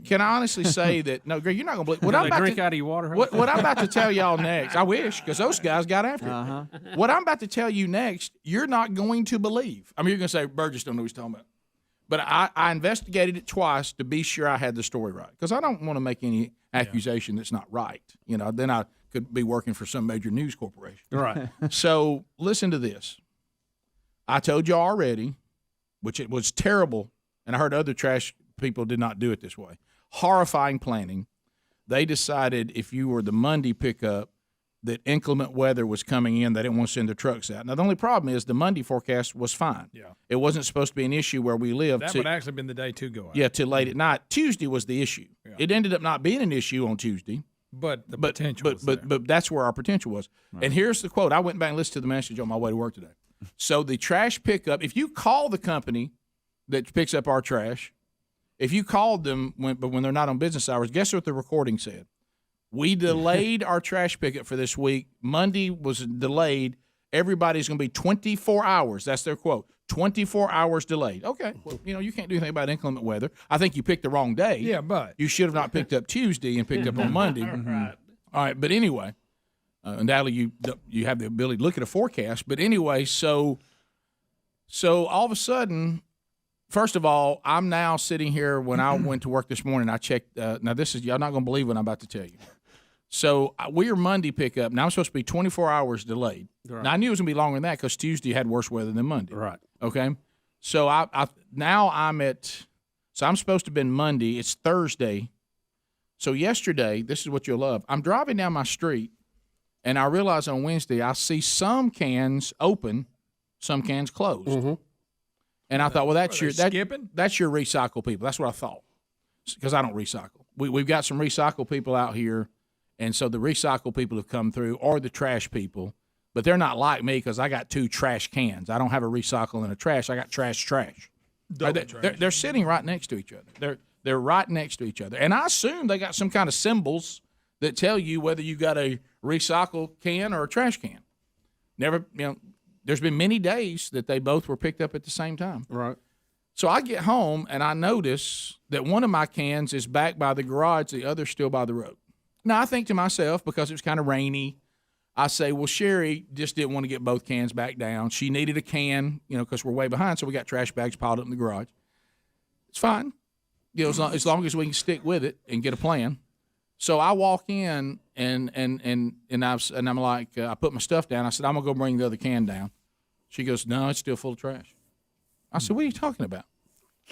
Can I honestly say that? No, Greg, you're not going to believe. What Do I'm they about drink to, out of your water hose? What I'm about to tell y'all next, I wish, because those guys got after it. What I'm about to tell you next, you're not going to believe. I mean, you're going to say, Burgess don't know what he's talking about. But I investigated it twice to be sure I had the story right, because I don't want to make any accusation that's not right. Then I could be working for some major news corporation. Right. So listen to this. I told you already, which it was terrible, and I heard other trash people did not do it this way. Horrifying planning. They decided if you were the Monday pickup that inclement weather was coming in, they didn't want to send their trucks out. Now, the only problem is the Monday forecast was fine. Yeah. It wasn't supposed to be an issue where we live. That would actually been the day to go out. Yeah, till late at night. Tuesday was the issue. Yeah. It ended up not being an issue on Tuesday. But the potential was there. But that's where our potential was. Right. And here's the quote. I went back and listened to the message on my way to work today. So the trash pickup, if you call the company that picks up our trash, if you called them when they're not on business hours, guess what the recording said? We delayed our trash pickup for this week. Monday was delayed. Everybody's going to be 24 hours. That's their quote. 24 hours delayed. Okay. Well, you can't do anything about inclement weather. I think you picked the wrong day. Yeah, but you should have not picked up Tuesday and picked up on Monday. Right. All right. But anyway, undoubtedly you have the ability to look at a forecast. But anyway, so all of a sudden, first of all, I'm now sitting here. When I went to work this morning, I checked. Now, this is, y'all not going to believe what I'm about to tell you. So we're Monday pickup. Now, I'm supposed to be 24 hours delayed. Right. Now, I knew it was going to be longer than that because Tuesday had worse weather than Monday. Right. Okay. So so I'm supposed to have been Monday. It's Thursday. So yesterday, this is what you'll love. I'm driving down my street, and I realize on Wednesday I see some cans open, some cans closed. Mm-hmm. And I thought, well, that's your recycle people. That's what I thought, because I don't recycle. We've got some recycle people out here, and so the recycle people have come through, or the trash people, but they're not like me because I got two trash cans. I don't have a recycle and a trash. I got trash. They're sitting right next to each other. They're right next to each other, and I assume they got some kind of symbols that tell you whether you got a recycle can or a trash can. Never, there's been many days that they both were picked up at the same time. Right. So I get home, and I notice that one of my cans is back by the garage, the other's still by the road. Now, I think to myself, because it was kind of rainy, I say, well, Sherry just didn't want to get both cans back down. She needed a can, because we're way behind, so we got trash bags piled up in the garage. It's fine, as long as we can stick with it and get a plan. So I walk in, and I'm like, I put my stuff down. I said, I'm going to go bring the other can down. She goes, no, it's still full of trash. I said, what are you talking about?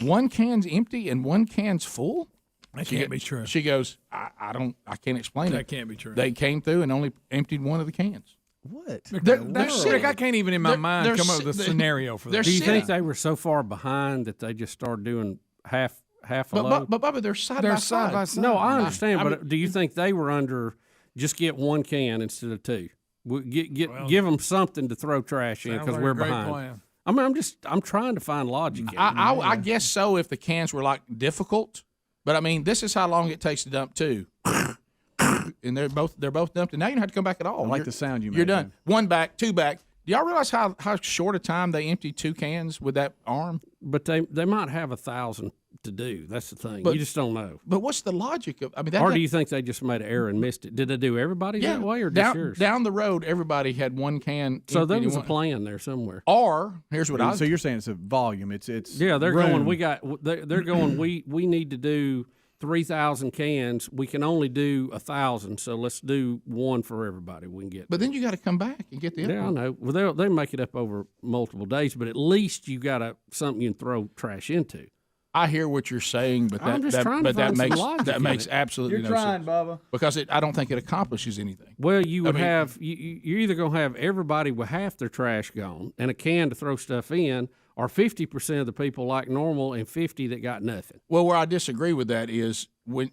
One can's empty and one can's full? That can't be true. She goes, I can't explain it. That can't be true. They came through and only emptied one of the cans. What? Rick, I can't even in my mind come up with a scenario for that. Do you think they were so far behind that they just started doing half a load? But Bubba, they're side by side. No, I understand, but do you think they were under just get one can instead of two? Give them something to throw trash in because we're behind. Plan. I mean, I'm trying to find logic. I guess so if the cans were like difficult, but I mean, this is how long it takes to dump two, and they're both dumped, and now you don't have to come back at all. I like the sound you made. You're done. One back, two back. Do y'all realize how short a time they emptied two cans with that arm? But they might have 1,000 to do. That's the thing. You just don't know. But what's the logic of? I mean, or do you think they just made an error and missed it? Did they do everybody that way, or just yours? Down the road, everybody had one can. So there was a plan there somewhere. Or here's what So you're saying it's a volume. It's yeah. They're room. going. They're going. We need to do 3,000 cans. We can only do 1,000, so let's do one for everybody. We can get. But then you got to come back and get the other. Yeah, I know. Well, they make it up over multiple days, but at least you got something you can throw trash into. I hear what you're saying, but that makes absolutely no sense. You're trying, Bubba. Because I don't think it accomplishes anything. Well, you're either going to have everybody with half their trash gone and a can to throw stuff in, or 50% of the people like normal and 50 that got nothing. Well, where I disagree with that is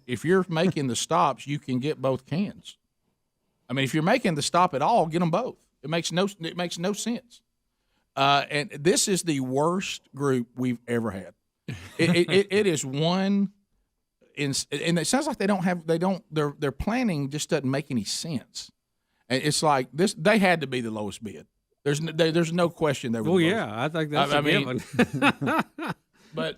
if you're making the stops, you can get both cans. I mean, if you're making the stop at all, get them both. It makes no sense. And this is the worst group we've ever had. It is one, and it sounds like their planning just doesn't make any sense. And it's like this, they had to be the lowest bid. There's no question they were. Well, yeah, I think that's a given. but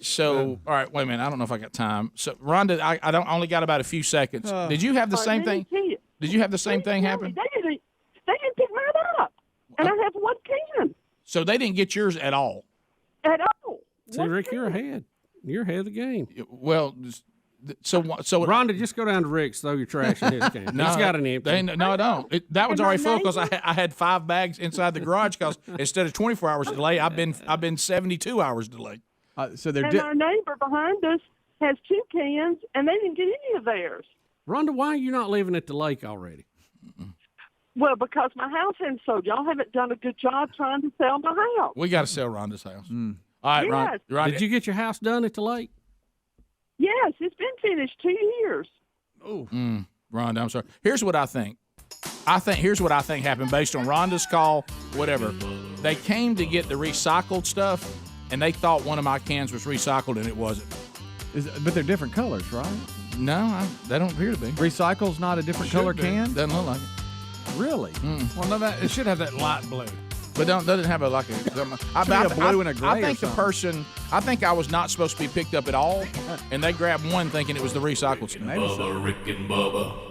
so all right, wait a minute. I don't know if I got time. So Rhonda, I only got about a few seconds. Did you have the same thing? Did you have the same thing happen? They didn't pick mine up, and I have one can. So they didn't get yours at all. At all. See, Rick, you're ahead. You're ahead of the game. Well, so Rhonda, just go down to Rick's, throw your trash in his can. No, he's got an empty. No, I don't. That was already full because I had 5 bags inside the garage because instead of 24 hours delay, I've been 72 hours delayed. So they're and our neighbor behind us has 2 cans, and they didn't get any of theirs. Rhonda, why are you not living at the lake already? Well, because my house hasn't sold. Y'all haven't done a good job trying to sell my house. We got to sell Rhonda's house. All right, Yes. Rhonda. Did you get your house done at the lake? Yes, it's been finished 2 years. Oh, Rhonda, I'm sorry. Here's what I think. Here's what I think happened based on Rhonda's call. Whatever, they came to get the recycled stuff, and they thought one of my cans was recycled, and it wasn't. But they're different colors, right? No, they don't appear to be. Recycle's not a different color can? Doesn't look like it. Really? Well, no, it should have that light blue. But doesn't have a blue and a gray. I think I think I was not supposed to be picked up at all, and they grabbed one thinking it was the recycled stuff. Bubba, Rick and Bubba.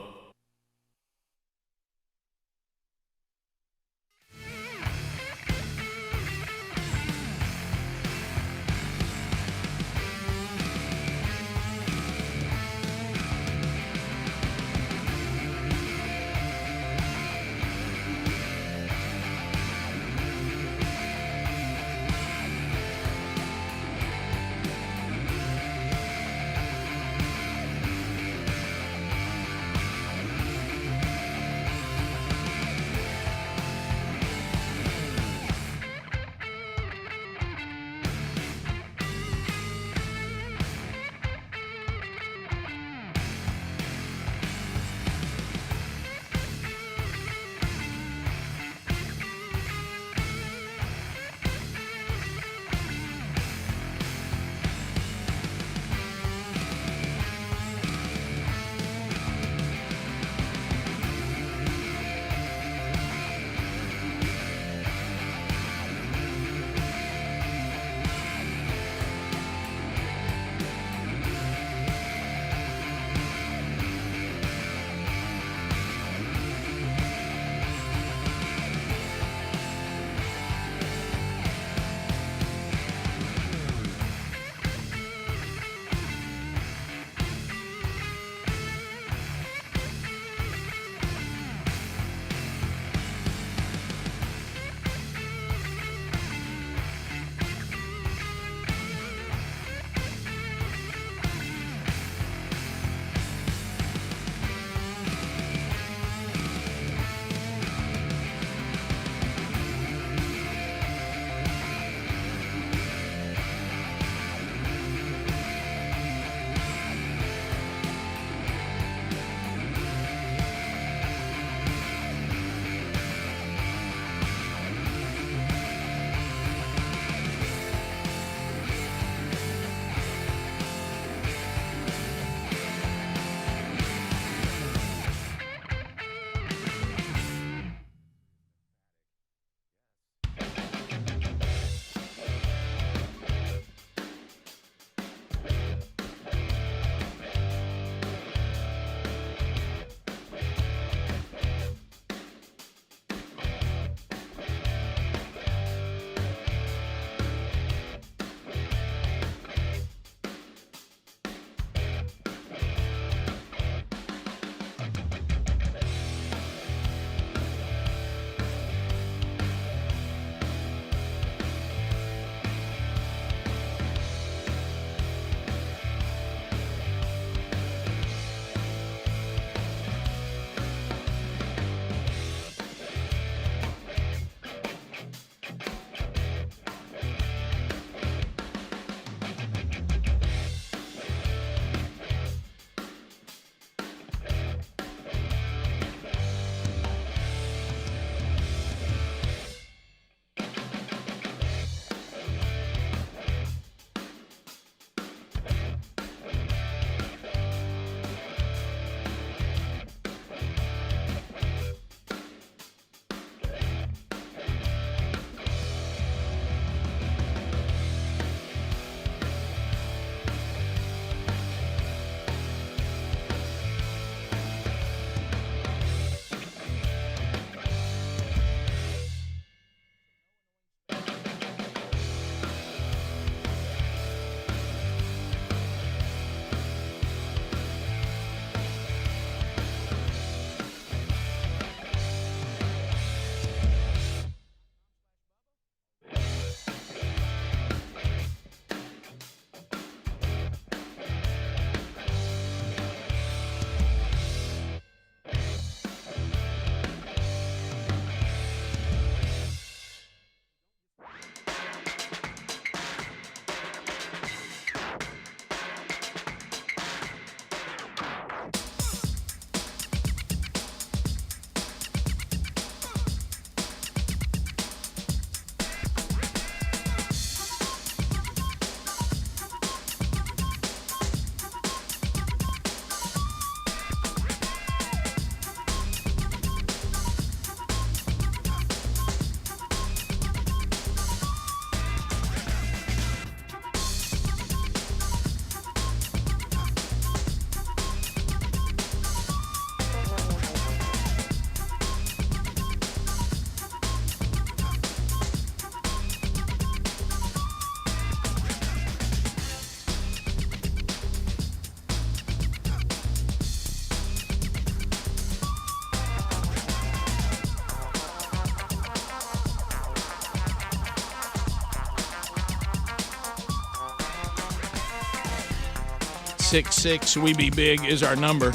866-WE-BE-BIG is our number.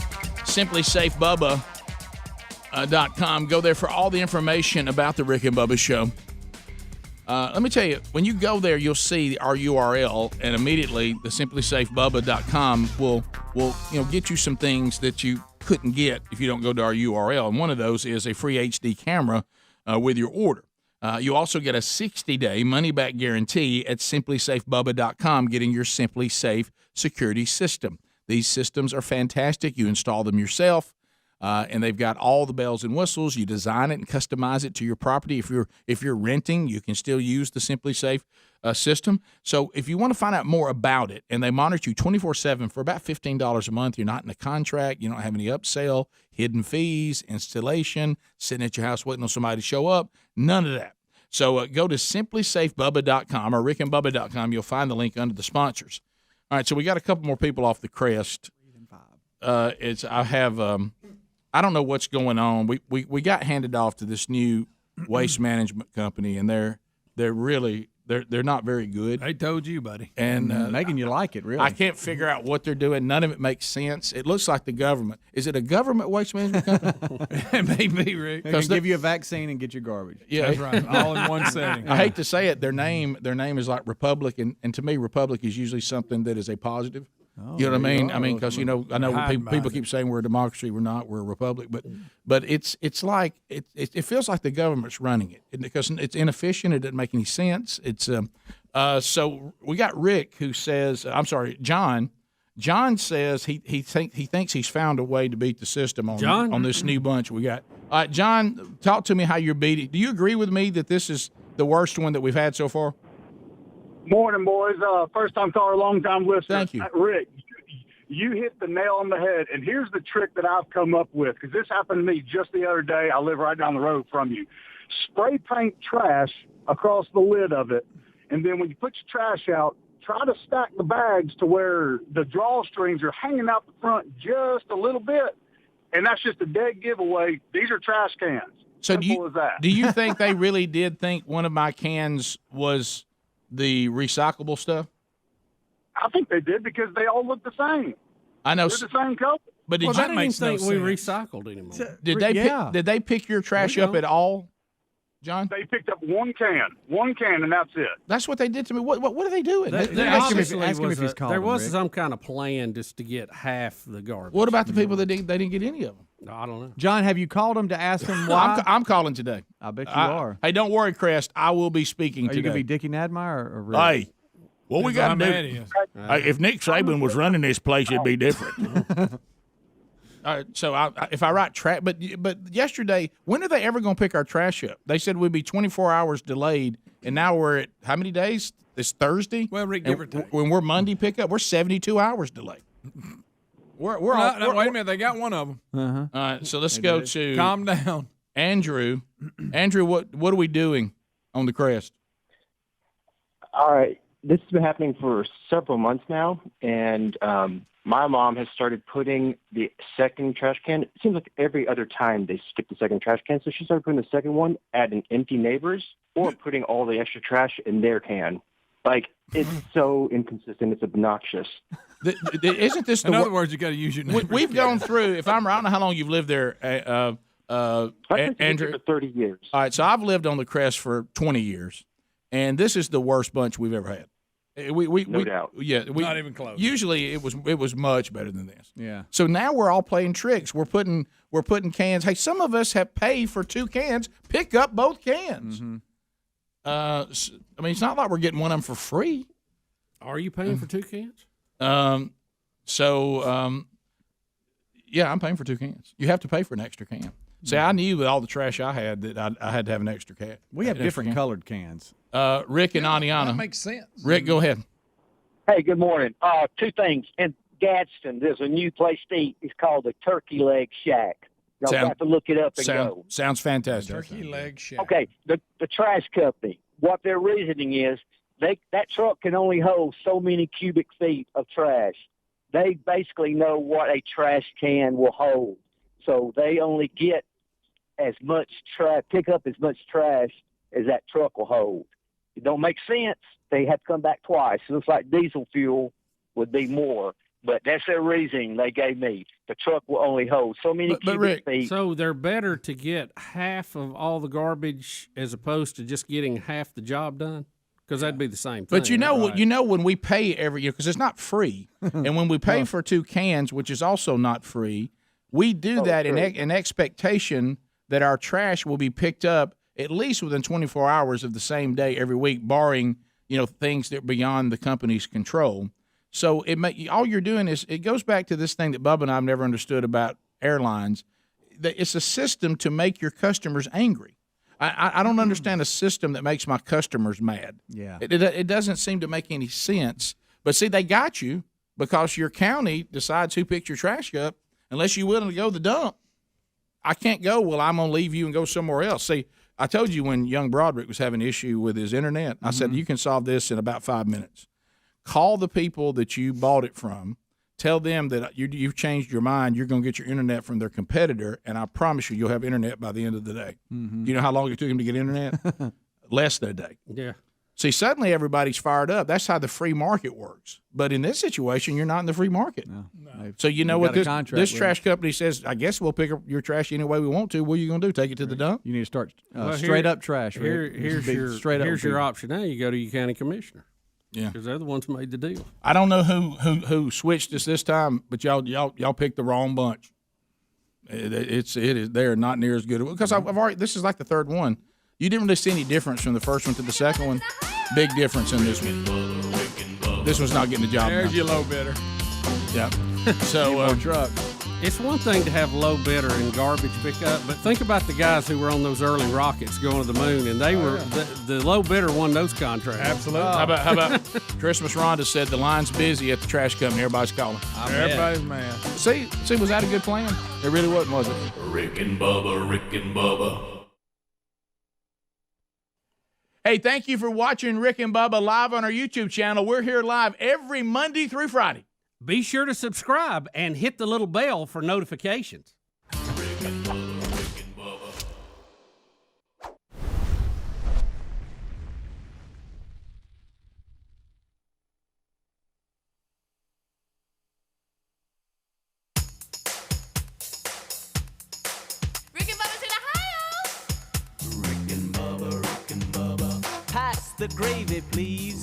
SimplySafeBubba.com. Go there for all the information about the Rick and Bubba Show. Let me tell you, when you go there, you'll see our URL, and immediately the SimplySafeBubba.com will get you some things that you couldn't get if you don't go to our URL. And one of those is a free HD camera with your order. You also get a 60-day money-back guarantee at SimplySafeBubba.com, getting your Simply Safe security system. These systems are fantastic. You install them yourself, and they've got all the bells and whistles. You design it and customize it to your property. If you're renting, you can still use the Simply Safe system. So if you want to find out more about it, and they monitor you 24/7 for about $15 a month, you're not in a contract, you don't have any upsell, hidden fees, installation, sitting at your house waiting on somebody to show up, none of that. So go to simplysafebubba.com or rickandbubba.com. You'll find the link under the sponsors. All right, so we got a couple more people off the crest. I don't know what's going on. We got handed off to this new waste management company, and they're not very good. They told you, buddy. And making you like it, really. I can't figure out what they're doing. None of it makes sense. It looks like the government. Is it a government waste management company? It may be, Rick. They can give you a vaccine and get your garbage. Yeah, that's right. All in one setting. I hate to say it. Their name is like Republic, and to me, Republic is usually something that is a positive. You know what I mean? I mean, because I know people keep saying we're a democracy, we're not, we're a republic, but it's like it feels like the government's running it because it's inefficient. It doesn't make any sense. It's so we got Rick who says, John. John says he thinks he's found a way to beat the system on this new bunch we got. All right, John, talk to me how you're beating. Do you agree with me that this is the worst one that we've had so far? Morning, boys. First time caller, long time listener. Thank you. Rick, you hit the nail on the head. And here's the trick that I've come up with, because this happened to me just the other day. I live right down the road from you. Spray paint trash across the lid of it. And then when you put your trash out, try to stack the bags to where the drawstrings are hanging out the front just a little bit. And that's just a dead giveaway. These are trash cans. So Simple as that. do you think they really did think one of my cans was the recyclable stuff? I think they did because they all look the same. I know. They're the same color. But did that makes no sense. We recycled anymore. Did they pick your trash up at all, John? They picked up one can, and that's it. That's what they did to me. What are they doing? There was some kind of plan just to get half the garbage. What about the people that they didn't get any of them? No, I don't know. John, have you called them to ask them why? I'm calling today. I bet you are. Hey, don't worry, Crest. I will be speaking today. Are you going to be Dickie Nadmeyer or Rick? Hey, what we got to do? If Nick Saban was running this place, it'd be different. All right, so if I write trash, but yesterday, when are they ever going to pick our trash up? They said we'd be 24 hours delayed, and now we're at how many days? It's Thursday. Well, Rick, give or take. When we're Monday pickup, we're 72 hours delayed. Wait a minute, they got one of them. Uh-huh. All right, so let's go to calm down, Andrew. Andrew, what are we doing on the Crest? All right, this has been happening for several months now, and my mom has started putting the second trash can. It seems like every other time they skip the second trash can, so she started putting the second one at an empty neighbor's or putting all the extra trash in their can. Like, it's so inconsistent. It's obnoxious. Isn't this in other words, you got to use your neighbor's We've gone through, if I'm right, I don't know how long you've lived there, Andrew. For 30 years. All right, so I've lived on the Crest for 20 years, and this is the worst bunch we've ever had. No doubt. Yeah, not even close. Usually it was much better than this. Yeah. So now we're all playing tricks. We're putting cans. Hey, some of us have paid for 2 cans. Pick up both cans. Mm-hmm. I mean, it's not like we're getting one of them for free. Are you paying for 2 cans? Yeah, I'm paying for 2 cans. You have to pay for an extra can. See, I knew with all the trash I had that I had to have an extra can. We have different colored cans. Rick and Aniana. That makes sense. Rick, go ahead. Hey, good morning. 2 things. In Gadsden, there's a new place to eat. It's called the Turkey Leg Shack. Y'all have to look it up and go. Sounds fantastic. Turkey Leg Shack. Okay, the trash company, what their reasoning is, that truck can only hold so many cubic feet of trash. They basically know what a trash can will hold. So they only get as much pick up as much trash as that truck will hold. It don't make sense. They have to come back twice. It looks like diesel fuel would be more. but that's their reasoning they gave me. The truck will only hold so many cubic feet. So they're better to get half of all the garbage as opposed to just getting half the job done? Because that'd be the same thing. But when we pay every year, because it's not free, and when we pay for 2 cans, which is also not free, we do that in expectation that our trash will be picked up at least within 24 hours of the same day every week, barring things that are beyond the company's control. So all you're doing is it goes back to this thing that Bubba and I have never understood about airlines. That it's a system to make your customers angry. I don't understand a system that makes my customers mad. Yeah, it doesn't seem to make any sense. But see, they got you because your county decides who picks your trash up. Unless you're willing to go to the dump, I can't go. Well, I'm going to leave you and go somewhere else. See, I told you when young Broderick was having an issue with his internet, I said, you can solve this in about 5 minutes. Call the people that you bought it from. Tell them that you've changed your mind. You're going to get your internet from their competitor, and I promise you'll have internet by the end of the day. Mm-hmm. You know how long it took him to get internet? Less than a day. Yeah. See, suddenly everybody's fired up. That's how the free market works. But in this situation, you're not in the free market. No. So you know what this trash company says, I guess we'll pick up your trash any way we want to. What are you going to do, take it to the dump? You need to start straight-up trash. Here's your option now. You go to your county commissioner. Yeah, because they're the ones who made the deal. I don't know who switched us this time, but y'all picked the wrong bunch. It is they're not near as good because I've already. This is like the third one. You didn't really see any difference from the first one to the second one. Big difference in this one. This one's not getting the job done. There's your low bidder. Yep. So truck. It's one thing to have low bidder and garbage pickup, but think about the guys who were on those early rockets going to the moon, and they were the low bidder won those contracts. Absolutely. How about Christmas? Rhonda said the line's busy at the trash company. Everybody's calling. Everybody's mad. See, was that a good plan? It really wasn't, was it? Rick and Bubba. Hey, thank you for watching Rick and Bubba live on our YouTube channel. We're here live every Monday through Friday. Be sure to subscribe and hit the little bell for notifications. Rick and Bubba. Rick and Bubba's in Ohio. Rick and Bubba. Pass the gravy, please.